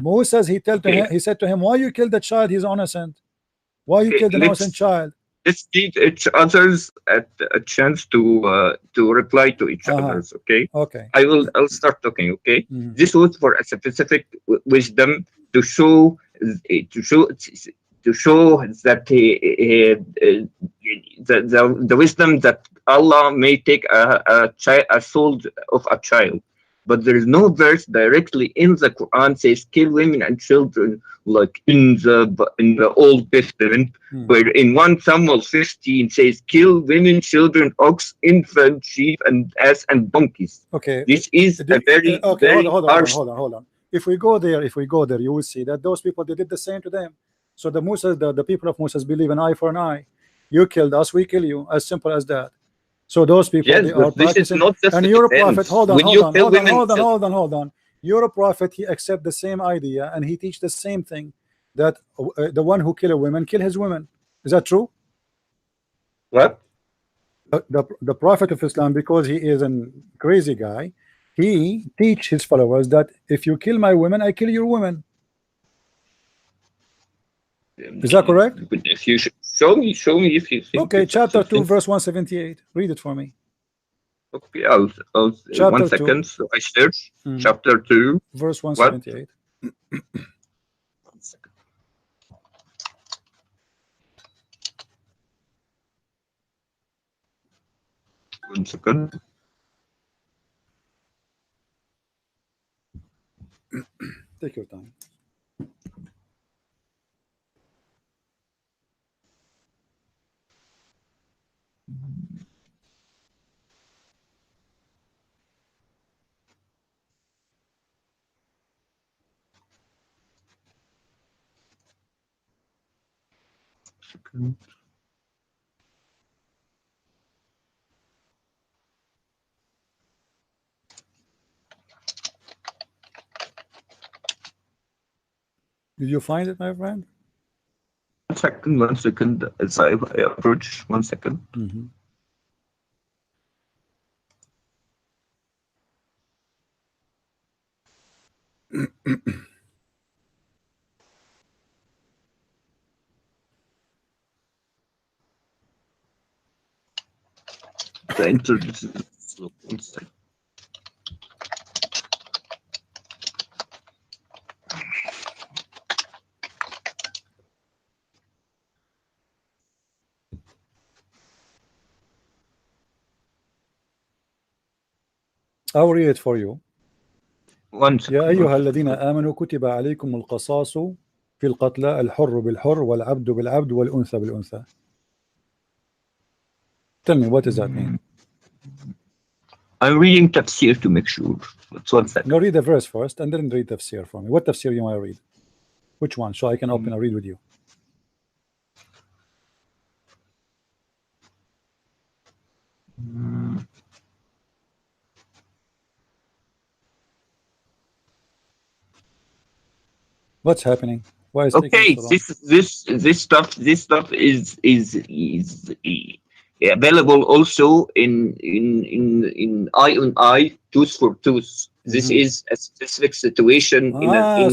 Musa, he said to him, why you killed the child? He's innocent. Why you killed an innocent child? Let's give each others a chance to reply to each others. Okay. I'll start talking. Okay. This was for a specific wisdom to show that the wisdom that Allah may take a soul of a child. But there is no verse directly in the Quran says kill women and children like in the Old Testament, where in 1 Samuel 15 says kill women, children, ox, infant, sheep, and ass and donkeys. Okay. This is a very hold on. If we go there, you will see that those people, they did the same to them. So the people of Musa believe an eye for an eye. You killed us, we kill you. As simple as that. So those people, Yes, they are but this is practicing. not just And a your defense. prophet, hold on, When hold you on, kill hold on, women, hold on. Your prophet, he accept the same idea and he teach the same thing, that the one who kill a woman kill his women. Is that true? what? The prophet of Islam, because he is a crazy guy, he teach his followers that if you kill my women, I kill your women. Is that correct? If you show me if you think Okay, it's chapter 2 something. verse 178. Read it for me. Okay, I'll Chapter 1 2. second. So I search Mhm. chapter 2, verse what? 178. 1 second. One second. Take your time. Did you find it, my friend? 1 second. As I approach, 1 second. Mhm. The internet is slow. 1 second. I'll read it for you. 1 يا second. أيها الذين آمنوا كتب عليكم القصاص في القتلى الحر بالحر والعبد بالعبد والأنثى بالأنثى. Tell me, what does that mean? I'm reading tafsir to make sure. It's 1 second. No, read the verse first and then read tafsir for me. What tafsir you want to read? Which one? So I can open and read with you. What's happening? Why is taking Okay, so long? this stuff is available also in eye on eye, tooth for tooth. This is a specific situation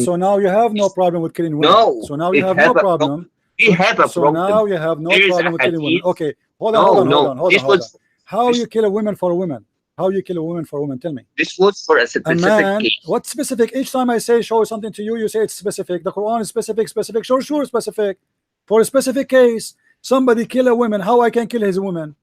So now you have no problem with killing women. No, So now you it have have no a problem. we have a So problem. now you have no There is problem a with killing women. hadith. Okay, hold on. No, Hold on. How you kill a woman for a woman? How you kill a woman for a woman? Tell me. This was for a A specific man, case. what specific? Each time I say show something to you, you say it's specific. The Quran is specific. Sure, specific. For a specific case, somebody kill a woman. How I can kill his woman?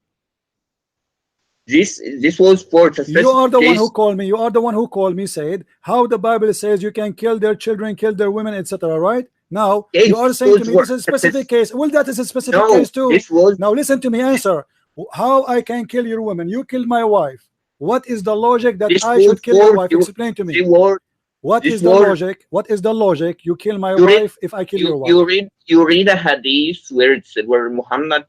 This was for a specific You are the one case. who called me. You are the one who called me. Said how the Bible says you can kill their children, kill their women, etc. Right now, you are saying to me this is a specific case. Well, that is a specific case too. This was Now listen to me. Answer. How I can kill your woman? You killed my wife. What is the logic that this I was should kill your for wife? you. Explain to me. What This is the was logic? What is the logic? You kill my you read- wife if I kill your wife. you read a hadith where Muhammad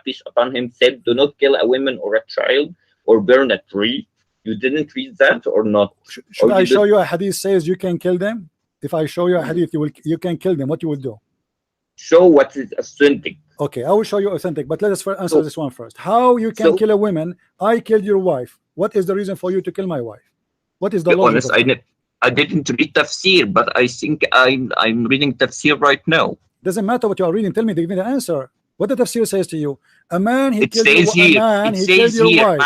peace upon him said, "Do not kill a woman or a child or burn a tree." You didn't read that or not? Should Or I you show did- you a hadith says you can kill them? If I show you a hadith, you can kill them. What you will do? Show what is authentic. Okay, I will show you authentic, but let us answer this one first. How you can kill a woman? I killed your wife. What is the reason for you to kill my wife? What is the To be logic? honest, I didn't read tafsir, but I think I'm reading tafsir right now. Doesn't matter what you are reading. Tell me, give me the answer. What the tafsir says to you? A man he It killed says your, here. a man It he killed says your here. wife.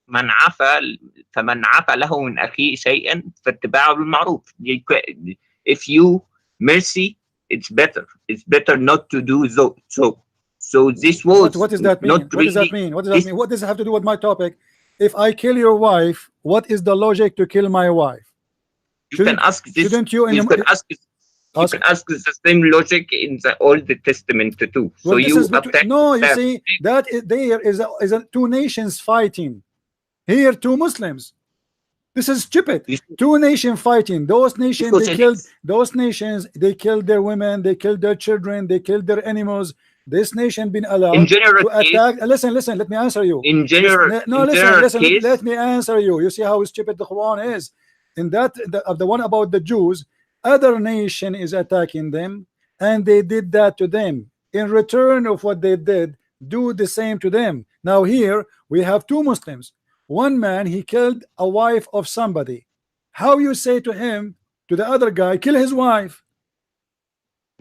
من عفى فمن عفى له من أخيه شيئا فاتباعه بالمعروف. If you mercy, it's better. It's better not to do so this was What does that mean? not What really, does that mean? What does that mean? What does it have to do with my topic? If I kill your wife, what is the logic to kill my wife? You can ask this. Shouldn't you? You can ask the same logic in the Old Testament too. So well, you no, you see that there is a two nations fighting. Here, two Muslims. This is stupid. This- Two nations fighting. Those nations Because they it killed. is. Those nations they killed their women. They killed their children. They killed their animals. This nation been In allowed general to case, attack. Listen, listen. Let me answer you. in general, No, in listen, general listen. case, Let me answer you. You see how stupid the Quran is. In that, the one about the Jews, other nation is attacking them, and they did that to them. In return of what they did, do the same to them. Now here we have two Muslims. One man, he killed a wife of somebody. How you say to him, to the other guy, kill his wife?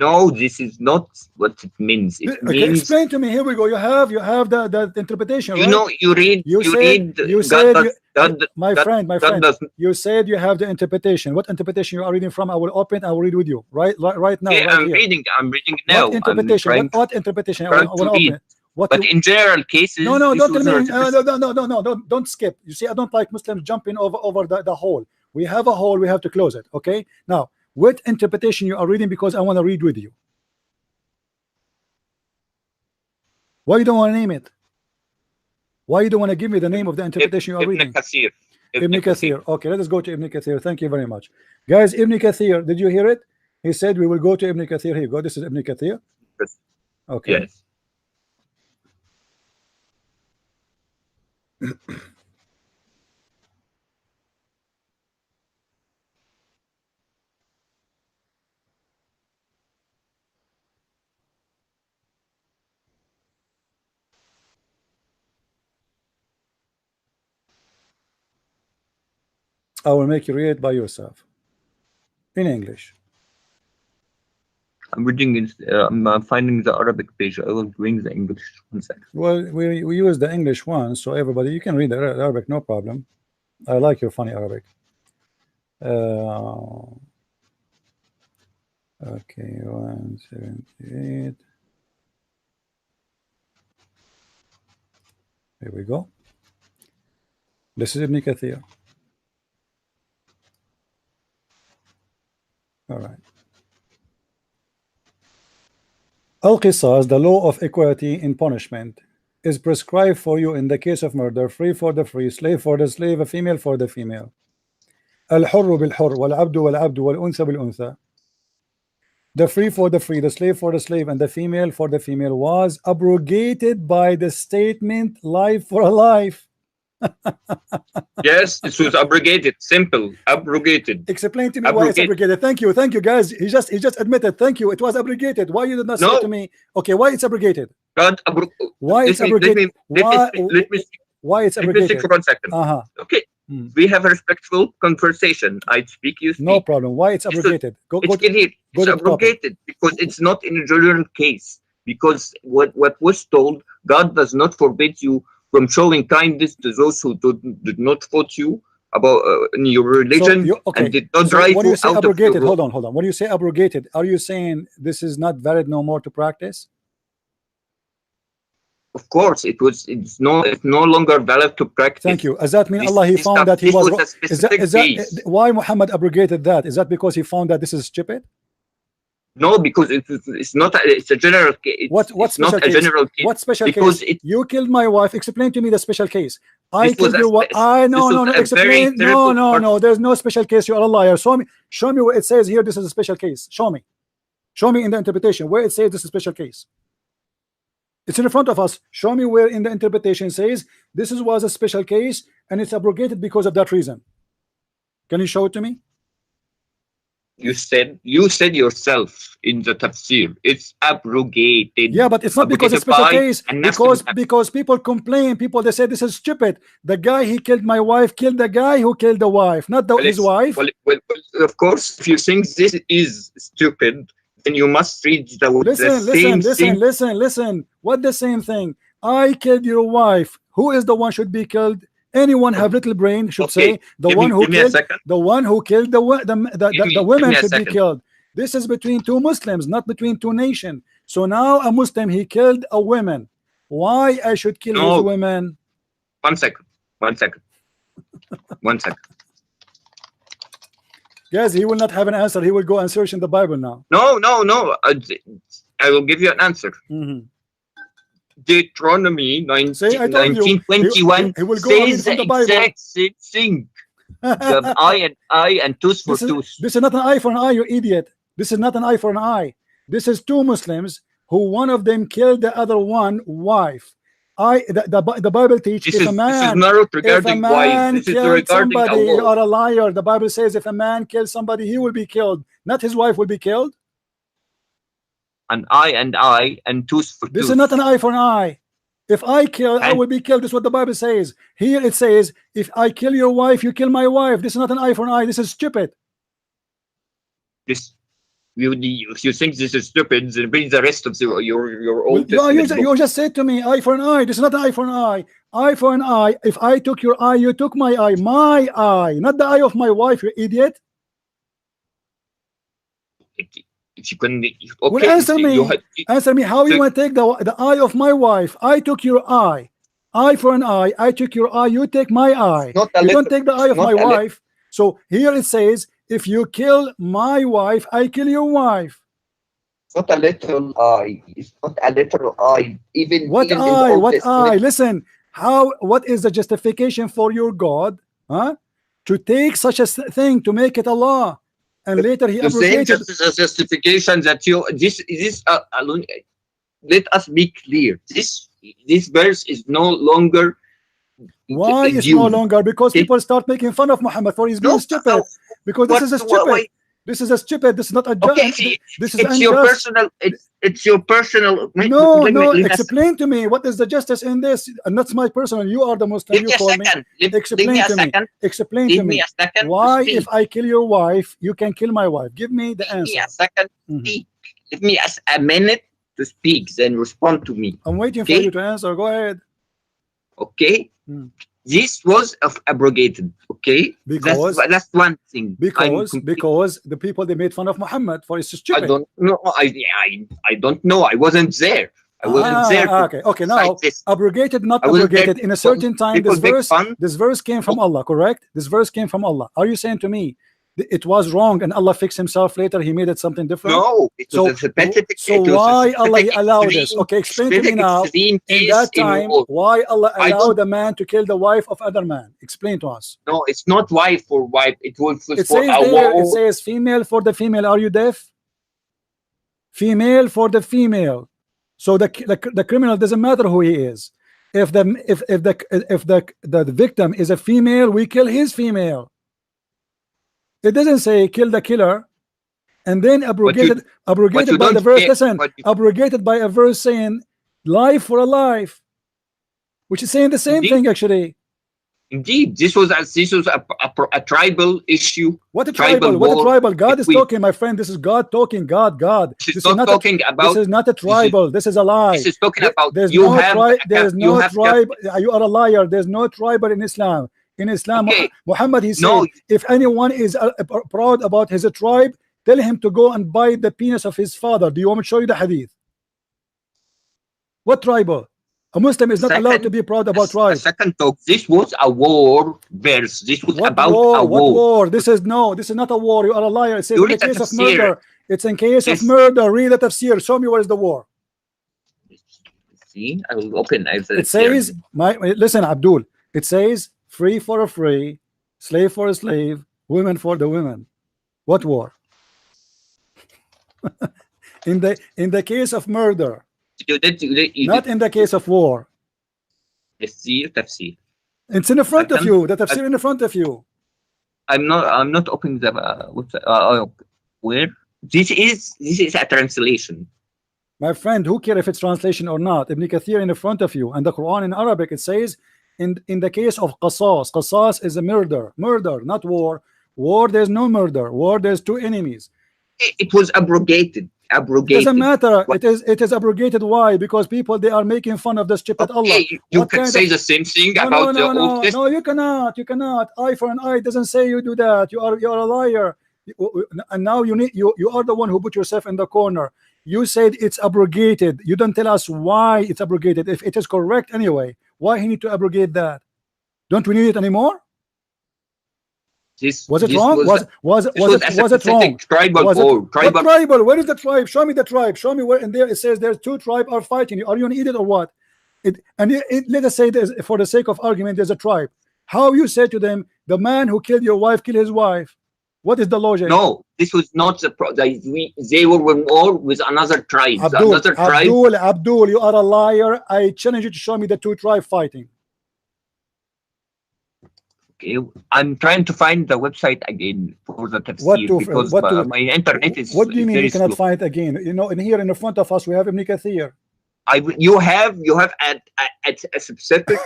no, this is not what it means. It Okay, means, explain to me. Here we go. You have the interpretation, you right? know, you read, You you said read. you God said does, you, God, my God, friend, my God friend. does. You said you have the interpretation. What interpretation you are reading from? I will open. I will read with you. Right now, Yeah, right here. I'm reading What now. I'm interpretation? trying, What interpretation? I trying will to open read. it. What But you? in general cases, No, no, this don't tell was me. not. No, don't skip. You see, I don't like Muslims jumping over the hole. We have a hole. We have to close it. Okay. Now, what interpretation you are reading? Because I want to read with you. Why you don't want to name it? Why you don't want to give me the name of the interpretation you are reading? Kathir. Ibn Kathir. Okay, let us go to Ibn Kathir. Thank you very much. Guys, Ibn Kathir, did you hear it? He said we will go to Ibn Kathir. Here you go. This is Ibn Kathir. Okay. Yes. I will make you read it by yourself. In English. I'm reading it. I'm finding the Arabic page. I will bring the English. 1 second. Well, we use the English one, so everybody, you can read the Arabic, no problem. I like your funny Arabic. Okay, 178. Here we go. This is Ibn Kathir. All right. Al-Qisas, the law of equality in punishment, is prescribed for you in the case of murder, free for the free, slave for the slave, a female for the female. Al-Hurru bil-Hurr, wal-Abdu wal-Abdu, wal-Untha bil-Untha. The free for the free, the slave for the slave, and the female for the female was abrogated by the statement life for a life. Yes, it was abrogated. Simple. Abrogated. Explain to me why it's abrogated. Thank you, guys. He just admitted. Thank you. It was abrogated. Why you did not say to me? Okay, why it's abrogated? God, why it's abrogated? Let me why it's abrogated? for 1 second. Okay. We have a respectful conversation. I speak, you speak. No problem. Why it's abrogated? It's abrogated because it's not in a general case. Because what was told, God does not forbid you from showing kindness to those who did not fought you about in your religion and did not drive when you say out abrogated, of your hold on. When you say abrogated, are you saying this is not valid no more to practice? Of course, it's no longer valid to practice. Thank you. Does that mean Allah he found that he was wrong? Is that why Muhammad abrogated that? Is that because he found that this is stupid? No, because it's not. It's a general case. What it's special not case? A general case. What special because case? You killed my wife. Explain to me the special case. I this killed your wife. No. Explain. No. There's no special case. You are a liar. Show me where it says here. This is a special case. Show me. Show me in the interpretation where it says this is a special case. It's in front of us. Show me where in the interpretation says this was a special case and it's abrogated because of that reason. Can you show it to me? You said yourself in the tafsir it's abrogated. Yeah, but it's not because it's a special case. Because people complain. They say this is stupid. The guy he killed my wife killed the guy who killed the wife, not his wife. Well, of course, if you think this is stupid, then you must read listen. What the same thing? I killed your wife. Who is the one should be killed? Anyone have little brain should say the one who killed the women should be killed. This is between two Muslims, not between two nations. So now a Muslim he killed a woman. Why I should kill his women? 1 second. 1 second. 1 second. Guys, he will not have an answer. He will go and search in the Bible now. No. I will give you an answer. Deuteronomy 19:21 says the exact same thing. You have eye and tooth for tooth. This is not an eye for an eye, you idiot. This is not an eye for an eye. This is two Muslims who one of them killed the other one wife. The Bible teaches This if is a man not regarding wives. This is killed regarding somebody, you Allah. are a liar. The Bible says if a man kills somebody, he will be killed, not his wife will be killed. An eye and tooth for This tooth. is not an eye for an eye. If I kill, I will be killed. This is what the Bible says. Here it says, if I kill your wife, you kill my wife. This is not an eye for an eye. This is stupid. This, if you think this is stupid, then read the rest of your old You just said to me, eye for an eye. This is not an eye for an eye. Eye for an eye. If I took your eye, you took my eye. My eye, not the eye of my wife, you idiot. If you can, Well, okay, answer me. Answer me. How you want to take the eye of my wife? I took your eye. Eye for an eye. I took your eye. You take my eye. You don't take the eye of my wife. So here it says, if you kill my wife, I kill your wife. It's not a literal eye. It's not a literal eye. What eye? What eye? Listen. What is the justification for your God? To take such a thing to make it a law? And later he abrogated. The justification that alone. Let us be clear. This verse is no longer. Why is no longer? Because people start making fun of Muhammad for his being stupid. Because this is a stupid. This is a stupid. This is not a okay. This is it's your personal. It's your personal. No. Explain to me what is the justice in this, and that's my personal. You are the Muslim. You call me. Explain to me. Explain to me. Why, if I kill your wife, you can kill my wife? Give me the answer. Give me a second. Give me a minute to speak, then respond to me. I'm waiting for you to answer. Go ahead. Okay. This was abrogated, okay? Because that's one thing. Because the people, they made fun of Muhammad for his stupid. I don't know. I don't know. I wasn't there. I wasn't there. Okay. Now abrogated, not abrogated. In a certain time, this verse came from Allah, correct? This verse came from Allah. Are you saying to me it was wrong and Allah fixed himself later? He made it something different. No. So why Allah allowed this? Okay, explain to me now. In that time, why Allah allowed a man to kill the wife of other man? Explain to us. No, it's not wife for wife. It says female for the female. Are you deaf? Female for the female. So the criminal doesn't matter who he is. If the victim is a female, we kill his female. It doesn't say kill the killer, and then abrogated by the verse. Listen, abrogated by a verse saying life for a life, which is saying the same thing actually. Indeed, this was a tribal issue. What a tribal? What a tribal? God is talking, my friend. This is God talking. God. This is not talking about. This is not a tribal. This is a lie. This is talking about. There's no tribe. You are a liar. There's no tribal in Islam. In Islam, Muhammad, he said, if anyone is proud about his tribe, tell him to go and bite the penis of his father. Do you want me to show you the hadith? What tribal? A Muslim is not allowed to be proud about tribe. Second talk. This was a war verse. This was about a war. What war? This is not a war. You are a liar. It says in the case of murder. It's in case of murder. Read the tafsir. Show me where is the war. See, I will open. It says, listen, Abdul. It says, free for a free, slave for a slave, women for the women. What war? in the case of murder, not in the case of war. Tafsir. It's in the front of you. The tafsir in the front of you. I'm not opening the where this is a translation. My friend, who cares if it's translation or not? Ibn Kathir in the front of you, and the Quran in Arabic, it says in the case of qasas. Qasas is a murder, not war. War, there's no murder. War, there's two enemies. It was abrogated. It doesn't matter. It is abrogated. Why? Because people, they are making fun of the stupid Allah. You can say the same thing about the Old Testament. No, you cannot. Eye for an eye doesn't say you do that. You are a liar. And now you are the one who put yourself in the corner. You said it's abrogated. You don't tell us why it's abrogated. If it is correct anyway, why he need to abrogate that? Don't we need it anymore? Was it wrong? Was it wrong? Tribal war. What tribal? Where is the tribe? Show me the tribe. Show me where. And there it says there's two tribes are fighting. Are you an idiot or what? Let us say for the sake of argument, there's a tribe. How you say to them, the man who killed your wife, kill his wife? What is the logic? No, this was not the they were in war with another tribe. Abdul, Another tribe. Abdul, you are a liar. I challenge you to show me the two tribes fighting. Okay, I'm trying to find the website again for the tafsir because my internet is what do you mean very you cannot slow. find it again? You know, in here in the front of us we have Ibn Kathir. You have at a specific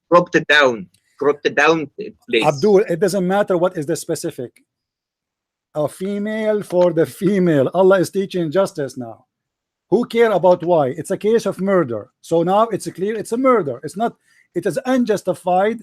cropped it down place. Abdul, it doesn't matter what is the specific. A female for the female. Allah is teaching justice now. Who care about why? It's a case of murder. So now it's clear it's a murder. It's not, it is unjustified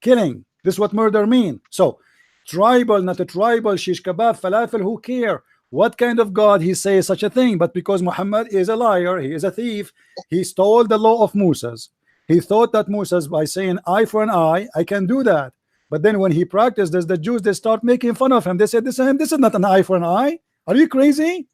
killing. This is what murder mean. So tribal, not a tribal, shish kebab, falafel, who care? What kind of God he says such a thing? But because Muhammad is a liar, he is a thief, he stole the law of Moses. He thought that Moses, by saying eye for an eye, I can do that. But then when he practiced this, the Jews, they start making fun of him. They said, this is not an eye for an eye. Are you crazy?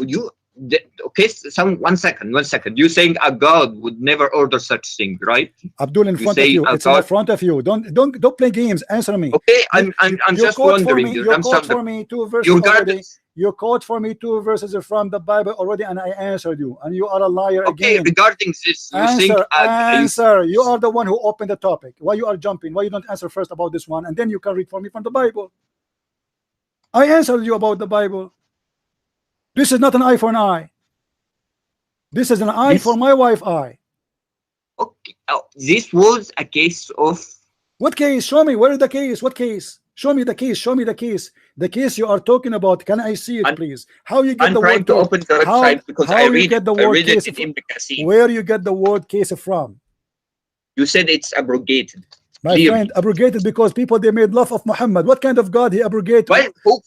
Okay, one second. You're saying a God would never order such thing, right? Abdul, in front of you. It's in front of you. Don't play games. Answer me. Okay, I'm just wondering. You quote for me 2 verses already. You quote for me 2 verses from the Bible already, and I answered you. And you are a liar again. Regarding this, answer. You are the one who opened the topic. Why you are jumping? Why you don't answer first about this one, and then you can read for me from the Bible? I answered you about the Bible. This is not an eye for an eye. This is an eye for my wife eye. Okay. This was a case of... What case? Show me. Where is the case? What case? Show me the case. Show me the case. The case you are talking about. Can I see it, please? How you get the word? I'm trying to open the website because I read it in Bikasi. Where you get the word case from? You said it's abrogated. My friend, abrogated because people, they made love of Muhammad. What kind of God he abrogated? Well,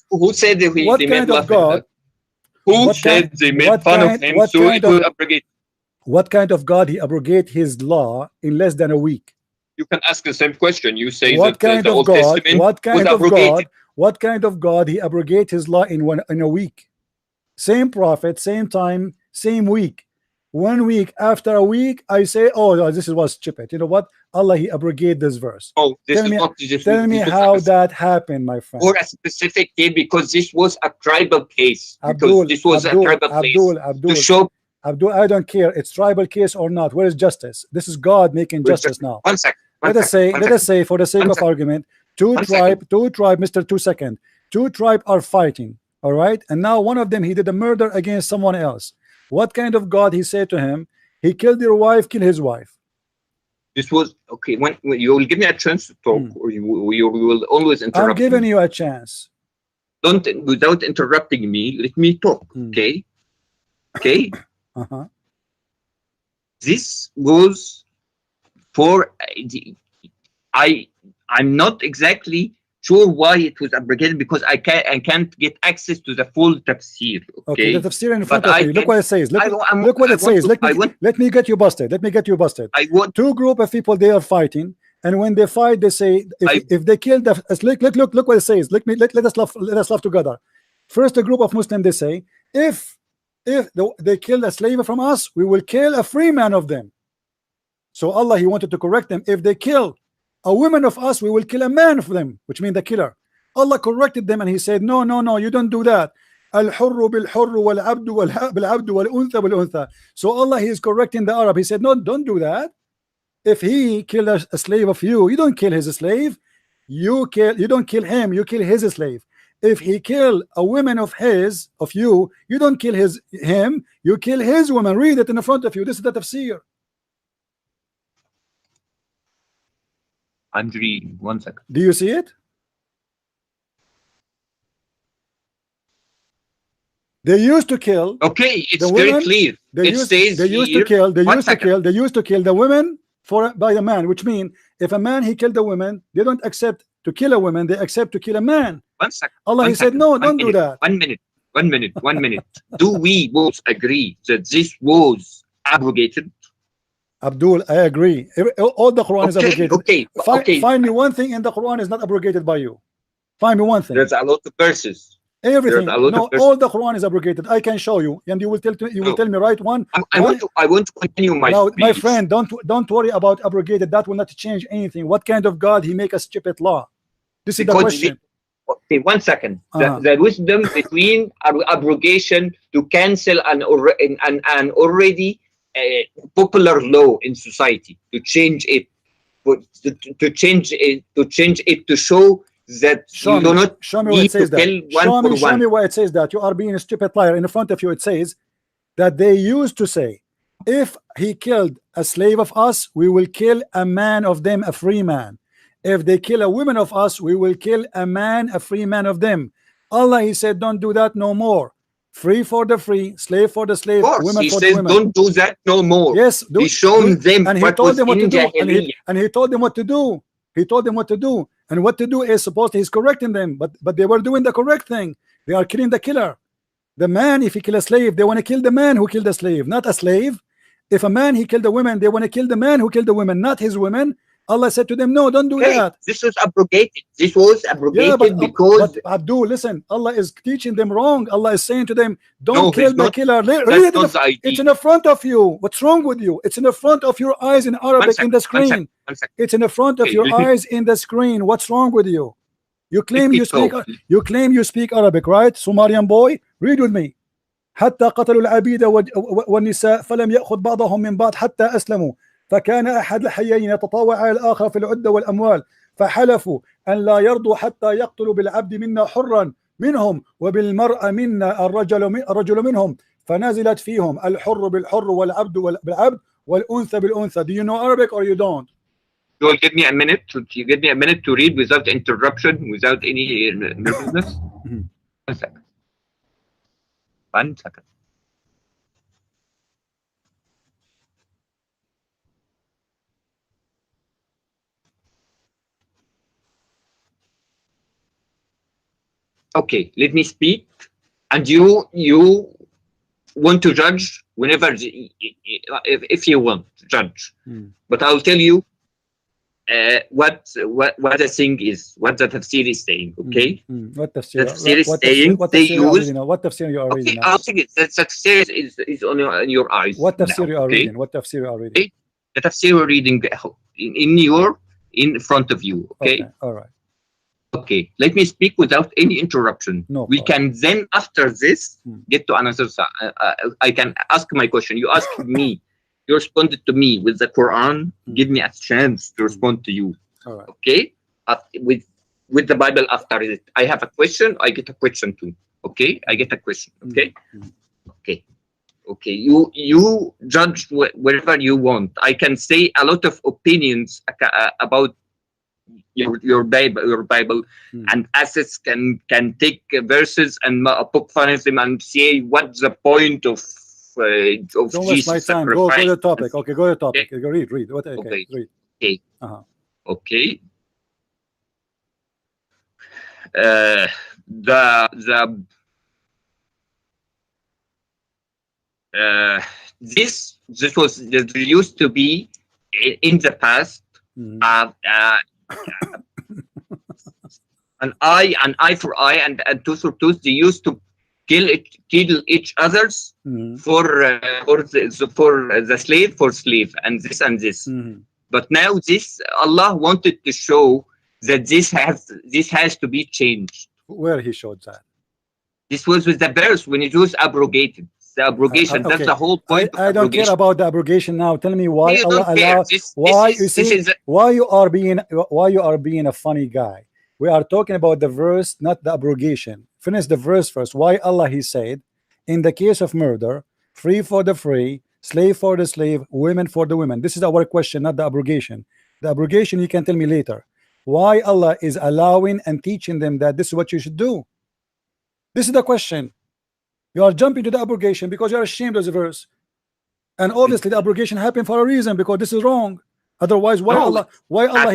who said that they made love of God? Who said they made fun of him so it will abrogate? What kind of God he abrogate his law in less than a week? You can ask the same question. You say what that kind the of Old God, Testament what kind was of abrogated. God, what kind of God he abrogate his law in a week? Same prophet, same time, same week. 1 week after a week, I say, oh, this was stupid. You know what? Allah, he abrogate this verse. Oh, tell me how that happened, my friend. For a specific case, because this was a tribal case. Abdul, this was a tribal case. To show. Abdul, I don't care. It's tribal case or not. Where is justice? This is God making justice now. One second. Let us say, for the sake of argument, two tribe, Mr. 2 second, 2 tribe are fighting. All right, and now one of them he did a murder against someone else. What kind of God he said to him? He killed your wife, kill his wife. This was okay. When you will give me a chance to talk, or you will always interrupt. I'm giving you a chance. Don't without interrupting me. Let me talk. Okay. Okay. This was for I'm not exactly sure why it was abrogated because I can't get access to the full tafsir. Okay, the tafsir in front of you. Look what it says. Look what it says. Let me get you busted. Let me get you busted. Two group of people, they are fighting, and when they fight, they say if they kill the look what it says. Let us laugh together. First, a group of Muslims, they say if they kill a slave from us, we will kill a free man of them. So Allah, he wanted to correct them. If they kill a woman of us, we will kill a man of them, which means the killer. Allah corrected them and he said, no, you don't do that. Al-hurru bil-hurru wal-abdu bil-abdu wal-untha bil-untha. So Allah, he is correcting the Arab. He said, no, don't do that. If he killed a slave of you, you don't kill his slave. You don't kill him, you kill his slave. If he kill a woman of you, you don't kill him, you kill his woman. Read it in the front of you. This is the tafsir. I'm reading. 1 second. Do you see it? They used to kill. Okay, it's very clear. They used to kill the women by the man, which means if a man he killed a woman, they don't accept to kill a woman, they accept to kill a man. 1 second. Allah, he said, no, don't do that. 1 minute. Do we both agree that this was abrogated? Abdul, I agree. All the Quran is abrogated. Okay. Find me one thing in the Quran is not abrogated by you. Find me one thing. There's a lot of verses. Everything. There's a lot No, of verses. all the Quran is abrogated. I can show you, and you will tell me right one. I want to continue my Now, speech. my friend, don't worry about abrogated. That will not change anything. What kind of God he make a stupid law? This is the question. Okay, 1 second. The wisdom between abrogation to cancel an already popular law in society, to change it, to change it to show that you do not need to kill one for one. Show me where it says that. You are being a stupid liar. In front of you it says that they used to say, if he killed a slave of us, we will kill a man of them, a free man. If they kill a woman of us, we will kill a man, a free man of them. Allah, he said, don't do that no more. Free for the free, slave for the slave, women for the women. Don't do that no more. Yes, He's shown them and he what told them what was to in do, and he told them what to do. He told them what to do, and what to do is supposed he's correcting them, but they were doing the correct thing. They are killing the killer. The man, if he kill a slave, they want to kill the man who killed the slave, not a slave. If a man he killed a woman, they want to kill the man who killed the woman, not his women. Allah said to them, no, don't do that. This was abrogated. This was abrogated because but Abdul, listen, Allah is teaching them wrong. Allah is saying to them, don't kill the killer. It's in the front of you. What's wrong with you? It's in the front of your eyes in Arabic in the screen. It's in the front of your eyes in the screen. What's wrong with you? You claim you speak Arabic, right? Sumerian boy, read with me. حتى قتلوا العبيد والنساء فلم يأخذ بعضهم من بعض حتى أسلموا فكان أحد الحيين يتطاوع على الآخر في العدة والأموال فحلفوا أن لا يرضوا حتى يقتلوا بالعبد منا حرا منهم وبالمرأة منا الرجل منهم فنزلت فيهم الحر بالحر والعبد بالعبد والأنثى بالأنثى. Do you know Arabic or you don't? You will give me a minute to read without interruption, without any nervousness. 1 second. 1 second. Okay, let me speak, and you want to judge whenever, if you want to judge, but I'll tell you what the thing is, what the tafsir is saying. Okay, what tafsir? The tafsir is saying they use. What tafsir you are reading? I'll think it. The tafsir is on your eyes. What tafsir you are reading? What tafsir you are reading? Okay? The tafsir you're reading in front of you. Okay. All right. Okay, let me speak without any interruption. No we problem. can then, after this, get to another side. I can ask my question. You asked me. You responded to me with the Quran. Give me a chance to respond to you. All right. Okay? With the Bible after it. I have a question. I get a question too. Okay? I get a question. Okay? Okay. Okay. You judge wherever you want. I can say a lot of opinions about your Bible, and assets can take verses and poke fun at them and say what's the point of Don't waste my time. Go to the topic. Okay, go to the topic. Okay. Read. What? Okay, read. Okay. Okay. This used to be in the past. An eye for eye, and tooth for tooth. They used to kill each others for the slave for slave, and this. But now Allah wanted to show that this has to be changed. Where he showed that? This was with the verse when it was abrogated. The abrogation. That's the whole point. I don't care about the abrogation now. Tell me why Allah allowed. Why you are being a funny guy. We are talking about the verse, not the abrogation. Finish the verse first. Why Allah he said, in the case of murder, free for the free, slave for the slave, women for the women. This is our question, not the abrogation. The abrogation you can tell me later. Why Allah is allowing and teaching them that this is what you should do? This is the question. You are jumping to the abrogation because you are ashamed of the verse, and obviously the abrogation happened for a reason, because this is wrong. Otherwise, why Allah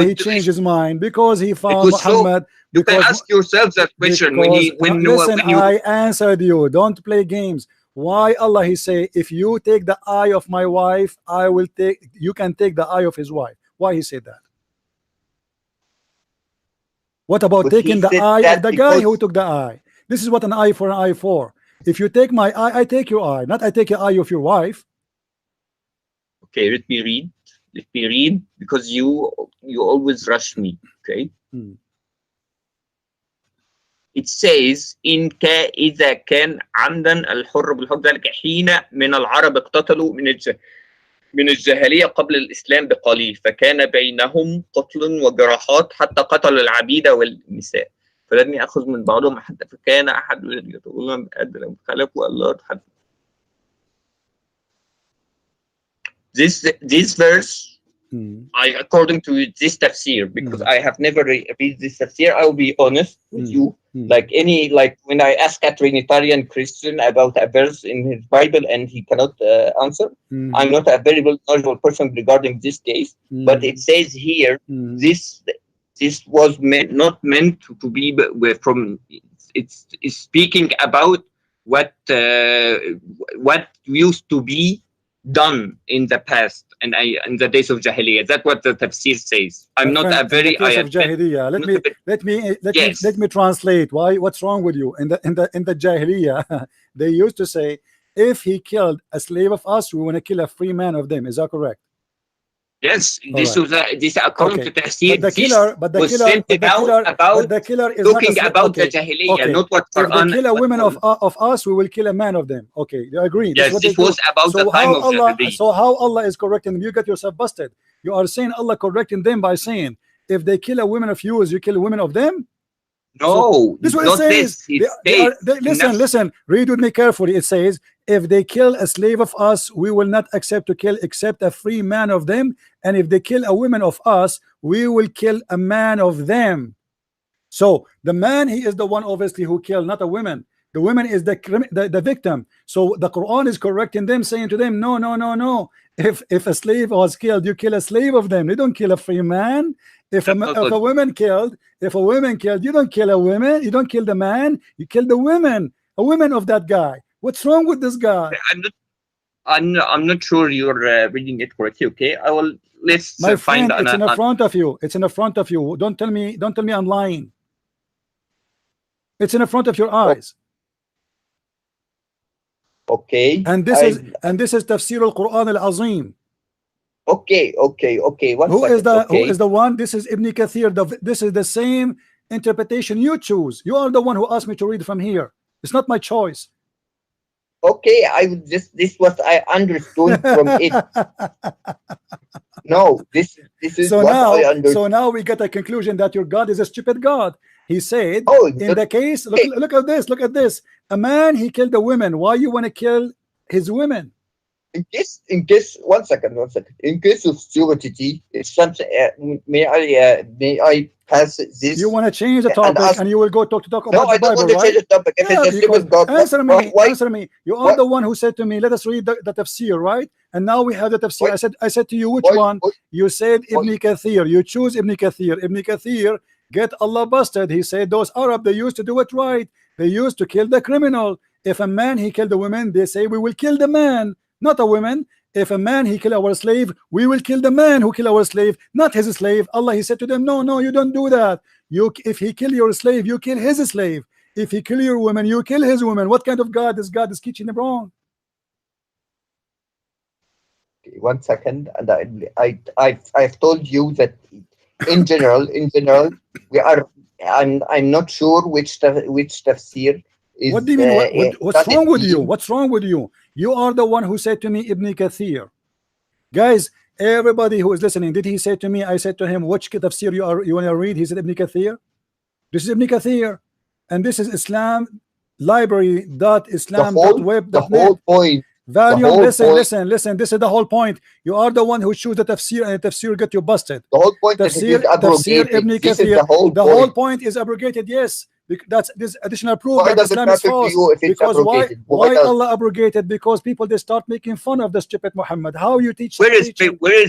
he changed his mind? Because he found Muhammad. You can ask yourself that question I answered you. Don't play games. Why Allah he say, if you take the eye of my wife, you can take the eye of his wife? Why he said that? What about But he taking the said eye that of the guy who because took the eye? This is what an eye for an eye for. If you take my eye, I take your eye, not I take your eye of your wife. okay, let me read because you always rush me. Okay, it says إذا كان عمدا الحر بالحر ذلك حين من العرب اقتتلوا من الجاهلية قبل الإسلام بقليل فكان بينهم قتل وجراحات حتى قتل العبيد والنساء فلم يأخذ من بعضهم حتى فكان أحد يقولون بأدنى خلقوا الله حد. This verse, according to this tafsir, because I have never read this tafsir, I will be honest with you. Like when I ask a Trinitarian Christian about a verse in his Bible and he cannot answer, I'm not a very knowledgeable person regarding this case. But it says here, this was not meant to be from. It's speaking about what used to be done in the past and in the days of Jahiliyyah. That's what the tafsir says. I'm not a very in the case of Jahiliyyah. Let me translate. What's wrong with you? In the Jahiliyyah, they used to say, if he killed a slave of us, we want to kill a free man of them. Is that correct? Yes, this was this according to tafsir. But the killer is talking about the Jahiliyyah, not what Quran. If they kill a woman of us, we will kill a man of them. Okay, you agree? Yes, this was about the time of Jahiliyyah. So how Allah is correcting them? You got yourself busted. You are saying Allah correcting them by saying, if they kill a woman of yours, you kill a woman of them? No, so this is what it says. Listen, read with me carefully. It says, if they kill a slave of us, we will not accept to kill except a free man of them. And if they kill a woman of us, we will kill a man of them. So the man, he is the one obviously who killed, not a woman. The woman is the victim. So the Quran is correcting them, saying to them, no. If a slave was killed, you kill a slave of them. You don't kill a free man. If a woman killed, you don't kill a woman. You don't kill the man. You kill the women. A woman of that guy. What's wrong with this guy? I'm not sure you're reading it correctly. Okay, I will. Let's My find. Friend, it's in the front of you. It's in the front of you. Don't tell me I'm lying. It's in the front of your eyes. Okay. And this is Tafsir al-Quran al-Azim. Okay. Who is the one? This is Ibn Kathir. This is the same interpretation you choose. You are the one who asked me to read from here. It's not my choice. Okay, this was I understood from it. No, this is so what now, I understood. So now we get a conclusion that your God is a stupid God. He said, in the case, look at this. A man, he killed a woman. Why you want to kill his women? In case, one second. In case of stupidity, it's something. May I pass this? You want to change the topic, and you will go talk about the Bible, right? No, I don't want to change the topic. If it's a stupid God, answer me. You are the one who said to me, "Let us read the tafsir," right? And now we have the tafsir. I said to you, which one? You said Ibn Kathir. You choose Ibn Kathir. Ibn Kathir get Allah busted. He said those Arab, they used to do it right. They used to kill the criminal. If a man he killed a woman, they say we will kill the man, not a woman. If a man he kill our slave, we will kill the man who kill our slave, not his slave. Allah, he said to them, no, you don't do that. If he kill your slave, you kill his slave. If he kill your woman, you kill his woman. What kind of God is God is teaching them wrong? Okay, 1 second, and I've told you that in general we are. I'm not sure which tafsir. What do you mean? What's wrong with you? What's wrong with you? You are the one who said to me Ibn Kathir. Guys, everybody who is listening, did he say to me? I said to him, which tafsir you want to read? He said Ibn Kathir. This is Ibn Kathir, and this is Islam library.islam.web.net. The whole point. Listen. This is the whole point. You are the one who choose the tafsir, and the tafsir get you busted. The whole point tafsir Ibn Kathir. The whole point is abrogated. Yes. That's this additional proof that Islam is false. Because why Allah abrogated? Because people, they start making fun of the stupid Muhammad. How you teach? Where is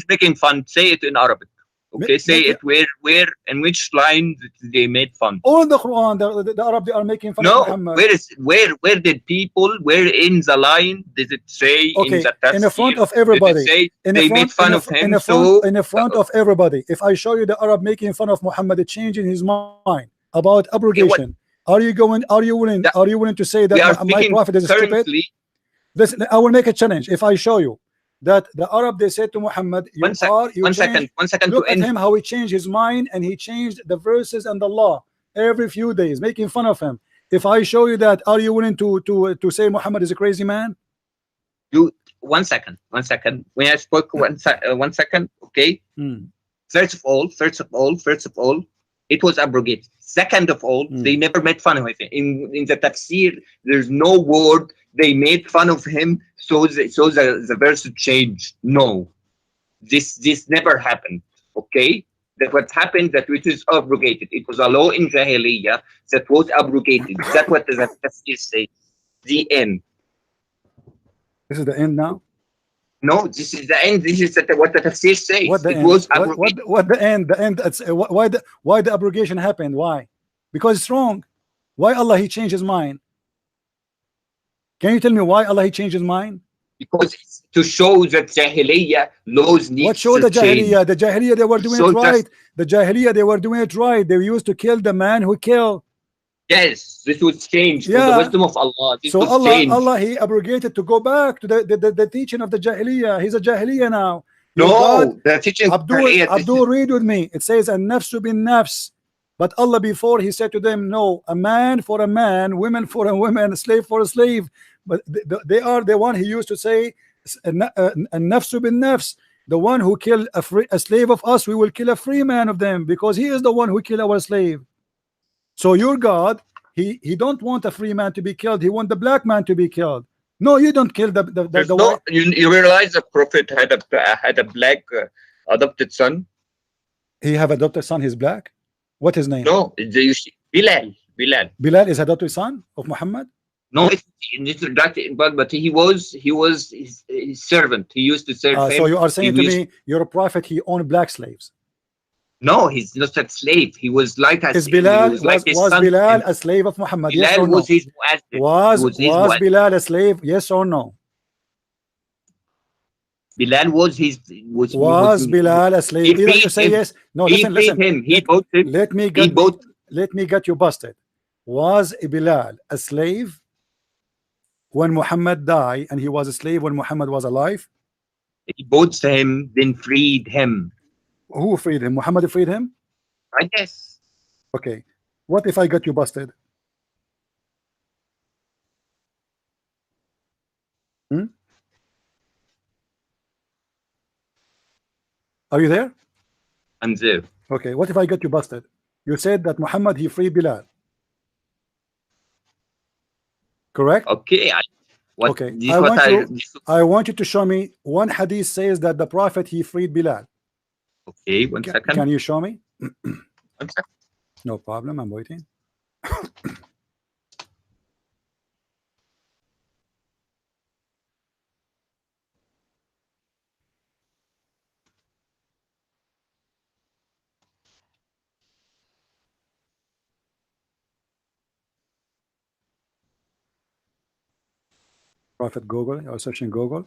making fun? Say it in Arabic. Okay, say it. Where in which line they made fun? All the Quran, the Arab, they are making fun of Muhammad. Where did people? Where in the line did it say in the tafsir? In the front of everybody. They made fun of him. In the front of everybody. If I show you the Arab making fun of Muhammad, changing his mind. about abrogation. Are you willing to say We are that my speaking prophet is stupid? currently. Listen, I will make a challenge. If I show you that the Arab, they said to Muhammad, One second look to at end. him, how he changed his mind, and he changed the verses and the law every few days, making fun of him. If I show you that, are you willing to say Muhammad is a crazy man? You 1 second. When I spoke 1 second, okay. First of all, it was abrogated. Second of all, they never made fun of him. In the tafsir, there's no word they made fun of him, so the verse changed. No, this never happened. Okay, that what happened, that which is abrogated. It was a law in Jahiliyyah that was abrogated. That's what the tafsir says. The end. This is the end now. No, this is the end. This is what the tafsir says. What the it end? was What the end? The end. Why the abrogation happened? Why? Because it's wrong. Why Allah he changed his mind? Can you tell me why Allah he changed his mind? Because it's to show that Jahiliyyah laws need What show to the Jahiliyyah? change. The Jahiliyyah, they were doing So it right. The Jahiliyyah, they were doing it right. They used to kill the man who killed. Yes, this was changed. Yeah. For the wisdom of Allah. This So was changed. Allah he abrogated to go back to the teaching of the Jahiliyyah. He's a Jahiliyyah now. Your No, God, the teaching of Jahiliyyah, Abdul, read with me. It says an nafsu bin nafs. But Allah before he said to them, no, a man for a man, women for a woman, a slave for a slave. But they are the one he used to say a nafsu bin nafs. The one who killed a slave of us, we will kill a free man of them, because he is the one who killed our slave. So your God, he don't want a free man to be killed. He want the black man to be killed. No, you don't kill the white. You realize the Prophet had a black adopted son? He have adopted son. He's black. What his name? No, Bilal. Bilal is adopted son of Muhammad. No, but he was his servant. He used to serve him. So you are saying to me, your prophet he owned black slaves? No, he's not a slave. He was like a Bilal was Bilal a slave of Muhammad? Bilal yes or no? was his muazzin. Was Bilal a slave? Yes or no? Bilal was Bilal a slave? Either you say yes. No, listen. Him. He bought him. Let me get you busted. Was Bilal a slave when Muhammad died, and he was a slave when Muhammad was alive? He bought him, then freed him. Who freed him? Muhammad freed him? I guess. Okay. What if I got you busted? Are you there? I'm there. Okay. What if I got you busted? You said that Muhammad he freed Bilal. Correct? Okay. I want you to show me one hadith says that the prophet he freed Bilal. Okay, 1 second. Can you show me? 1 second. No problem, I'm waiting. Prophet Google, or searching Google.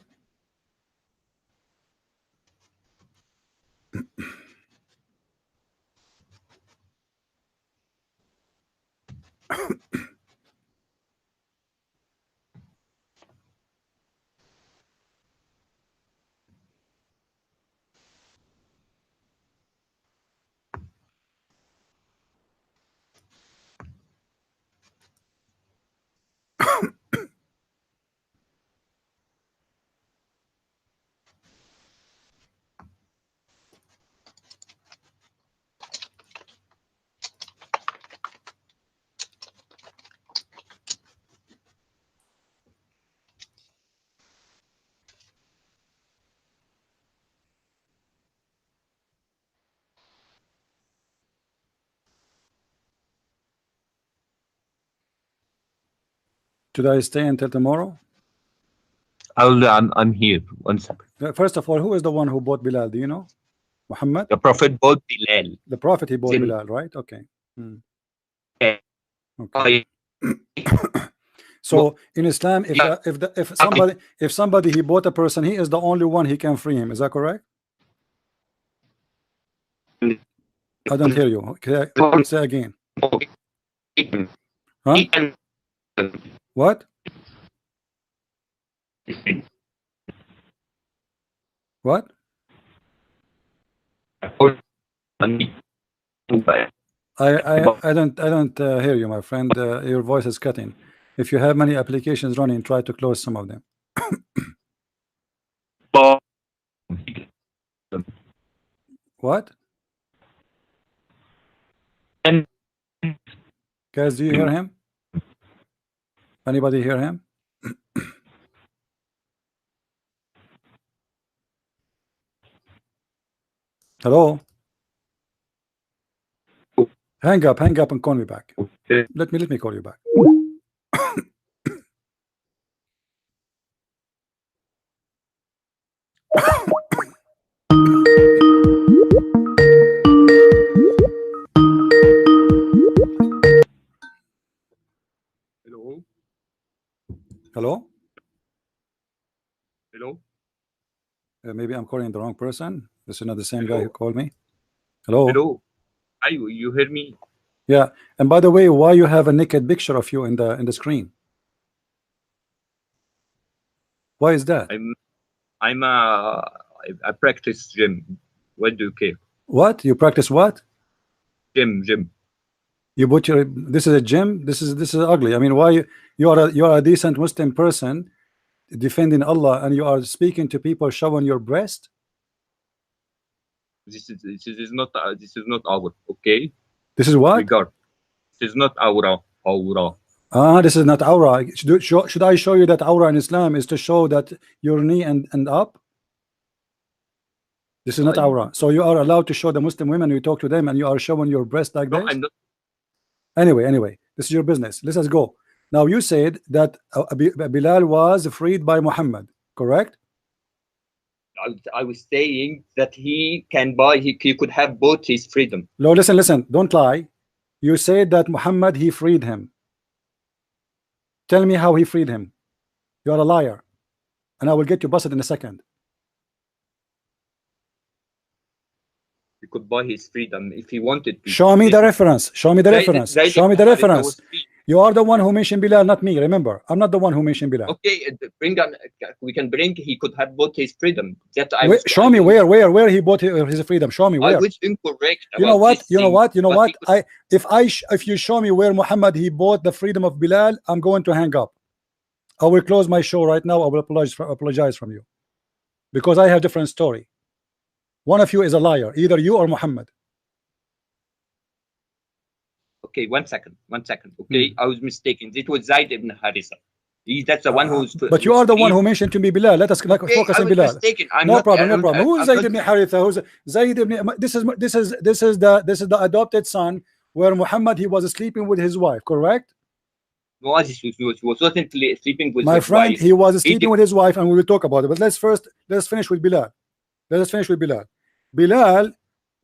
Should I stay until tomorrow? I'm here. 1 second. First of all, who is the one who bought Bilal? Do you know? Muhammad? The Prophet bought Bilal. The Prophet he bought Bilal, right? Okay. Okay. So in Islam, if somebody he bought a person, he is the only one he can free him. Is that correct? I don't hear you. Okay, say again. Okay. Huh? He can What? What? I don't hear you, my friend. Your voice is cutting. If you have many applications running, try to close some of them. What? And Guys, do you hear him? Anybody hear him? Hello? Hang up and call me back. Let me call you back. Hello. Hello? Hello. Maybe I'm calling the wrong person. This is not the same guy Hello. who called me. Hello? Hello. Are you hear me? Yeah. And by the way, why you have a naked picture of you in the screen? Why is that? I practice gym. What do you care? What? You practice what? Gym. You put your this is a gym. This is ugly. I mean, why you are a decent Muslim person defending Allah and you are speaking to people showing your breast? This is not our okay. This is what? Regard. This is not aura. This is not aura. Should I show you that aura in Islam is to show that your knee and up? This is not aura. So you are allowed to show the Muslim women, you talk to them and you are showing your breast like No, this? I'm not. Anyway, this is your business. Let us go. Now you said that Bilal was freed by Muhammad, correct? I was saying that he could have bought his freedom. No, listen, don't lie. You said that Muhammad, he freed him. Tell me how he freed him. You are a liar. And I will get you busted in a second. He could buy his freedom if he wanted to. Show me the reference. Show me the reference. Show me the reference. You are the one who mentioned Bilal, not me. Remember, I'm not the one who mentioned Bilal. Okay, we can bring. He could have bought his freedom. Show me where he bought his freedom. Show me where. I was incorrect. You know what? If you show me where Muhammad he bought the freedom of Bilal, I'm going to hang up. I will close my show right now. I will apologize from you because I have different story. One of you is a liar, either you or Muhammad. Okay, one second. Okay, I was mistaken. It was Zaid ibn Harisa. That's the one who's. But you are the one who mentioned to me Bilal. Let us focus on Bilal. Mistaken. No problem. Who is Zaid ibn Haritha? Who's Zaid ibn? This is the adopted son where Muhammad he was sleeping with his wife. Correct? No, he was not sleeping with my his friend. Wife. He was sleeping with his wife, and we will talk about it. But let's finish with Bilal. Let us finish with Bilal. Bilal,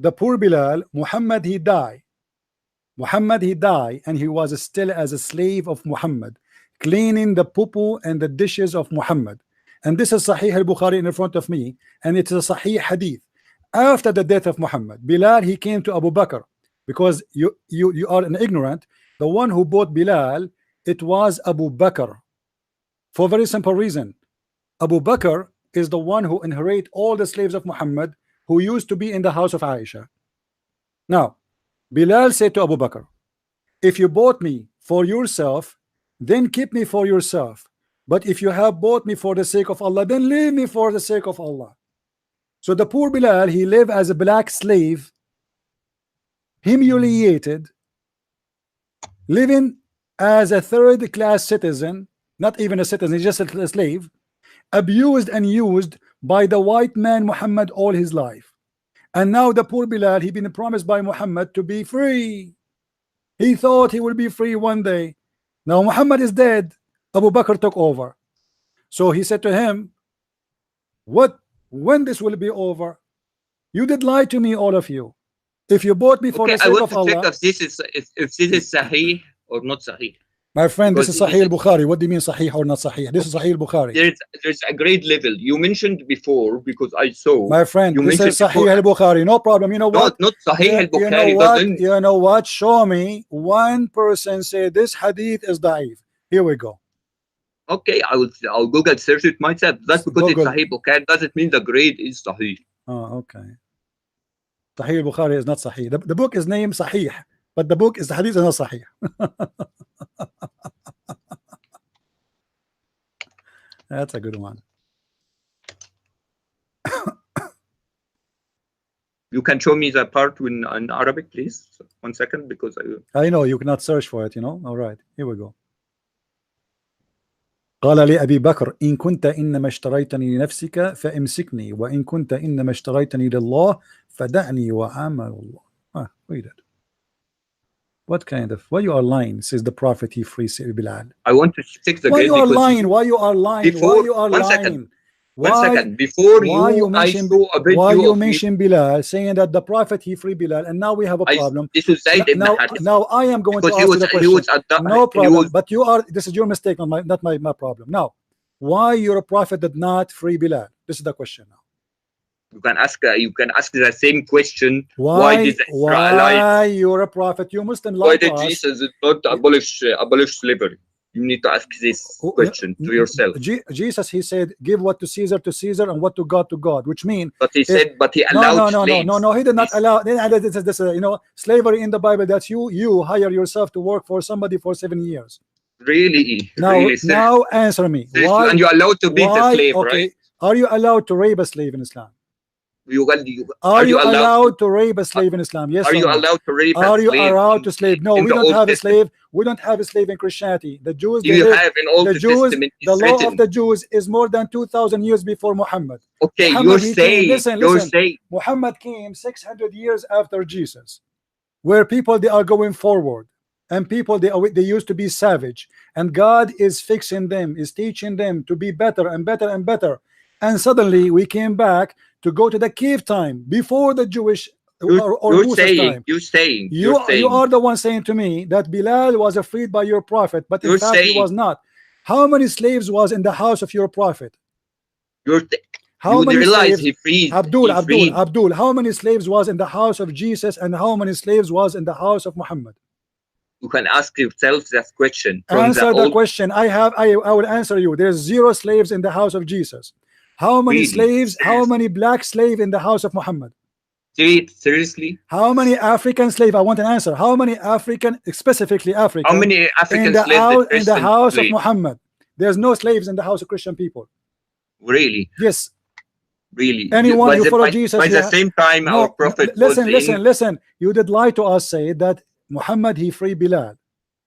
the poor Bilal, Muhammad he died, and he was still as a slave of Muhammad, cleaning the poo and the dishes of Muhammad. And this is Sahih al-Bukhari in front of me, and it is a Sahih hadith. After the death of Muhammad, Bilal he came to Abu Bakr, because you are an ignorant. The one who bought Bilal, it was Abu Bakr, for a very simple reason. Abu Bakr is the one who inherit all the slaves of Muhammad who used to be in the house of Aisha. Now, Bilal said to Abu Bakr, if you bought me for yourself, then keep me for yourself. But if you have bought me for the sake of Allah, then leave me for the sake of Allah. So the poor Bilal, he lived as a black slave, humiliated, living as a third-class citizen, not even a citizen, just a slave, abused and used by the white man Muhammad all his life. And now the poor Bilal, he been promised by Muhammad to be free. He thought he will be free one day. Now Muhammad is dead. Abu Bakr took over. So he said to him, when this will be over? You did lie to me, all of you. If you bought me for the sake of Allah. I want to check if this is Sahih or not Sahih. My friend, this Because is Sahih al-Bukhari. What do you mean Sahih or not Sahih? This is Sahih al-Bukhari. there's a grade level. You mentioned before, because I saw. My friend, You this is mentioned Sahih before. al-Bukhari. No problem. You know what? Not Sahih al-Bukhari doesn't. You know what? Show me one person say this hadith is da'if. Here we go. Okay, I'll Google search it myself. That's because Google. it's Sahih Bukhari doesn't mean the grade is Sahih. Oh, okay. Sahih al-Bukhari is not Sahih. The book is named Sahih, but the book is the hadith is not Sahih. That's a good one. You can show me the part in Arabic, please. 1 second, because I know you cannot search for it, you know. All right, here we go. قال لأبي بكر إن كنت إنما اشتريتني لنفسك فامسكني وإن كنت إنما اشتريتني لله فدعني وعمل الله. Read it. What kind of, why you are lying? Says the prophet, he frees Bilal. I want to fix the why grade. You are lying? Why you are lying? Before, why you are one lying? Second. One second. Before I saw a video why you of mention Bilal, saying that the prophet he freed Bilal, and now we have a problem. This is Zayd ibn Harith. Now I am going Because to ask you the question. No problem. But you are. This is your mistake, not my problem. Now, why your prophet did not free Bilal? This is the question now. You can ask the same question. Why did why you're a prophet? You Muslim. Why did Jesus not abolish slavery? You need to ask this question to yourself. Jesus, he said, give what to Caesar and what to God, which means. But he said, but he allowed slaves. No, he did not allow. This you know, slavery in the Bible. That's you hire yourself to work for somebody for 7 years. Really? Now answer me. Why? And you're allowed to beat the slave, okay. right? Are you allowed to rape a slave in Islam? Are you allowed to rape a slave in Islam? Yes. Are you allowed to rape a slave? Are you allowed to slave? No, we don't have a slave. We don't have a slave in Christianity. The Jews, the law of the Jews is more than 2,000 years before Muhammad. Okay, Muhammad, you're saying. Muhammad came 600 years after Jesus, where people they are going forward, and people they used to be savage, and God is fixing them, is teaching them to be better and better and better, and suddenly we came back to go to the cave time before the Jewish You're saying you are the one saying to me that Bilal was freed by your prophet, but in fact he was not. How many slaves was in the house of your prophet? How many slaves? He freed Abdul, how many slaves was in the house of Jesus, and how many slaves was in the house of Muhammad? You can ask yourself that question. Answer the question. I will answer you. There's 0 slaves in the house of Jesus. How many slaves? How many black slaves in the house of Muhammad? Seriously? How many African slaves? I want an answer. How many African, specifically African? How many African slaves in the house of Muhammad? There's no slaves in the house of Christian people. Really? Yes. Really? Anyone who follow Jesus. By the same time, our prophet. Listen. You did lie to us. Say that Muhammad he freed Bilal,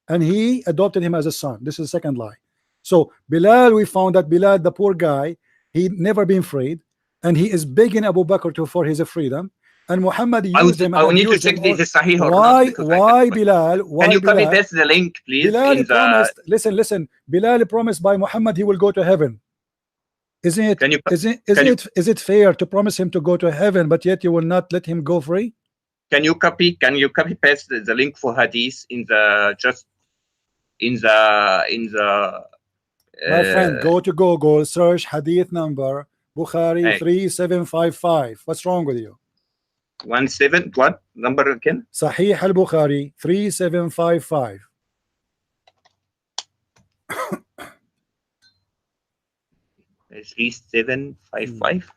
and he adopted him as a son. This is the second lie. So Bilal, we found that Bilal, the poor guy, he never been freed, and he is begging Abu Bakr for his freedom. And Muhammad used him. I need to check this is Sahih or not. Why Bilal? Why can you Bilal? copy paste the link, please? Bilal promised. Listen. Bilal promised by Muhammad he will go to heaven. Isn't it? Is it fair to promise him to go to heaven, but yet you will not let him go free? Can you copy paste the link for hadith in the my friend, go to Google, search hadith number Bukhari 3755. What's wrong with you? 17 what number again? Sahih al-Bukhari 3755. 3755.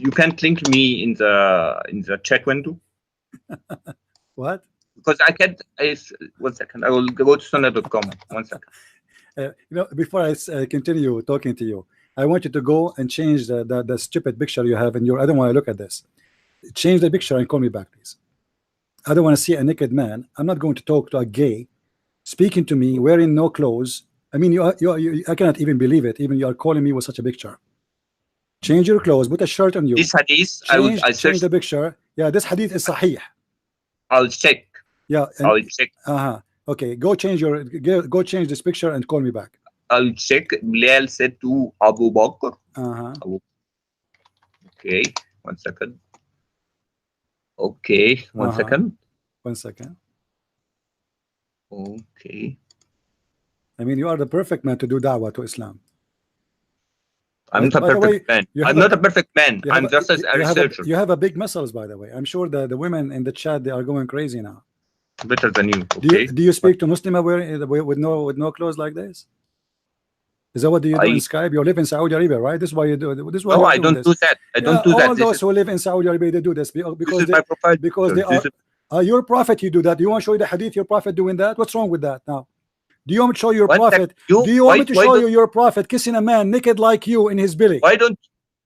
You can't link me in the chat window. What? Because I can't. 1 second. I will go to sunnah.com. 1 second. Before I continue talking to you, I want you to go and change the stupid picture you have in your. I don't want to look at this. Change the picture and call me back, please. I don't want to see a naked man. I'm not going to talk to a gay speaking to me wearing no clothes I mean, I cannot even believe it. Even you are calling me with such a picture. Change your clothes, put a shirt on you. This hadith, Change, I change searched. the picture. Yeah, this hadith is sahih. I'll check. Yeah, I'll and check. okay, go change this picture and call me back. I'll check. Bilal said to Abu Bakr. Okay, 1 second. Okay, 1 second. 1 second. Okay. I mean, you are the perfect man to do da'wah to Islam. I'm not a perfect man. I'm not a perfect man. I'm just a researcher. You have a big muscles, by the way. I'm sure the women in the chat, they are going crazy now. Better than you. Okay. Do you speak to Muslim with no clothes like this? Is that what you do in Skype? You live in Saudi Arabia, right? This is why you do. This is why no, I don't do that. I don't do that. All those who live in Saudi Arabia, they do this because this is my profile. Because they are your prophet. You do that. Do you want to show you the hadith? Your prophet doing that? What's wrong with that now? Do you want me to show your prophet? Do you want me to show you your prophet kissing a man naked like you in his belly? Why don't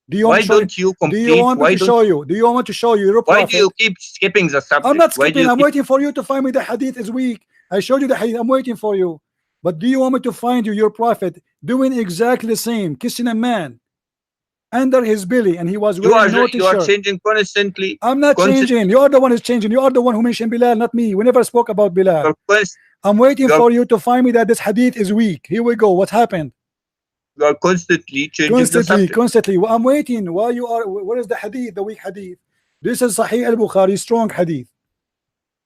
you complete? Do you want me to show you? Do you want me to show you your prophet? Why do you keep skipping the subject? I'm not skipping. I'm waiting for you to find me the hadith is weak. I showed you the hadith. I'm waiting for you. But do you want me to find you your prophet doing exactly the same, kissing a man under his belly, and he was wearing no t-shirt? You are changing constantly. I'm not changing. You are the one who's changing. You are the one who mentioned Bilal, not me. We never spoke about Bilal. I'm waiting for you to find me that this hadith is weak. Here we go. What happened? You are constantly changing the subject. Constantly. Well, I'm waiting. Why you are? Where is the hadith? The weak hadith. This is Sahih al-Bukhari, strong hadith.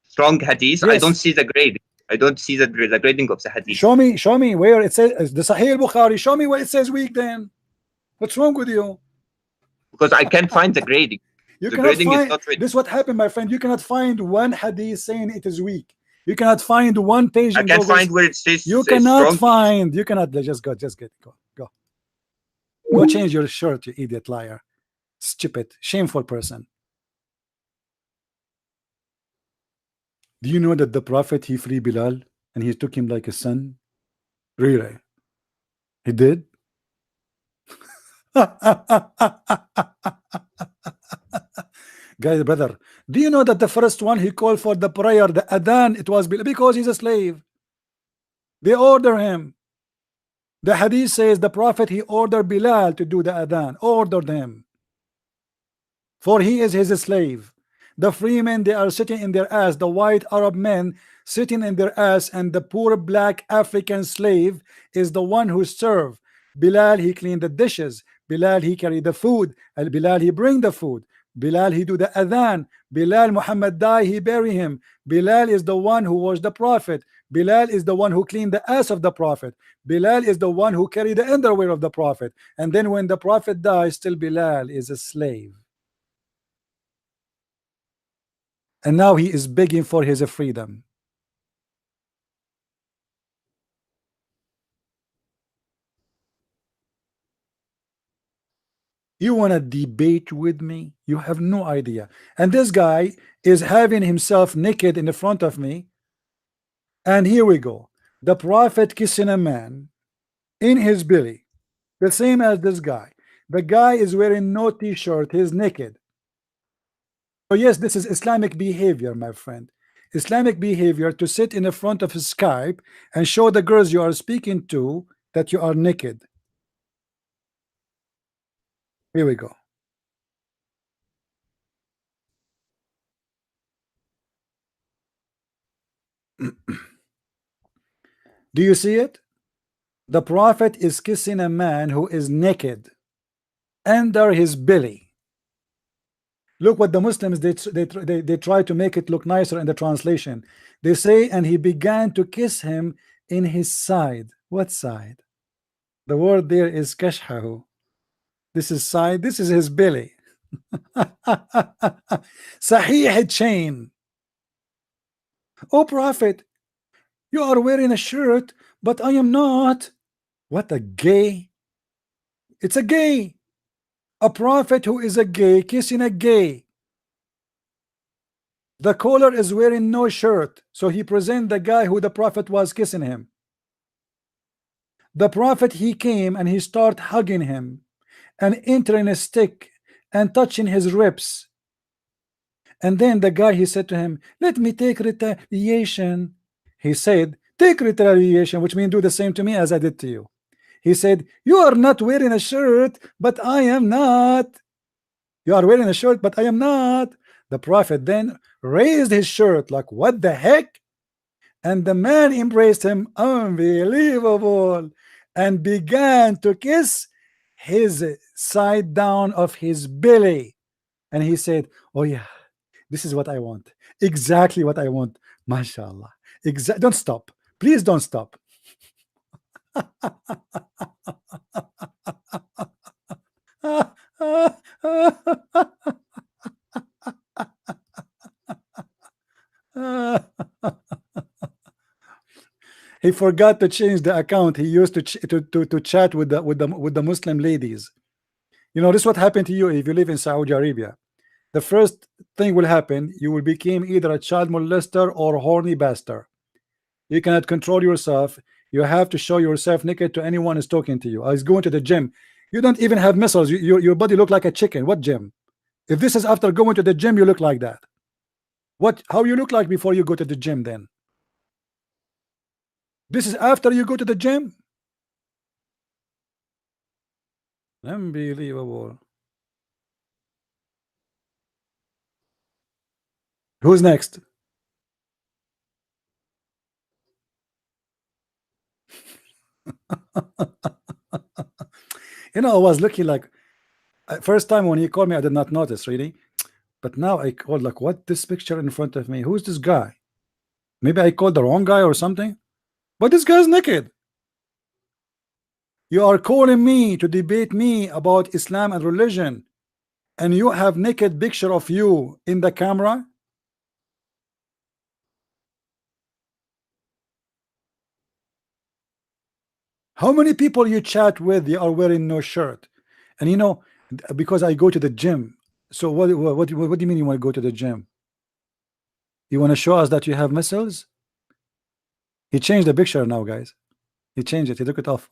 Strong hadith. Yes. I don't see the grading. I don't see the grading of the hadith. Show me where it says the Sahih al-Bukhari. Show me where it says weak. Then what's wrong with you? Because I can't find the grading. The grading is not written. This is what happened, my friend. You cannot find one hadith saying it is weak. You cannot find one page. I can't find where it says. You cannot find. You cannot. Just go. Go change your shirt, you idiot liar, stupid, shameful person. Do you know that the prophet, he freed Bilal and he took him like a son? Really? He did? Guys, brother, do you know that the first one he called for the prayer, the adhan, it was Bilal, because he's a slave. They order him. The hadith says the prophet, he ordered Bilal to do the adhan, ordered him, for he is his slave. The free men, they are sitting in their ass, the white Arab men sitting in their ass, and the poor black African slave is the one who served. Bilal, he cleaned the dishes. Bilal, he carried the food. And Bilal, he bring the food. Bilal, he do the adhan. Bilal, Muhammad die, he bury him. Bilal is the one who was the prophet. Bilal is the one who cleaned the ass of the prophet. Bilal is the one who carried the underwear of the prophet. And then when the prophet dies, still Bilal is a slave. And now he is begging for his freedom. You want to debate with me? You have no idea. And this guy is having himself naked in the front of me. And here we go. The prophet kissing a man in his belly. The same as this guy. The guy is wearing no t-shirt. He's naked. So yes, this is Islamic behavior, my friend. Islamic behavior to sit in the front of Skype and show the girls you are speaking to that you are naked. Here we go. Do you see it? The prophet is kissing a man who is naked under his belly. Look what the Muslims they try to make it look nicer in the translation. They say, and he began to kiss him in his side. What side? The word there is kashhahu. This is side. This is his belly. Sahih chain. Oh prophet, you are wearing a shirt, but I am not. What a gay. It's a gay. A prophet who is a gay kissing a gay. The caller is wearing no shirt, so he present the guy who the prophet was kissing him. The prophet, he came and he start hugging him and entering a stick and touching his ribs. And then the guy, he said to him, let me take retaliation. He said, take retaliation, which means do the same to me as I did to you. He said, you are not wearing a shirt, but I am not. You are wearing a shirt, but I am not. The Prophet then raised his shirt like, what the heck? And the man embraced him, unbelievable, and began to kiss his side down of his belly. And he said, oh yeah, this is what I want. Exactly what I want. MashaAllah. Don't stop. Please don't stop. He forgot to change the account he used to chat with the Muslim ladies. You know, this is what happened to you if you live in Saudi Arabia. The first thing will happen, you will become either a child molester or horny bastard. You cannot control yourself. You have to show yourself naked to anyone who's talking to you. I was going to the gym. You don't even have muscles. Your body look like a chicken. What gym? If this is after going to the gym, you look like that. How you look like before you go to the gym then? This is after you go to the gym? Unbelievable. Who's next? You know, I was looking like first time when he called me, I did not notice really, but now I called like, what, this picture in front of me? Who's this guy? Maybe I called the wrong guy or something, but this guy's naked. You are calling me to debate me about Islam and religion, and you have naked picture of you in the camera. How many people you chat with, they are wearing no shirt? And you know, because I go to the gym. So what do you mean you want to go to the gym? You want to show us that you have muscles? He changed the picture now, guys. He changed it. He took it off.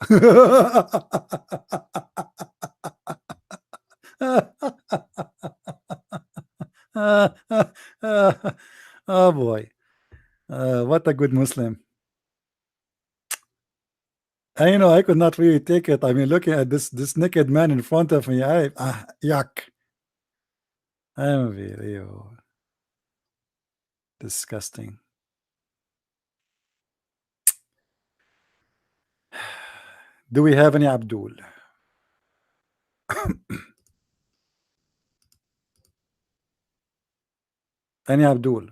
Oh boy. What a good Muslim. I know I could not really take it. I mean, looking at this naked man in front of me, yuck. Unbelievable. Disgusting. Do we have any Abdul? Any Abdul?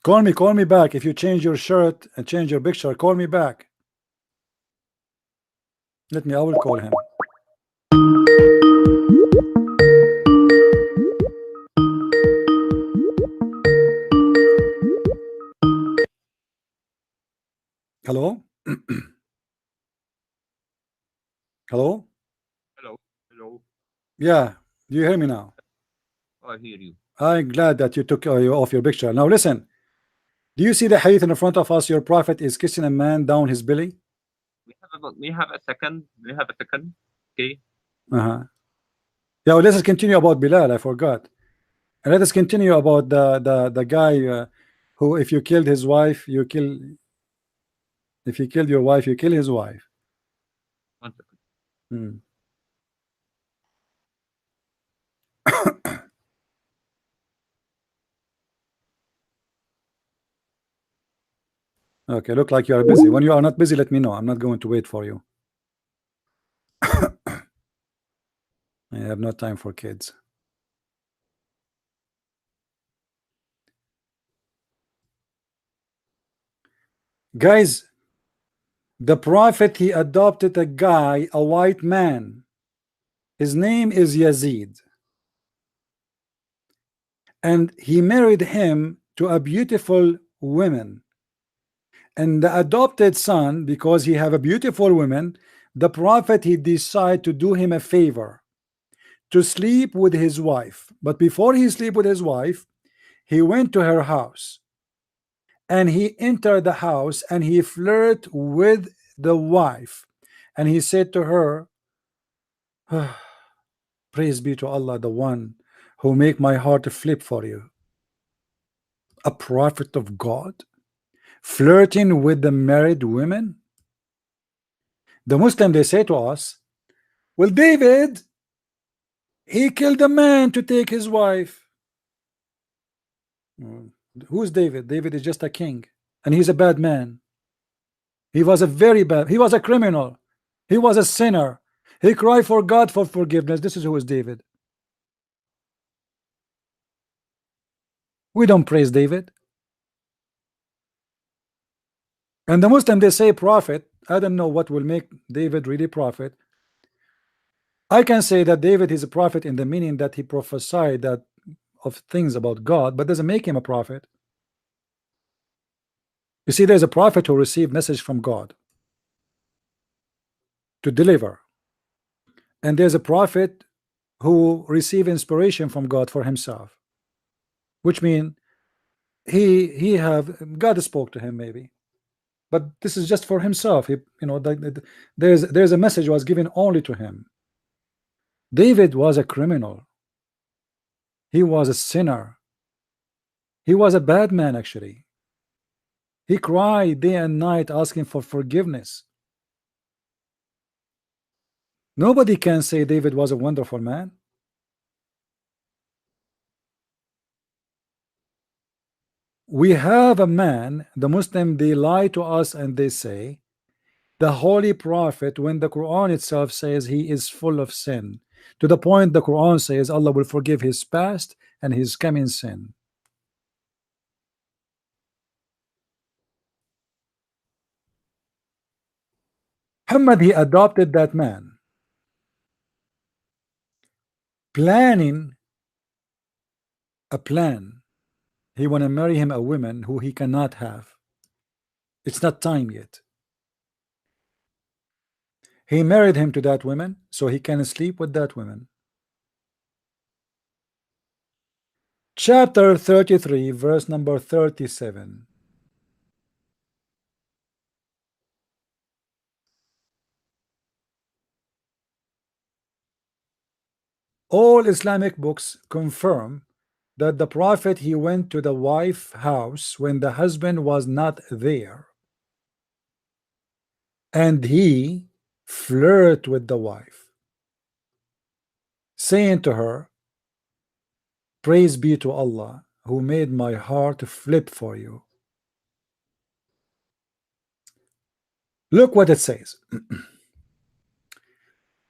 Call me back. If you change your shirt and change your picture, call me back. I will call him. Hello? Hello? Hello. Yeah, do you hear me now? I hear you. I'm glad that you took you off your picture. Now listen, do you see the hadith in front of us? Your prophet is kissing a man down his belly. We have a second. Okay. Yeah, well, let us continue about Bilal. I forgot. And let us continue about the guy who, if you killed his wife, you kill. If you killed your wife, you kill his wife. 1 second. Okay, look like you are busy. When you are not busy, let me know. I'm not going to wait for you. I have no time for kids. Guys, the prophet, he adopted a guy, a white man. His name is Yazid. And he married him to a beautiful woman. And the adopted son, because he have a beautiful woman, the prophet, he decided to do him a favor, to sleep with his wife. But before he sleep with his wife, he went to her house. And he entered the house and he flirted with the wife. And he said to her, praise be to Allah, the one who make my heart flip for you. A prophet of God flirting with the married women. The Muslim, they say to us, well, David, he killed a man to take his wife. Who's David? David is just a king, and he's a bad man. He was a very bad, he was a criminal, he was a sinner, he cried for God for forgiveness. This is who is David. We don't praise David. And the Muslim, they say prophet. I don't know what will make David really prophet. I can say that David is a prophet in the meaning that he prophesied that of things about God, but doesn't make him a prophet. You see, there's a prophet who received message from God to deliver, and there's a prophet who received inspiration from God for himself, which means he have God spoke to him maybe, but this is just for himself. He, you know, there's a message was given only to him. David was a criminal. He was a sinner. He was a bad man, actually. He cried day and night asking for forgiveness. Nobody can say David was a wonderful man. We have a man, the Muslim, they lie to us and they say the holy prophet, when the Quran itself says he is full of sin, to the point the Quran says Allah will forgive his past and his coming sin. Muhammad, he adopted that man, planning a plan. He want to marry him a woman who he cannot have. It's not time yet. He married him to that woman so he can sleep with that woman. Chapter 33, verse number 37. All Islamic books confirm that the Prophet, he went to the wife house when the husband was not there, and he flirt with the wife, saying to her, praise be to Allah who made my heart flip for you. Look what it says.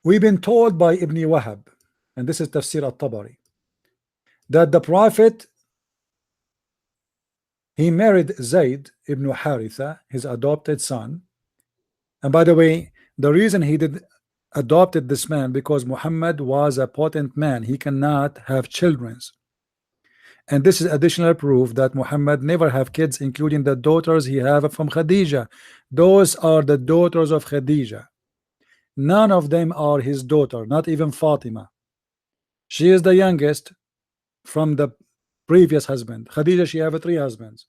We've been told by Ibn Wahab, and this is Tafsir al-Tabari, that the Prophet, he married Zayd ibn Haritha, his adopted son. And by the way, the reason he did adopted this man because Muhammad was a potent man. He cannot have children. And this is additional proof that Muhammad never have kids, including the daughters he have from Khadija. Those are the daughters of Khadija. None of them are his daughter, not even Fatima. She is the youngest from the previous husband. Khadija, she have 3 husbands.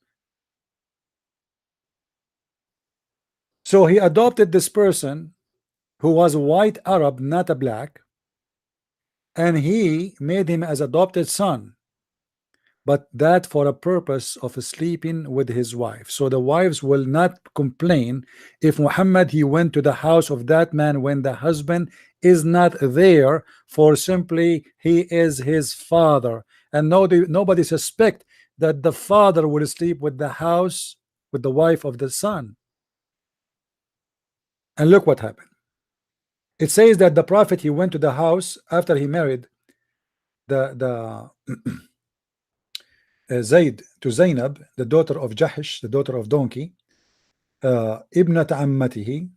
So he adopted this person who was a white Arab, not a black, and he made him as adopted son, but that for a purpose of sleeping with his wife. So the wives will not complain if Muhammad, he went to the house of that man when the husband is not there, for simply he is his father, and nobody suspect that the father will sleep with the house with the wife of the son. And look what happened. It says that the Prophet, he went to the house after he married the Zayd to Zainab, the daughter of Jahish, the daughter of donkey, ibnat ammatihi,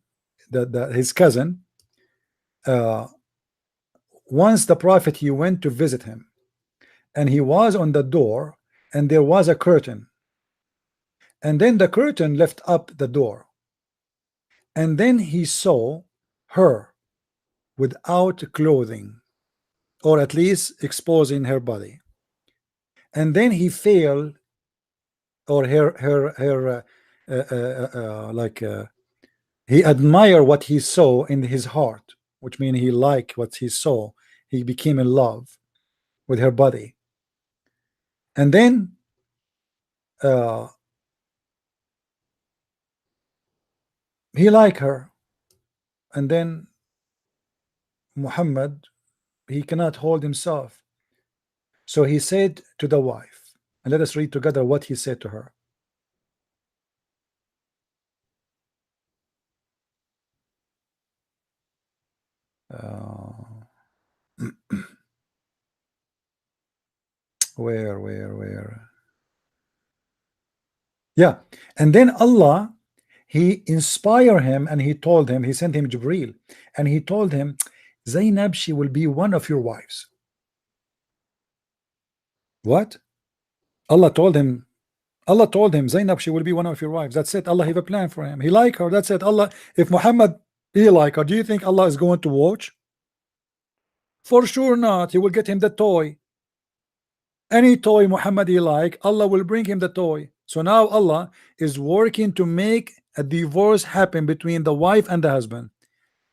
his cousin. Once the Prophet, he went to visit him, and he was on the door, and there was a curtain, and then the curtain left up the door, and then he saw her without clothing, or at least exposing her body, and then he failed, or he admired what he saw in his heart, which means he liked what he saw. He became in love with her body, And then he liked her, and then Muhammad, he cannot hold himself, so he said to the wife, and let us read together what he said to her. Where? Yeah, and then Allah, he inspired him, and he told him, he sent him Jibreel, and he told him, Zainab, she will be one of your wives. What? Allah told him, Zainab, she will be one of your wives. That's it. Allah have a plan for him. He like her. That's it. Allah, if Muhammad, he like her, do you think Allah is going to watch? For sure not. He will get him the toy. Any toy Muhammad he like, Allah will bring him the toy. So now Allah is working to make a divorce happen between the wife and the husband.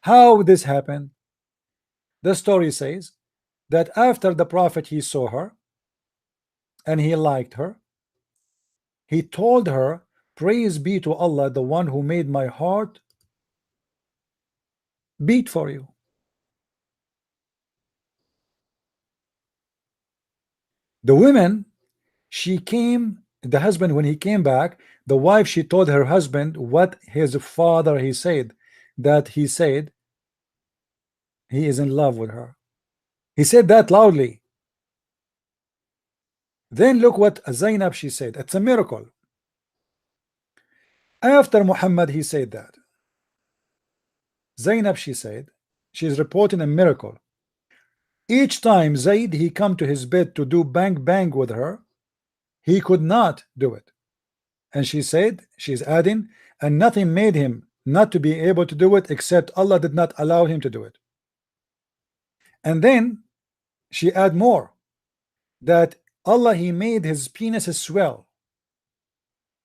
How this happened? The story says that after the prophet, he saw her and he liked her. He told her, praise be to Allah, the one who made my heart beat for you. The women, she came, the husband, when he came back, the wife, she told her husband what his father, he said, that he said he is in love with her. He said that loudly. Then look what Zainab, she said. It's a miracle. After Muhammad, he said that. Zainab, she said, she's reporting a miracle. Each time Zaid, he come to his bed to do bang bang with her, he could not do it. And she said, she's adding, and nothing made him not to be able to do it except Allah did not allow him to do it. And then she add more, that Allah, he made his penis swell.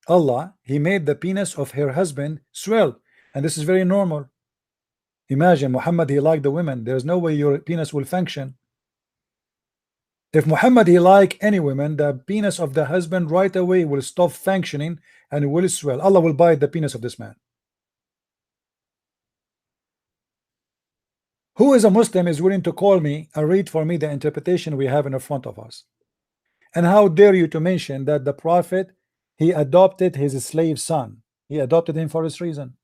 Allah, he made the penis of her husband swell, and this is very normal. Imagine Muhammad, he liked the women. There's no way your penis will function. If Muhammad, he like any women, the penis of the husband right away will stop functioning and will swell. Allah will bite the penis of this man. Who is a Muslim is willing to call me and read for me the interpretation we have in front of us? And how dare you to mention that the prophet, he adopted his slave son. He adopted him for this reason.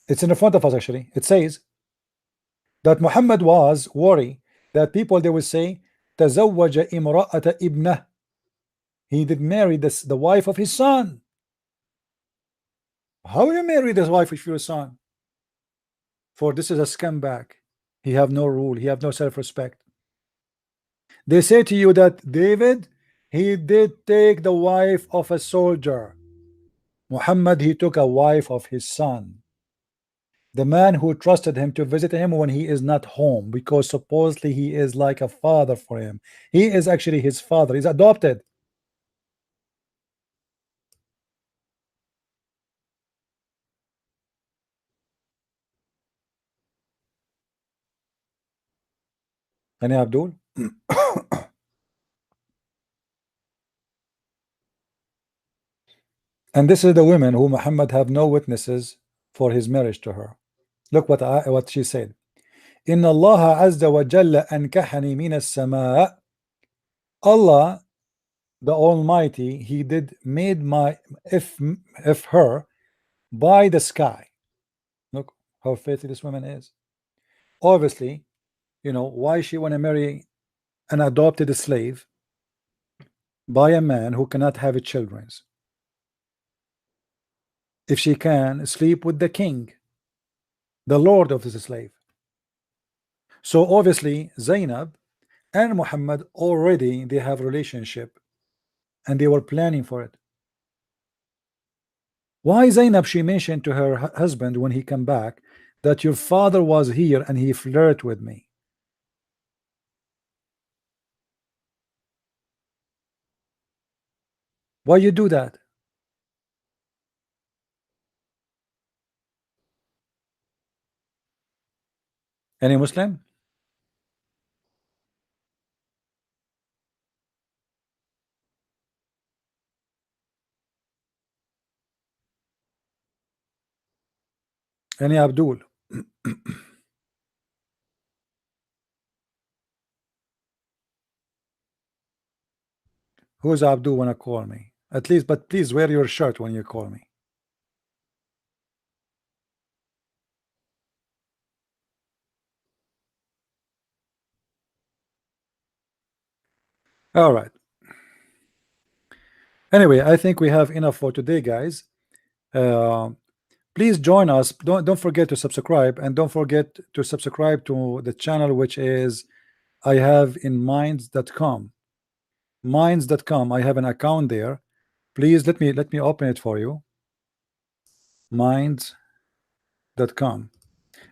It's in the front of us actually. It says that Muhammad was worried that people, they will say, تزوج امرأة ابنه. He did marry the wife of his son. How will you marry the wife of your son? For this is a scumbag. He have no rule. He have no self-respect. They say to you that David, he did take the wife of a soldier. Muhammad, he took a wife of his son, the man who trusted him to visit him when he is not home, because supposedly he is like a father for him. He is actually his father. He's adopted. And Abdul. And this is the women who Muhammad have no witnesses for his marriage to her. Look what she said. Inna Allah azza wa jalla ankahani min as-samaa. Allah, the Almighty, he did made my if her by the sky. Look how faithful this woman is. Obviously, you know why she want to marry an adopted slave by a man who cannot have children. If she can sleep with the king, the lord of this slave. So obviously Zainab and Muhammad already they have relationship and they were planning for it. Why Zainab, she mentioned to her husband when he come back that your father was here and he flirted with me? Why you do that? Any Muslim? Any Abdul? Who's Abdul wanna call me? At least, but please wear your shirt when you call me. All right. Anyway, I think we have enough for today, guys. Please join us. Don't forget to subscribe, and don't forget to subscribe to the channel, which is I have in minds.com. Minds.com. I have an account there. Please let me open it for you. Minds.com.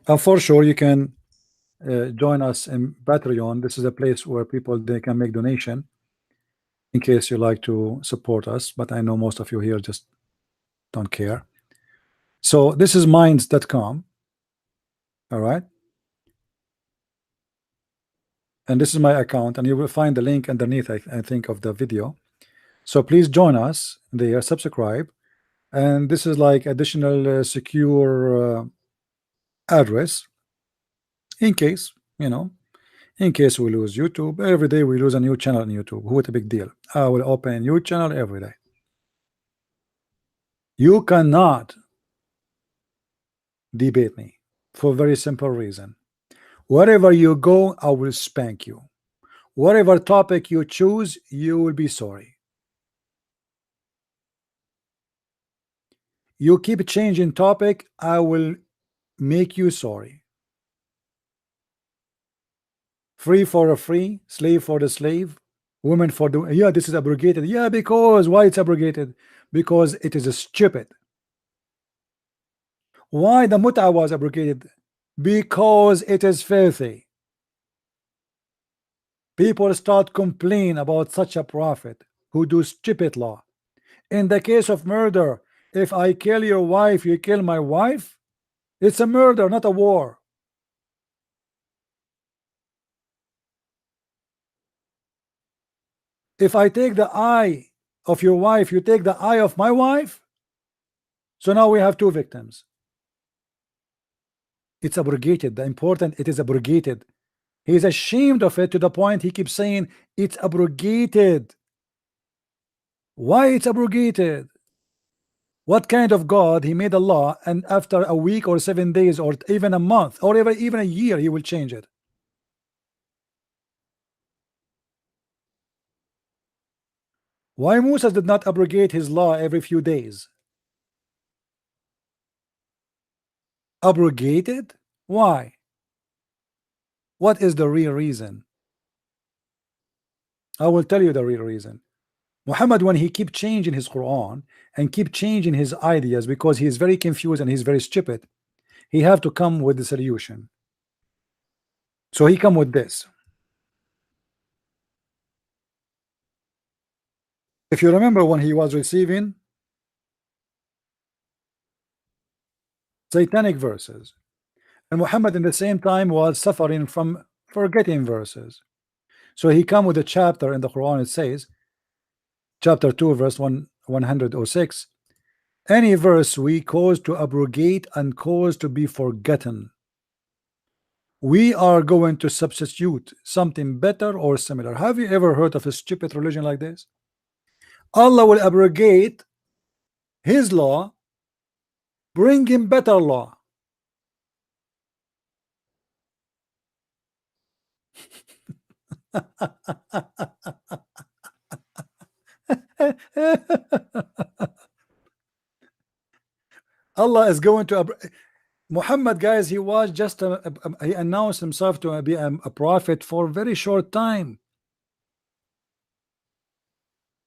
And for sure you can join us in Patreon. This is a place where people they can make donation in case you like to support us, but I know most of you here just don't care. So this is minds.com. All right, and this is my account, and you will find the link underneath, I think, of the video. So please join us there, subscribe, and this is like additional secure address in case, you know, in case we lose YouTube. Every day we lose a new channel on YouTube. What a big deal. I will open a new channel every day. You cannot debate me for a very simple reason. Wherever you go, I will spank you. Whatever topic you choose, you will be sorry. You keep changing topic, I will make you sorry. Free for a free, slave for the slave, women for the, yeah, this is abrogated. Yeah, because why it's abrogated? Because it is a stupid. Why the muta was abrogated? Because it is filthy. People start complaining about such a prophet who do stupid law. In the case of murder, if I kill your wife, you kill my wife, it's a murder, not a war. If I take the eye of your wife, you take the eye of my wife, so now we have two victims. It's abrogated. The important, it is abrogated. He is ashamed of it to the point he keeps saying it's abrogated. Why it's abrogated? What kind of God he made a law, and after a week or 7 days or even a month or even a year he will change it? Why Musa did not abrogate his law every few days? Abrogated? Why? What is the real reason? I will tell you the real reason. Muhammad, when he keep changing his Quran and keep changing his ideas because he is very confused and he's very stupid, he have to come with the solution. So he come with this. If you remember when he was receiving satanic verses, and Muhammad in the same time was suffering from forgetting verses, so he come with a chapter in the Quran. It says, chapter 2 verse 106, any verse we cause to abrogate and cause to be forgotten, we are going to substitute something better or similar. Have you ever heard of a stupid religion like this? Allah will abrogate his law, bring him better law. Allah is going to Muhammad, guys, he was just he announced himself to be a prophet for a very short time.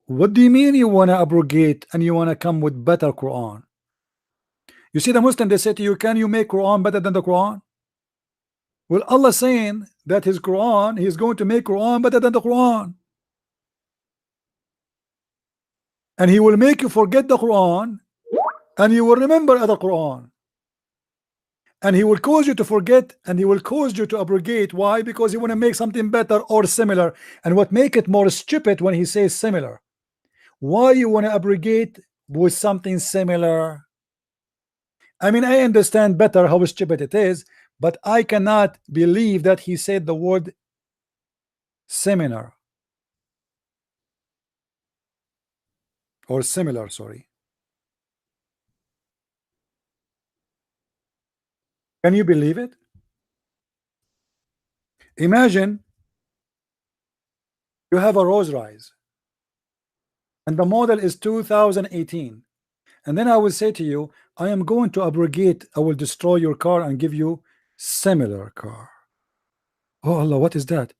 What do you mean you want to abrogate and you want to come with better Quran? You see the Muslim, they say to you, can you make Quran better than the Quran? Well, Allah saying that his Quran, he is going to make Quran better than the Quran, and he will make you forget the Quran and you will remember other Quran, and he will cause you to forget and he will cause you to abrogate. Why? Because he want to make something better or similar. And what make it more stupid when he says similar? Why you want to abrogate with something similar? I mean, I understand better how stupid it is, but I cannot believe that he said the word seminar or similar, sorry. Can you believe it? Imagine you have a Rolls Royce and the model is 2018, and then I will say to you, I am going to abrogate, I will destroy your car and give you similar car. Oh Allah, what is that?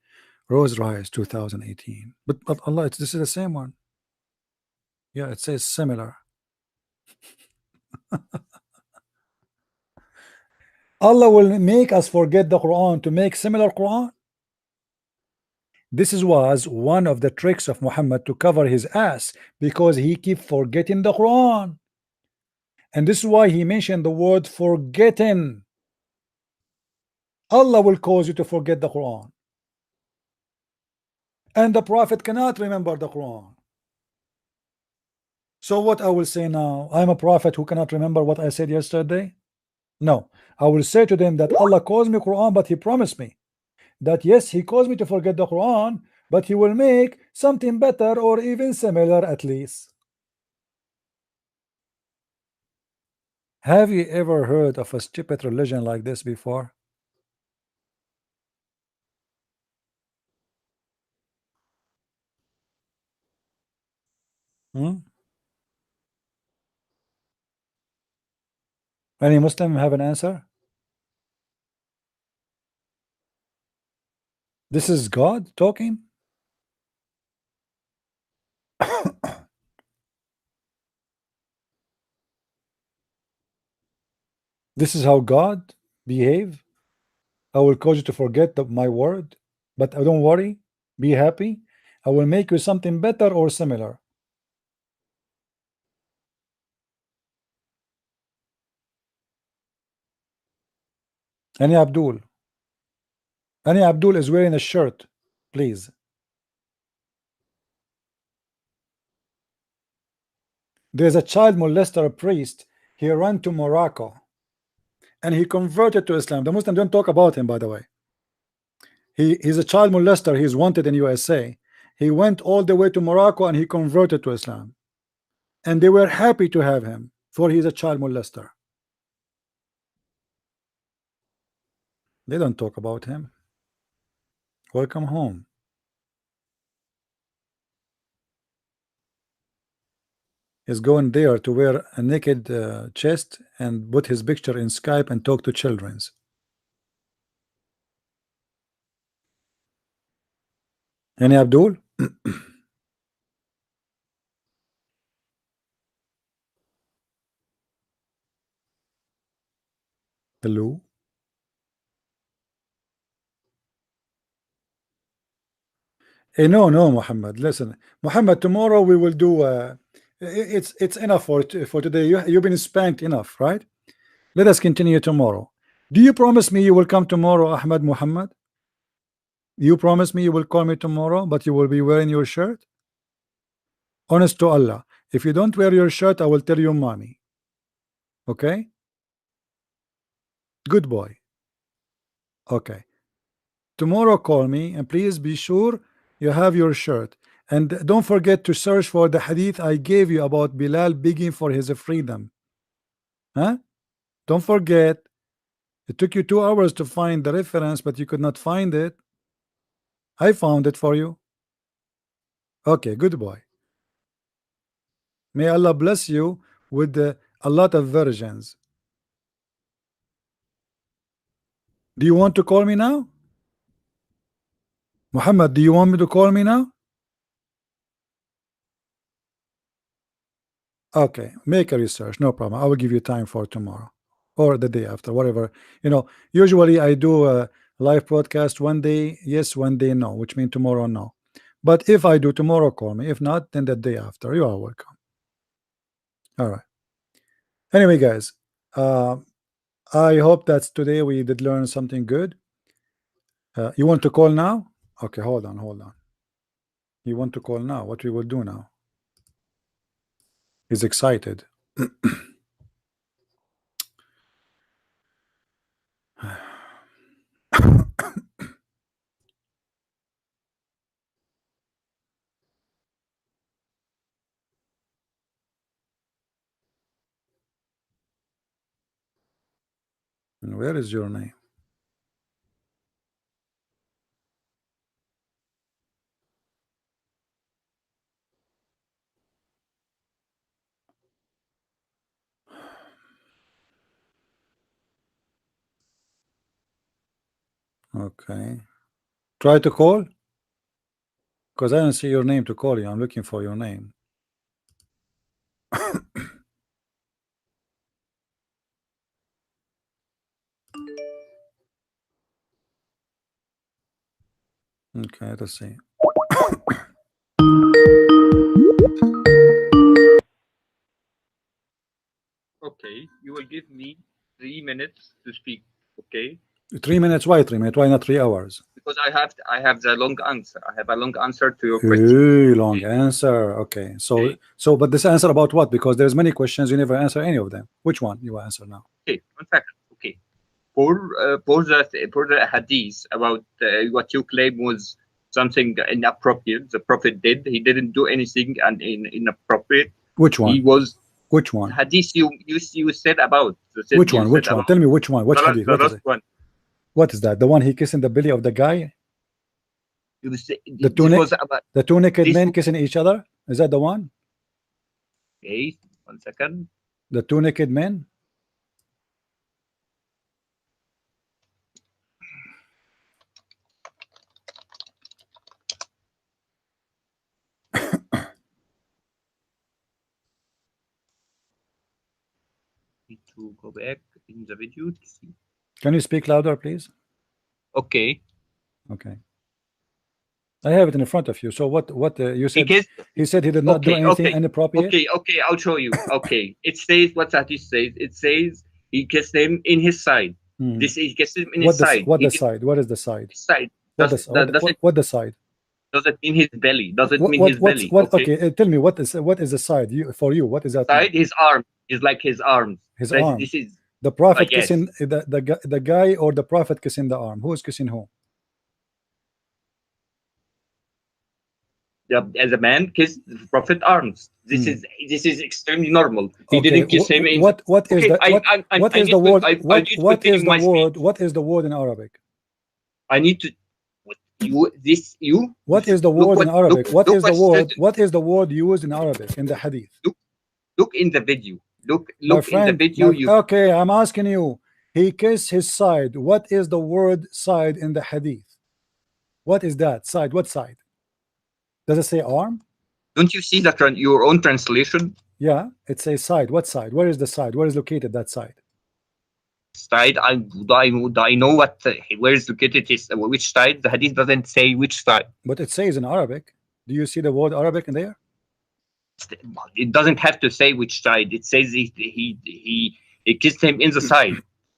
Rolls Royce 2018. But Allah, this is the same one. Yeah, it says similar. Allah will make us forget the Quran to make similar Quran. This was one of the tricks of Muhammad to cover his ass, because he keep forgetting the Quran. And this is why he mentioned the word forgetting. Allah will cause you to forget the Quran. And the Prophet cannot remember the Quran. So what I will say now, I'm a prophet who cannot remember what I said yesterday? No, I will say to them that Allah calls me Quran, but he promised me that yes, he caused me to forget the Quran, but he will make something better or even similar at least. Have you ever heard of a stupid religion like this before? Any Muslim have an answer? This is God talking? This is how God behave? I will cause you to forget my word, but don't worry, be happy. I will make you something better or similar. Any Abdul? Any Abdul is wearing a shirt, please. There's a child molester priest. He ran to Morocco and he converted to Islam. The Muslims don't talk about him, by the way. He's a child molester. He's wanted in USA. He went all the way to Morocco and he converted to Islam, and they were happy to have him, for he's a child molester. They don't talk about him. Welcome home. He's going there to wear a naked chest and put his picture in Skype and talk to children's. Any Abdul? Hello? No, Muhammad. Listen, Muhammad. Tomorrow we will do. It's enough for today. You've been spanked enough, right? Let us continue tomorrow. Do you promise me you will come tomorrow, Ahmad Muhammad? You promise me you will call me tomorrow, but you will be wearing your shirt? Honest to Allah, if you don't wear your shirt, I will tell your mommy. Okay? Good boy. Okay. Tomorrow call me and please be sure you have your shirt. And don't forget to search for the hadith I gave you about Bilal begging for his freedom. Huh? Don't forget. It took you 2 hours to find the reference, but you could not find it. I found it for you. Okay, good boy. May Allah bless you with a lot of virgins. Do you want to call me now? Muhammad, do you want me to call me now? Okay, make a research, no problem. I will give you time for tomorrow or the day after, whatever. Usually I do a live broadcast one day yes, one day no, which means tomorrow no. But if I do tomorrow, call me. If not, then the day after. You are welcome. All right. Anyway, guys, I hope that today we did learn something good. You want to call now? Okay, hold on. You want to call now? What we will do now? He's excited. Where is your name? Okay. Try to call? Because I don't see your name to call you. I'm looking for your name. Okay, let's see. Okay, you will give me 3 minutes to speak. Okay, 3 minutes? Why 3 minutes? Why not 3 hours? because I have the long answer. I have a long answer to your question. Hey, long answer. Okay. Okay. So but this answer about what? Because there's many questions, you never answer any of them. Which one you answer now? Okay, 1 second. Okay, for the hadith about what you claim was something inappropriate. The Prophet did. He didn't do anything and inappropriate. Which one? He was Which one? hadith you said about. Which one? Which one? Tell me which one. Which hadith? The What is last it? one. What is that? The one he kissing the belly of the guy? You say, The this two, was about. the two naked this- men kissing each other? Is that the one? Okay, 1 second. The two naked men? Need to go back in the video to see. Can you speak louder, please? Okay. Okay. I have it in front of you. So what you said? Because He said he did not do Okay, anything okay, inappropriate. okay, I'll show you. Okay, it says what hadith says. It says he kissed him in his side. Hmm. This is kissed him in What his the side. what He the did side? What is the side? his side. What Does, the does, it, what the side? does it mean his belly? Does it What mean what his what's, belly? what? Okay. Okay, tell me what is the side? You for you? What is that? Side, mean? his arm is like his arms. His This- arm. This is The prophet yes. kissing the guy, or the prophet kissing the arm? Who is kissing who? As a man kissed the prophet arms. This is extremely normal. He Okay, didn't kiss him in. what is Okay, the what I is need the to- word? I What need to what is continue the my word? speech. What is the word in Arabic? I need to. You. What is the Look word what- in Arabic? look- What look is the what's word? written. What is the word used in Arabic in the hadith? Look in the video. Look My in the friend, video. okay, I'm asking you. He kissed his side. What is the word side in the hadith? What is that side? What side? Does it say arm? Don't you see that your own translation? Yeah, it says side. What side? Where is the side? Where is located that side? Side. I know what where is located is which side. The hadith doesn't say which side. But it says in Arabic. Do you see the word Arabic in there? It doesn't have to say which side. It says he kissed him in the side.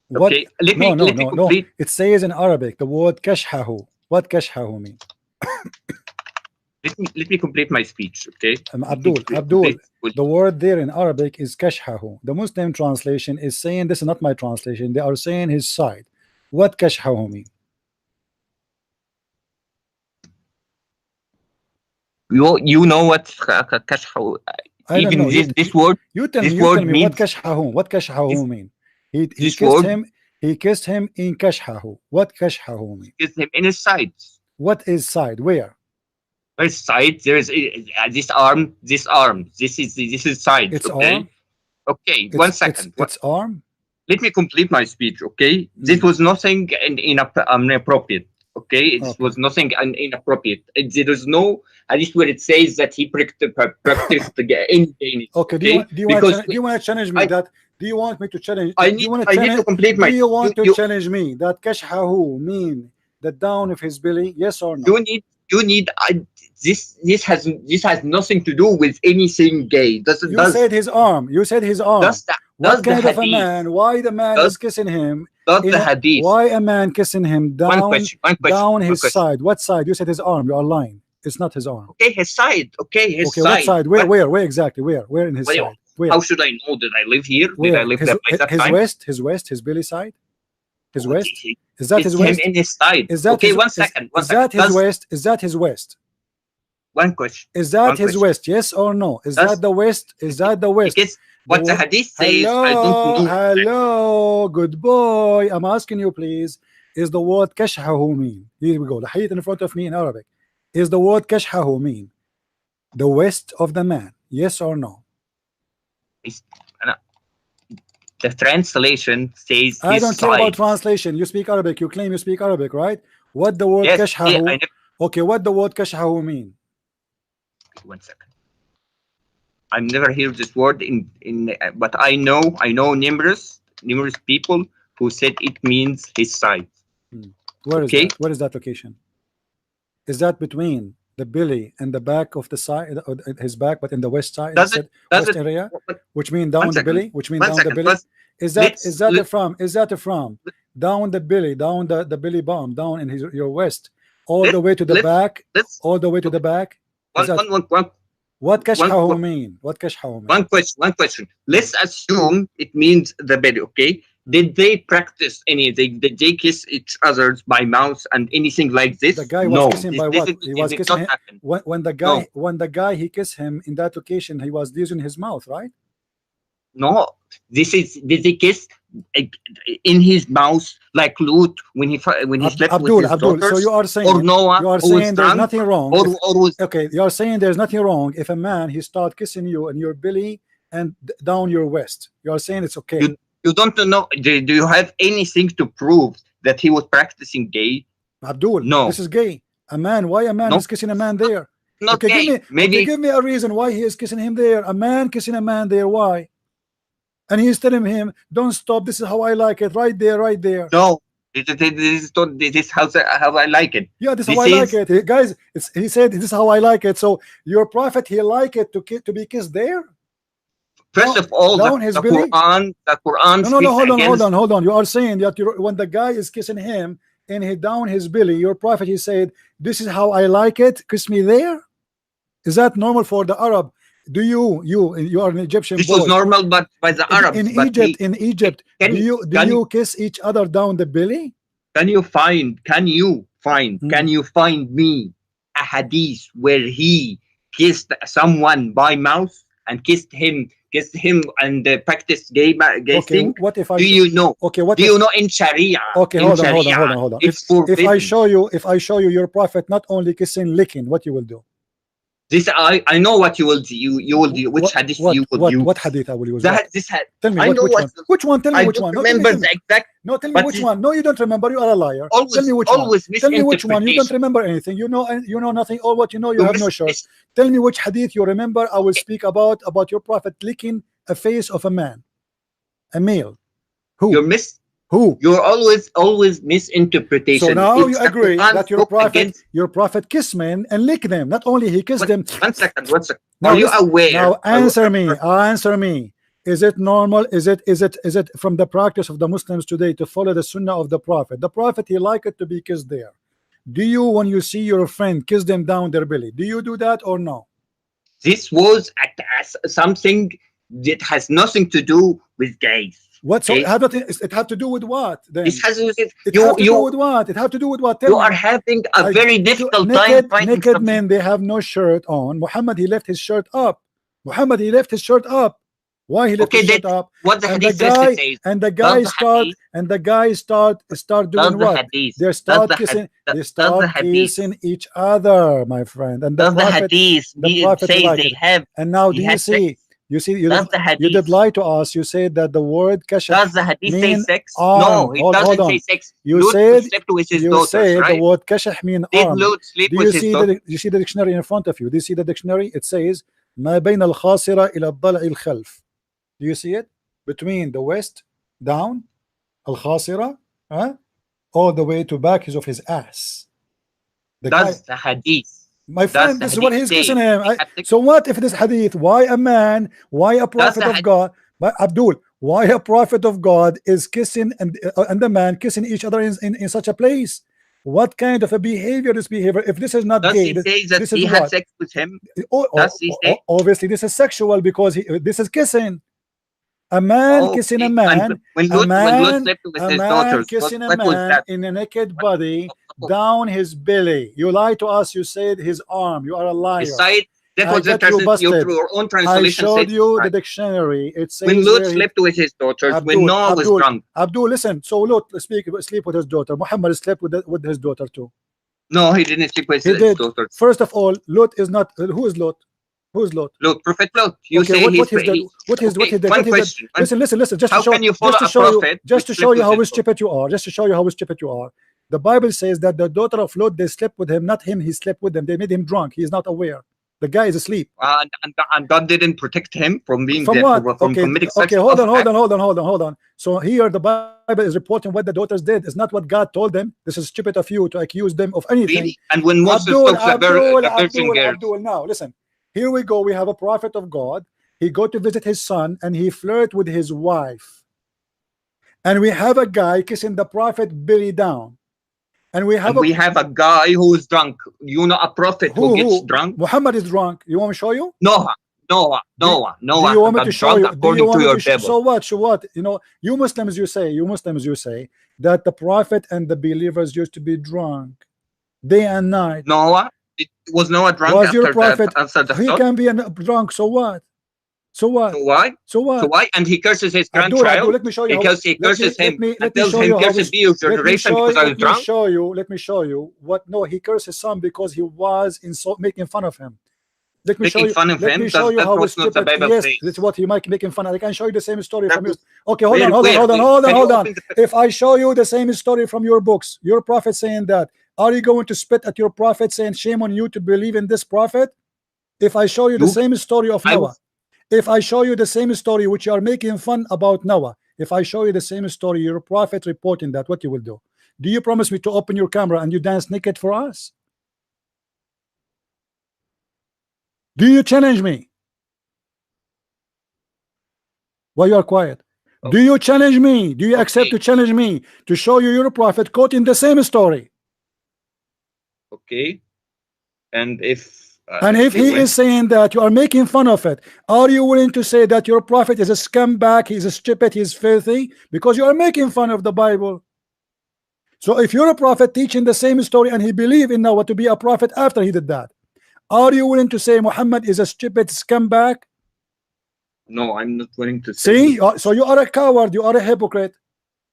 What? Okay, let No, me complete. It says in Arabic the word kashhahu. What kashhahu mean? Let me complete my speech. Okay, Abdul, the word there in Arabic is kashhahu. The Muslim translation is saying, this is not my translation. They are saying his side. What kashhahu mean? You know what kashhahu? I don't know. This word. You tell this me. You word tell me means, what kashhahu. What kashhahu mean? He this kissed word- him. He kissed him in kashhahu. What kashhahu mean? kissed him in his side. What is side? Where? Where's side? There is this arm. This arm. This is side. It's okay. arm. Okay. 1 second. It's arm. Let me complete my speech. Okay. This was nothing inappropriate. Okay. It was nothing inappropriate. There is no hadith where it says that he practiced any gain. Okay. Do you want to challenge me that? Do you want me to challenge? I need to complete my. Do you want to challenge me that kashhahu mean the down of his belly? Yes or no? You need this has nothing to do with anything gay. You said his arm. You said his arm. What kind of a man? Why the man is kissing him? The hadith. Why a man kissing him down? One question. Down his side. What side? You said his arm. You are lying. It's not his arm. Okay, his side. Okay, his side. What side? Where exactly? Where in his side? Where? How should I know? Did I live here? Where? Did I live there by that time? His west, his belly side? His west? Is that his him west? in his side. Is that okay? Is that his west? Is that his west? one question. Is that One his question. West? Yes or no? Is That's- that the West? Is that the West? Because what the hadith says, I don't know. Hello, good boy. I'm asking you, please. Is the word kashhahu mean? Here we go. The hadith in front of me in Arabic. Is the word kashhahu mean the West of the man? Yes or no? The translation says I his don't care about side. translation. You speak Arabic. You claim you speak Arabic, right? What the word Yes, kashhahu? yeah, I never, Okay, what the word kashhahu mean? one second. I've never heard this word but I know numerous people who said it means his side. Where is Okay. that? Where is that location? Is that between the belly and the back of the side, his back, but in the west side, Does it? west area, which mean down One the second. belly, which mean One down the second. belly? Is that let's- from down the belly, down the belly bump, down in your west, all the way to the back, all the way to the back? Is that, what kashhahu mean? What kashhahu mean? One question. Let's assume it means the belly, okay? Did they practice anything? Did they kiss each other by mouth and anything like this? The guy was No. kissing by what? He was kissing him. Happen. When the guy he kissed him in that occasion, he was using his mouth, right? No, did they kiss in his mouth like Lut when he slept with his daughters? So you are saying, or Noah, you are who was saying there's drunk, nothing wrong. Okay, you are saying there's nothing wrong if a man he start kissing you in your belly and down your west. You are saying it's okay. You don't know. Do you have anything to prove that he was practicing gay? Abdul, no. This is gay. A man, why a man is kissing a man there? Not gay. Give me a reason why he is kissing him there. A man kissing a man there, why? And he's telling him, don't stop, this is how I like it, right there, right there. No, this is how I like it. Yeah, this is how I like it. Guys, he said, this is how I like it. So your prophet, he like it to be kissed there? First of all, the Quran. No, hold on. You are saying that when the guy is kissing him and he down his belly, your prophet, he said, this is how I like it, kiss me there? Is that normal for the Arab? Do you are an Egyptian this boy. Was normal but by the Arabs in Egypt do you kiss each other down the belly? Can you find me a hadith where he kissed someone by mouth and kissed him and practiced gay thing? What if I do you know? Okay, what do you know in Sharia? Okay, hold on. If I show you your prophet not only kissing, licking, what you will do? This I know what you will do. You will do which hadith you will use. What hadith I will use? Tell me which one? Tell me which one. Remember the exact. No, tell me which one. No, you don't remember. You are a liar. Tell me which one. Tell me which one. You don't remember anything. You know nothing. All what you know, you have no shirt. Tell me which hadith you remember. I will speak about your prophet licking a face of a man, a male. Who? Who? You're always misinterpretation. So now you agree that your prophet kissed men and licked them. Not only he kissed them. One second. Are you aware? Now answer me. Is it normal? Is it from the practice of the Muslims today to follow the sunnah of the prophet? The prophet, he liked it to be kissed there. Do you, when you see your friend, kiss them down their belly? Do you do that or no? This was something that has nothing to do with gays. What? So it have to do with what? Then it has to do with what? It have to do with what? You are having a very difficult time finding naked men. They have no shirt on. Muhammad, he left his shirt up. Why he left his shirt up? What the hadith says. And the guy start doing what? They start kissing. They start kissing each other, my friend. And the prophet says they have. And now do you see? You did lie to us. You said that the word kashaf. Does the hadith say sex? No, it doesn't say sex. You said right? the word kashaf mean arm. Do you see the dictionary in front of you? Do you see the dictionary? It says ما بين الخاصرة إلى الضلع الخلف. Do you see it? Between the west down, al-khasira, all the way to back of his ass. That's the hadith. My friend, this is what he's kissing him. So what if this hadith? Why a man? Why a prophet of God? But Abdul, why a prophet of God is kissing and the man kissing each other in such a place? What kind of a behavior is behavior? If this is not gay, this is had sex with him. Obviously, this is sexual because this is kissing. A man kissing a man, a man kissing a man in a naked body. down his belly. You lied to us. You said his arm. You are a liar. His side. That I was the got you busted. your own I translation. showed said you the side. dictionary. It says When Lot where he- slept with his daughters, when Abdul, Noah was Abdul, drunk. Abdul, listen. So Lot sleep with his daughter. Muhammad slept with his daughter too. No, he didn't sleep with He his did. daughters. First of all, Lot is not. Who is Lot? Who is Lot? Lot, Prophet Lot. You Okay, say what he's is that? What is okay, what he did? one What he did? question. Listen. Just How to show, can you follow just to a show you, prophet just to which show slept you with how his stupid you are. Just to show you how stupid you are. The Bible says that the daughter of Lot, they slept with him, not him. He slept with them. They made him drunk. He is not aware. The guy is asleep. and God didn't protect him from being From there, what? from Okay, committing such okay. Hold awful on. So here the Bible is reporting what the daughters did. It's not what God told them. This is stupid of you to accuse them of anything. Really? And when Moses talks the virgin girls. Abdul, now listen. Here we go. We have a prophet of God. He go to visit his son and he flirt with his wife. And we have a guy kissing the prophet belly down. And we have a guy who is drunk. You know, a prophet who gets drunk. Muhammad is drunk. You want me to show you? Noah. Do you want me to show you? According to your Bible. So what? You know, you Muslims, you say that the prophet and the believers used to be drunk day and night. Noah, was Noah drunk Was after your prophet? the He flood? can be drunk. So what? So why? So what? So why? And he curses his Abdul, grandchild let me show you because he curses him and tells show him, you how "Cursed be your generation because I was drunk." Let me show you what. No, he cursed his son because he was making fun of him. Let me show you. Let me show you how that's not the Bible yes, says. that's what he might making fun of. I can show you the same story from That your. Okay, hold on. If I show you the same story from your books, your prophet saying that, are you going to spit at your prophet saying shame on you to believe in this prophet? If I show you the same story of Noah, if I show you the same story which you are making fun about Noah, if I show you the same story, your prophet reporting that, what you will do? Do you promise me to open your camera and you dance naked for us? Do you challenge me? Why you are quiet? Do you challenge me? Do you accept to challenge me to show you your prophet quoting the same story? Okay. And if he is saying that you are making fun of it, are you willing to say that your prophet is a scumbag, he's a stupid, he's filthy? Because you are making fun of the Bible. So if you're a prophet teaching the same story and he believed in Noah to be a prophet after he did that, are you willing to say Muhammad is a stupid scumbag? No, I'm not willing to say. See, so you are a coward, you are a hypocrite.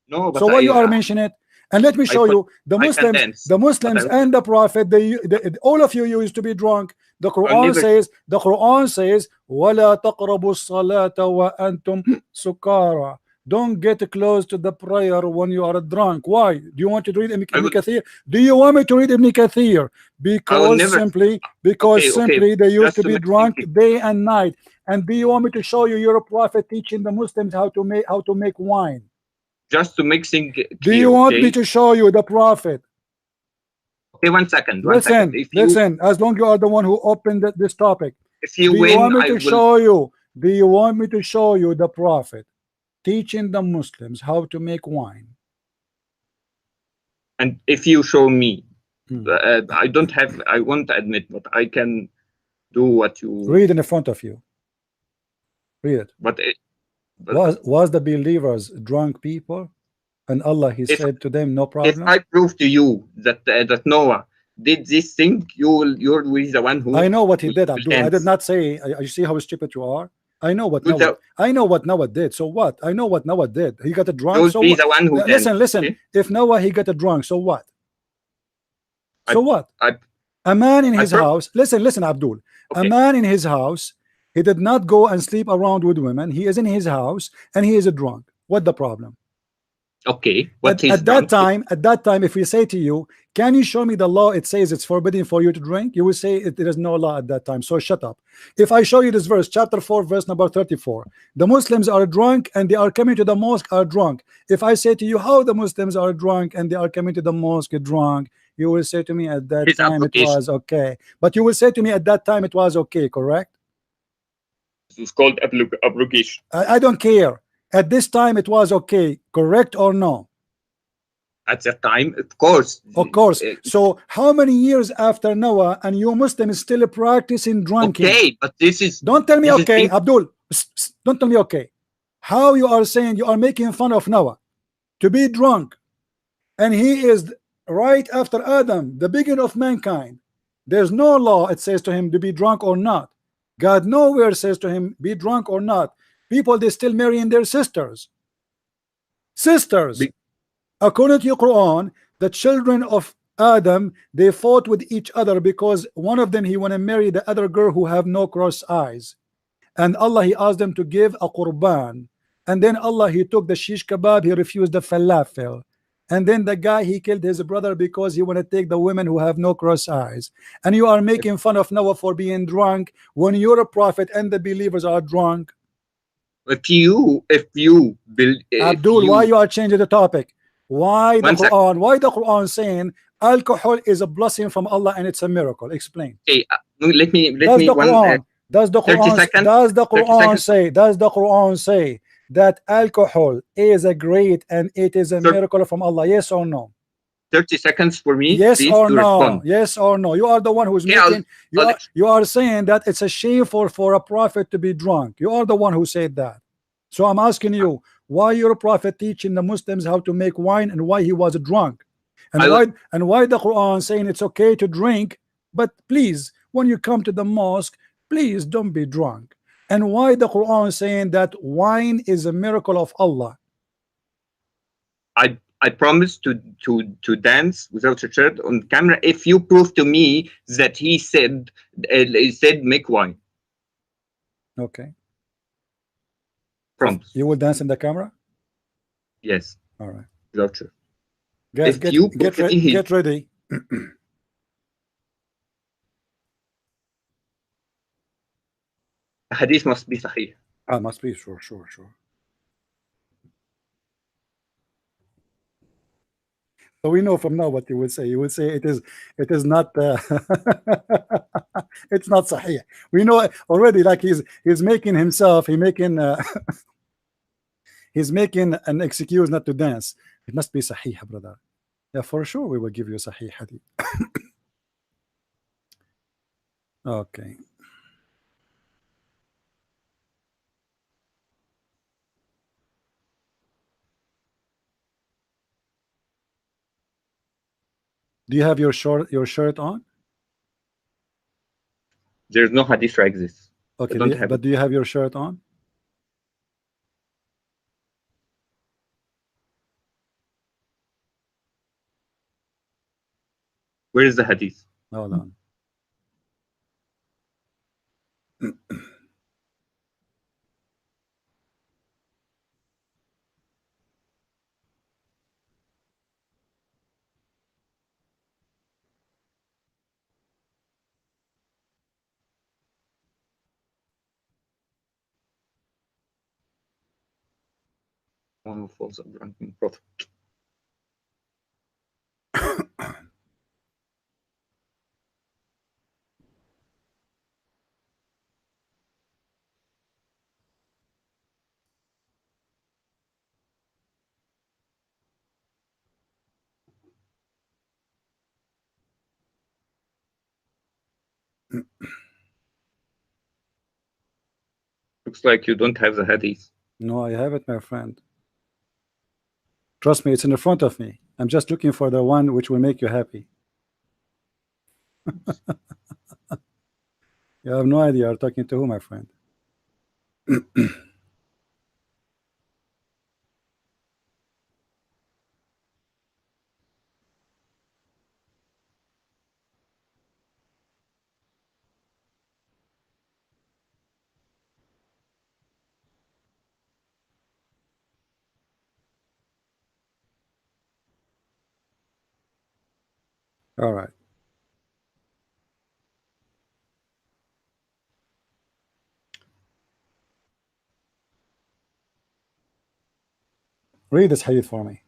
No, but so why you are mentioning it? And let me show you the Muslims and the prophet. All of you used to be drunk. The Quran says, "Wala taqrabu salata wa antum sukara." Don't get close to the prayer when you are drunk. Why? Do you want to read Ibn Kathir? Do you want me to read Ibn Kathir? Because simply they used to be drunk day and night. And do you want me to show you your prophet teaching the Muslims how to make wine? Just to make things clear, do you want me to show you the prophet? Okay, one second. Listen. As long as you are the one who opened this topic, if you do win, you want me I to will... show you? Do you want me to show you the prophet teaching the Muslims how to make wine? And if you show me, I don't have. I won't admit, but I can do what you read in the front of you. Read it. But was the believers drunk people, and Allah said to them, no problem? If I prove to you that that Noah did this thing, you're the one who... I know what he did, Abdul. I did not say. You see how stupid you are? I know what Noah did. So what? I know what Noah did. He got a drunk. So the one who listen. Okay? If Noah he got a drunk, so what? A man in his house. Listen, Abdul. Okay. A man in his house. He did not go and sleep around with women. He is in his house and he is a drunk. What the problem? Okay. At that time, if we say to you, can you show me the law? It says it's forbidden for you to drink. You will say there is no law at that time. So shut up. If I show you this verse, chapter 4, verse number 34, the Muslims are drunk and they are coming to the mosque are drunk. If I say to you how the Muslims are drunk and they are coming to the mosque drunk, you will say to me at that time it was okay. But you will say to me at that time it was okay, correct? It's called abrogation. I don't care. At this time it was okay, correct or no? At that time, of course. So how many years after Noah and you Muslims still practicing drinking? Okay, but this is... Don't tell me okay, Abdul. Don't tell me okay. How you are saying you are making fun of Noah to be drunk, and he is right after Adam, the beginning of mankind. There's no law it says to him to be drunk or not. God nowhere says to him be drunk or not. People, they still marrying their sisters. According to your Quran, the children of Adam, they fought with each other because one of them, he want to marry the other girl who have no cross eyes, and Allah, he asked them to give a qurban, and then Allah, he took the shish kebab, he refused the falafel, and then the guy, he killed his brother because he want to take the women who have no cross eyes. And you are making fun of Noah for being drunk when you're a prophet and the believers are drunk. If you Abdul, why you are changing the topic? Why the One sec. Quran? Why the Quran saying alcohol is a blessing from Allah and it's a miracle? Explain. Okay, let me Does the one. Quran? Does the 30 Quran? seconds. Does the 30 Quran seconds. say? Does the Quran say that alcohol is a great and it is a miracle from Allah? Yes or no? 30 seconds for me. Yes please, or to no? respond. Yes or no? You are the one who's Yeah, making. You are saying that it's a shame for a prophet to be drunk. You are the one who said that. So I'm asking you, why your prophet teaching the Muslims how to make wine and why he was drunk, and why the Quran saying it's okay to drink, but please when you come to the mosque, please don't be drunk, and why the Quran saying that wine is a miracle of Allah. I promise to dance without a shirt on camera if you prove to me that he said make wine. Okay. Promise. You will dance in the camera? Yes. All right. Without shirt. Guys, get ready. Hadith must be sahih. Must be, sure. So we know from now what you would say. You would say it is not it's not sahih. We know already, like he's making himself, he's making an excuse not to dance. It must be sahih, brother. Yeah, for sure we will give you sahih hadith. Okay. Do you have your shirt on? There's no hadith like this. Okay, but do you have your shirt on? Where is the hadith? Hold on. One who falls a drunken prophet. Looks like you don't have the hadith. No, I have it, my friend. Trust me, it's in the front of me. I'm just looking for the one which will make you happy. You have no idea you're talking to who, my friend. All right. Read this hadith for me.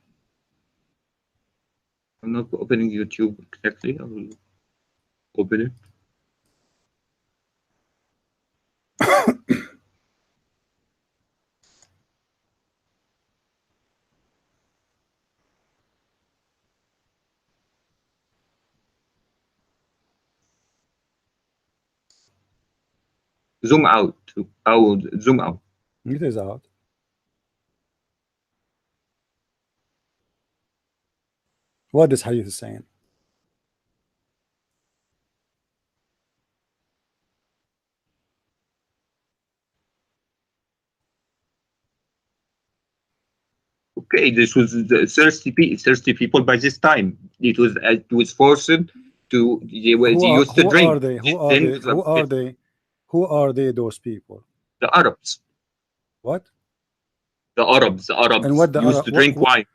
I'm not opening YouTube exactly. I will open it. Zoom out. I will zoom out. It is out. What this hadith is saying? Okay, this was the 30 people by this time. It was forced to they used to Who drink. are they? Who are Then they? Who are they? Who are they? Those people? the Arabs. What? The Arabs And what the used to drink wine.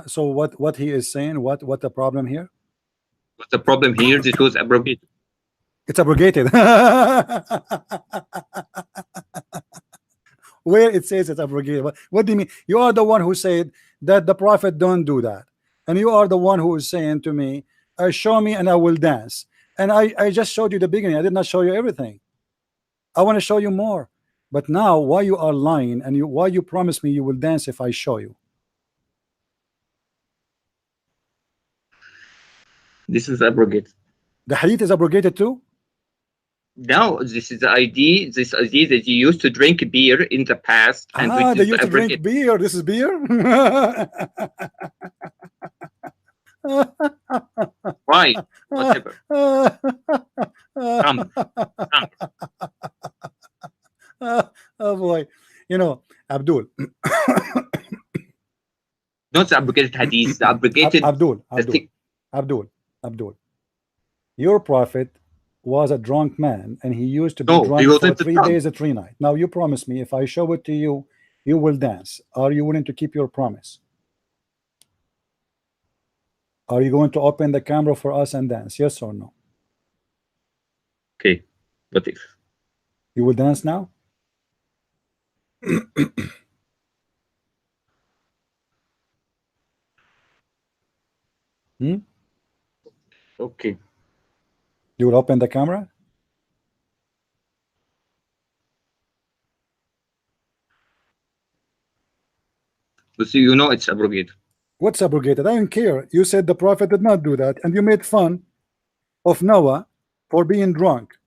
So what he is saying? What the problem here? But the problem here, it was abrogated. It's abrogated. Where it says it's abrogated. What do you mean? You are the one who said that the prophet don't do that, and you are the one who is saying to me, show me and I will dance. And I just showed you the beginning. I did not show you everything. I want to show you more. But now why you are lying, and why you promise me you will dance if I show you? This is abrogated. The hadith is abrogated too? No, this is the idea. This idea that you used to drink beer in the past, and They used to drink beer. This is beer. Why? Whatever. Oh boy, you know, Abdul. Not the abrogated hadith. The abrogated. Abdul. Your prophet was a drunk man, and he used to be drunk for 3 days and 3 nights. Now you promise me if I show it to you, you will dance. Are you willing to keep your promise? Are you going to open the camera for us and dance? Yes or no? Okay, what if you will dance now? Okay. You will open the camera? But you know it's abrogated. What's abrogated? I don't care. You said the prophet did not do that, and you made fun of Noah for being drunk.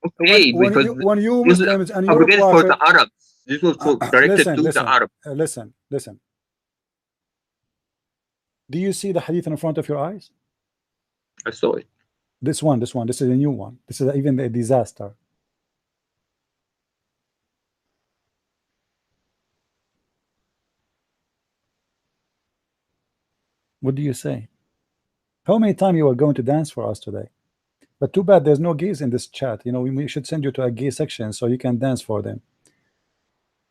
Okay, when you Muslims and your prophet, for the Arabs. This was directed to the Arabs. Listen. Do you see the hadith in front of your eyes? I saw it. This one. This is a new one. This is even a disaster. What do you say? How many times you are going to dance for us today? But too bad there's no gays in this chat. You know, we should send you to a gay section so you can dance for them.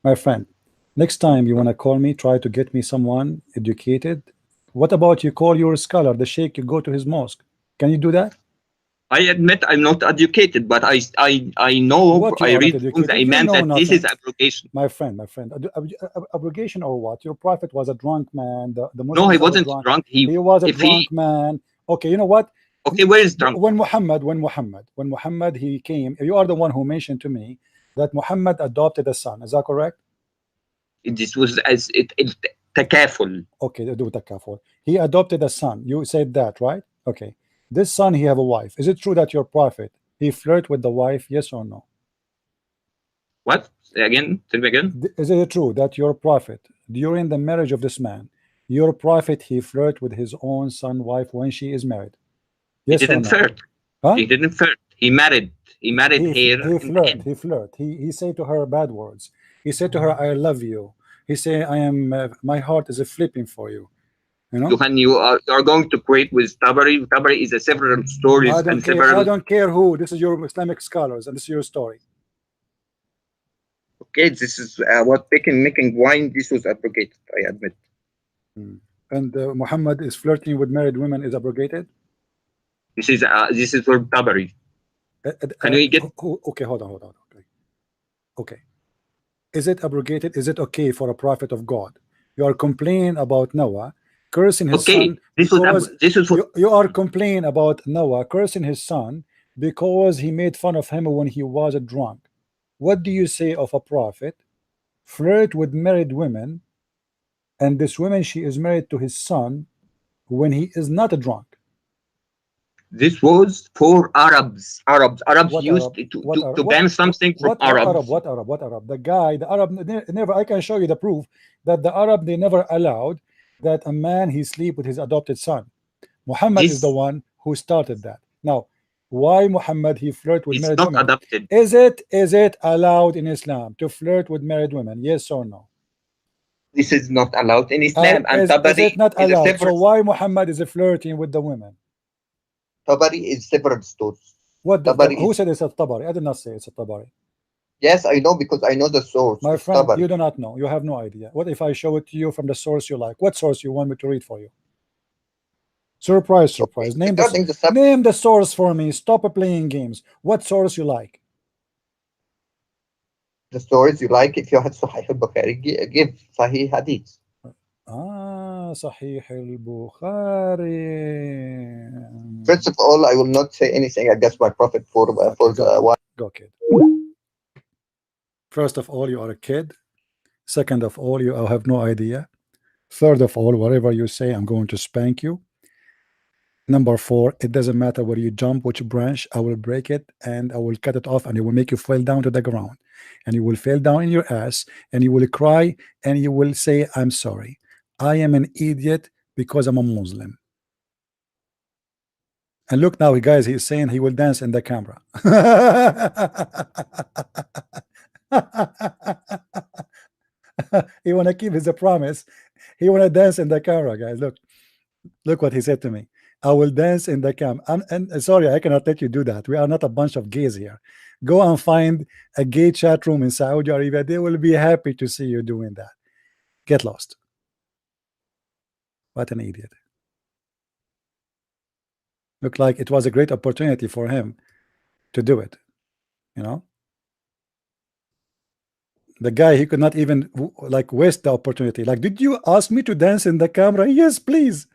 My friend, next time you want to call me, try to get me someone educated. What about you call your scholar, the sheikh, you go to his mosque? Can you do that? I admit I'm not educated, but I know, I read from the Imam that this is abrogation. My friend, abrogation or what? Your prophet was a drunk man. No, he wasn't drunk. He was a drunk man. Okay, you know what? Okay, where is drunk? When Muhammad he came, you are the one who mentioned to me that Muhammad adopted a son. Is that correct? This was as takaful. Okay, do takaful. He adopted a son. You said that, right? Okay. This son, he have a wife. Is it true that your prophet, he flirt with the wife? Yes or no? What? Again? Tell me again. Is it true that your prophet, during the marriage of this man, your prophet, he flirt with his own son wife when she is married? Yes, he didn't flirt. Huh? He didn't flirt. He married. He married her. He flirt. He said to her bad words. He said to her, "I love you." He said, "I am. My heart is flipping for you." You know? Johan, you are going to create with Tabari. Tabari is a several stories and several. I don't care who. This is your Islamic scholars, and this is your story. Okay, this is what making wine. This was abrogated. I admit. And Muhammad is flirting with married women is abrogated. This is for Tabari. Can we get? Okay, hold on. Okay, is it abrogated? Is it okay for a prophet of God? You are complaining about Noah cursing his son. This is what you are complaining about Noah cursing his son because he made fun of him when he was drunk. What do you say of a prophet flirt with married women, and this woman, she is married to his son when he is not drunk? This was for Arabs. Arabs used to ban something from Arabs. What Arab? The Arab never. I can show you the proof that the Arab, they never allowed that a man he sleep with his adopted son. Muhammad is the This one who started that. Now, why Muhammad he flirt with is married not women? adopted. Is it allowed in Islam to flirt with married women? Yes or no? This is not allowed in Islam, and Is it Tabari not is a allowed? So separate. why Muhammad is flirting with the women? Tabari is separate source. What Tabari who is, said it's a Tabari? I did not say it's a Tabari. yes, I know because I know the source. My It's friend, you Tabari. do not know. You have no idea. What if I show it to you from the source you like? What source you want me to read for you? Surprise, Okay. surprise. Regarding the subject, Name the source for me. Stop playing games. What source you like? the stories you like, if you had Sahih al-Bukhari, give Sahih Hadith. Sahih al-Bukhari. First of all, I will not say anything against my prophet for Okay, the one. go kid. First of all, you are a kid. Second of all, you have no idea. Third of all, whatever you say, I'm going to spank you. Number four, it doesn't matter where you jump, which branch, I will break it and I will cut it off and it will make you fall down to the ground. And you will fall down in your ass and you will cry and you will say, I'm sorry. I am an idiot because I'm a Muslim. And look now, guys, he's saying he will dance in the camera. He want to keep his promise. He want to dance in the camera, guys. Look what he said to me. I will dance in the camp. And sorry, I cannot let you do that. We are not a bunch of gays here. Go and find a gay chat room in Saudi Arabia. They will be happy to see you doing that. Get lost. What an idiot. Looked like it was a great opportunity for him to do it. You know? The guy, he could not even like waste the opportunity. Like, did you ask me to dance in the camera? Yes, please.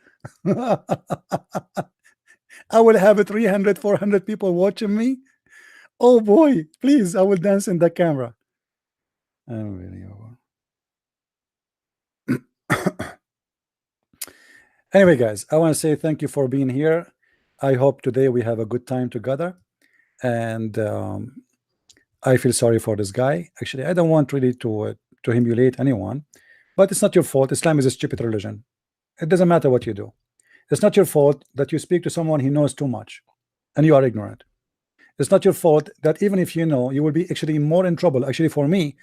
I will have 300, 400 people watching me. Oh boy, please, I will dance in the camera. I'm really over. Anyway, guys, I want to say thank you for being here. I hope today we have a good time together. And I feel sorry for this guy. Actually, I don't want really to humiliate anyone, but it's not your fault. Islam is a stupid religion. It doesn't matter what you do. It's not your fault that you speak to someone who knows too much and you are ignorant. It's not your fault that even if you know, you will be actually more in trouble. Actually, for me,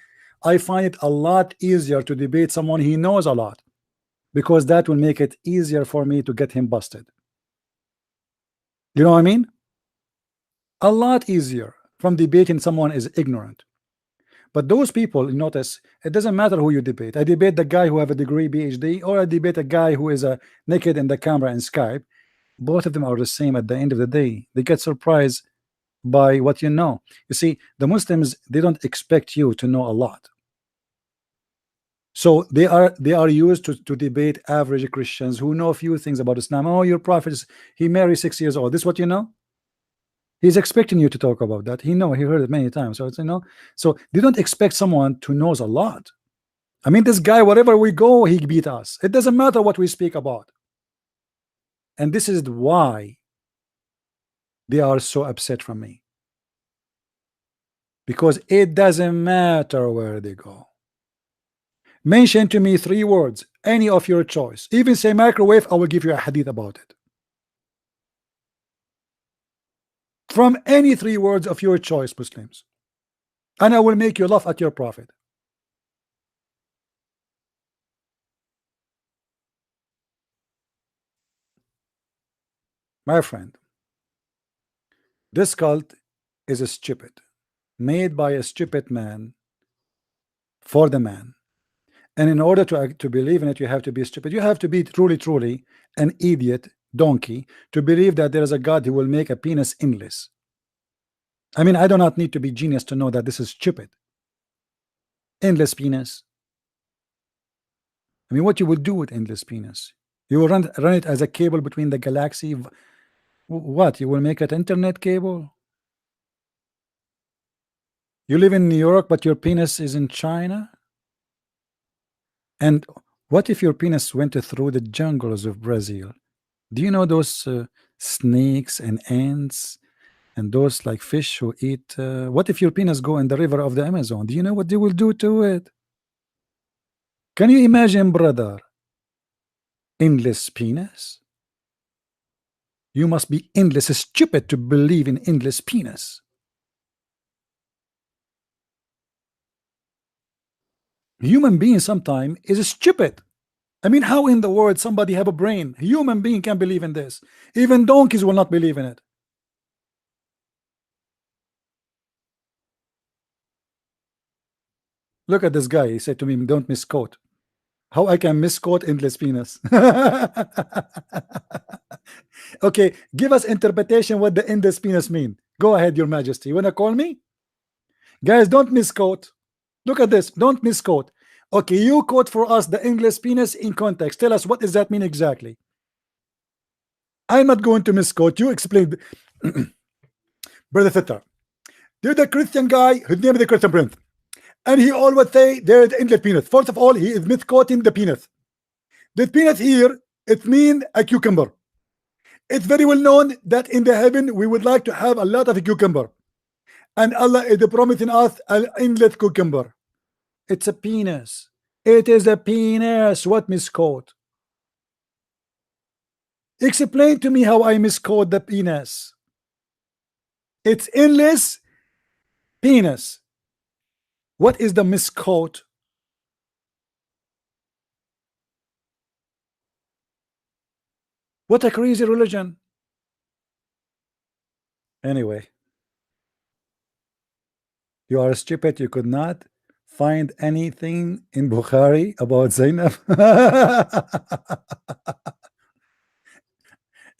I find it a lot easier to debate someone he knows a lot, because that will make it easier for me to get him busted. You know what I mean? A lot easier from debating someone is ignorant. But those people, you notice, it doesn't matter who you debate. I debate the guy who have a degree, PhD, or I debate a guy who is naked in the camera in Skype. Both of them are the same at the end of the day. They get surprised by what you know. You see, the Muslims, they don't expect you to know a lot. So they are used to debate average Christians who know a few things about Islam. Oh, your prophet, he married 6 years old. This is what you know? He's expecting you to talk about that. He heard it many times. So it's, so they don't expect someone to knows a lot. I mean, this guy, wherever we go, he beat us. It doesn't matter what we speak about. And this is why they are so upset from me. Because it doesn't matter where they go. Mention to me 3 words, any of your choice. Even say microwave, I will give you a hadith about it. From any 3 words of your choice, Muslims. And I will make you laugh at your prophet. My friend, this cult is stupid. Made by a stupid man for the man. And in order to believe in it, you have to be stupid. You have to be truly an idiot donkey to believe that there is a God who will make a penis endless. I mean, I do not need to be genius to know that this is stupid. Endless penis. I mean, what you will do with endless penis? You will run it as a cable between the galaxy. What? You will make an internet cable? You live in New York, but your penis is in China? And what if your penis went through the jungles of Brazil? Do you know those snakes and ants and those like fish who eat? What if your penis go in the river of the Amazon? Do you know what they will do to it? Can you imagine, brother? Endless penis? You must be endless stupid to believe in endless penis. Human being sometime is stupid. I mean, how in the world somebody have a brain? A human being can believe in this. Even donkeys will not believe in it. Look at this guy. He said to me, don't misquote. How I can misquote endless penis? Okay, give us interpretation what the endless penis mean. Go ahead, your majesty. You wanna call me? Guys, don't misquote. Look at this. Don't misquote. Okay, you quote for us the endless penis in context. Tell us what does that mean exactly. I'm not going to misquote. You explain. Brother Fitter, there's a Christian guy, his name is the Christian Prince, and he always say there's the endless penis. First of all, he is misquoting the penis. The penis here, it means a cucumber. It's very well known that in the heaven we would like to have a lot of cucumber, and Allah is promising us an endless cucumber. It's a penis. It is a penis. What misquote? Explain to me how I misquote the penis. It's endless penis. What is the misquote? What a crazy religion. Anyway, you are stupid. You could not find anything in Bukhari about Zainab.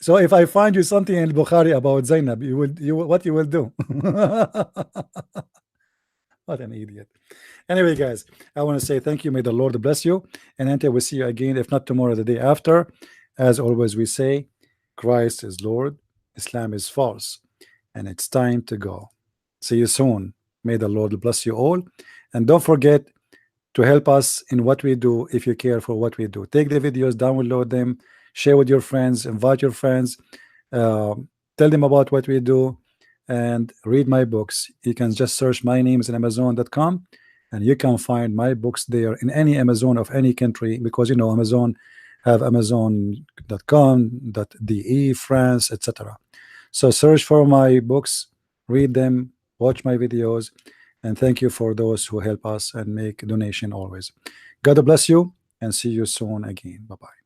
So if I find you something in Bukhari about Zainab, what you will do? What an idiot. Anyway, guys, I want to say thank you. May the Lord bless you. And until we see you again, if not tomorrow, the day after, as always, we say, Christ is Lord, Islam is false, and it's time to go. See you soon. May the Lord bless you all. And don't forget to help us in what we do if you care for what we do. Take the videos, download them, share with your friends, invite your friends, tell them about what we do, and read my books. You can just search my name in Amazon.com, and you can find my books there in any Amazon of any country, because you know Amazon have Amazon.com, .de, France, etc. So search for my books, read them, watch my videos, and thank you for those who help us and make donation always. God bless you, and see you soon again. Bye-bye.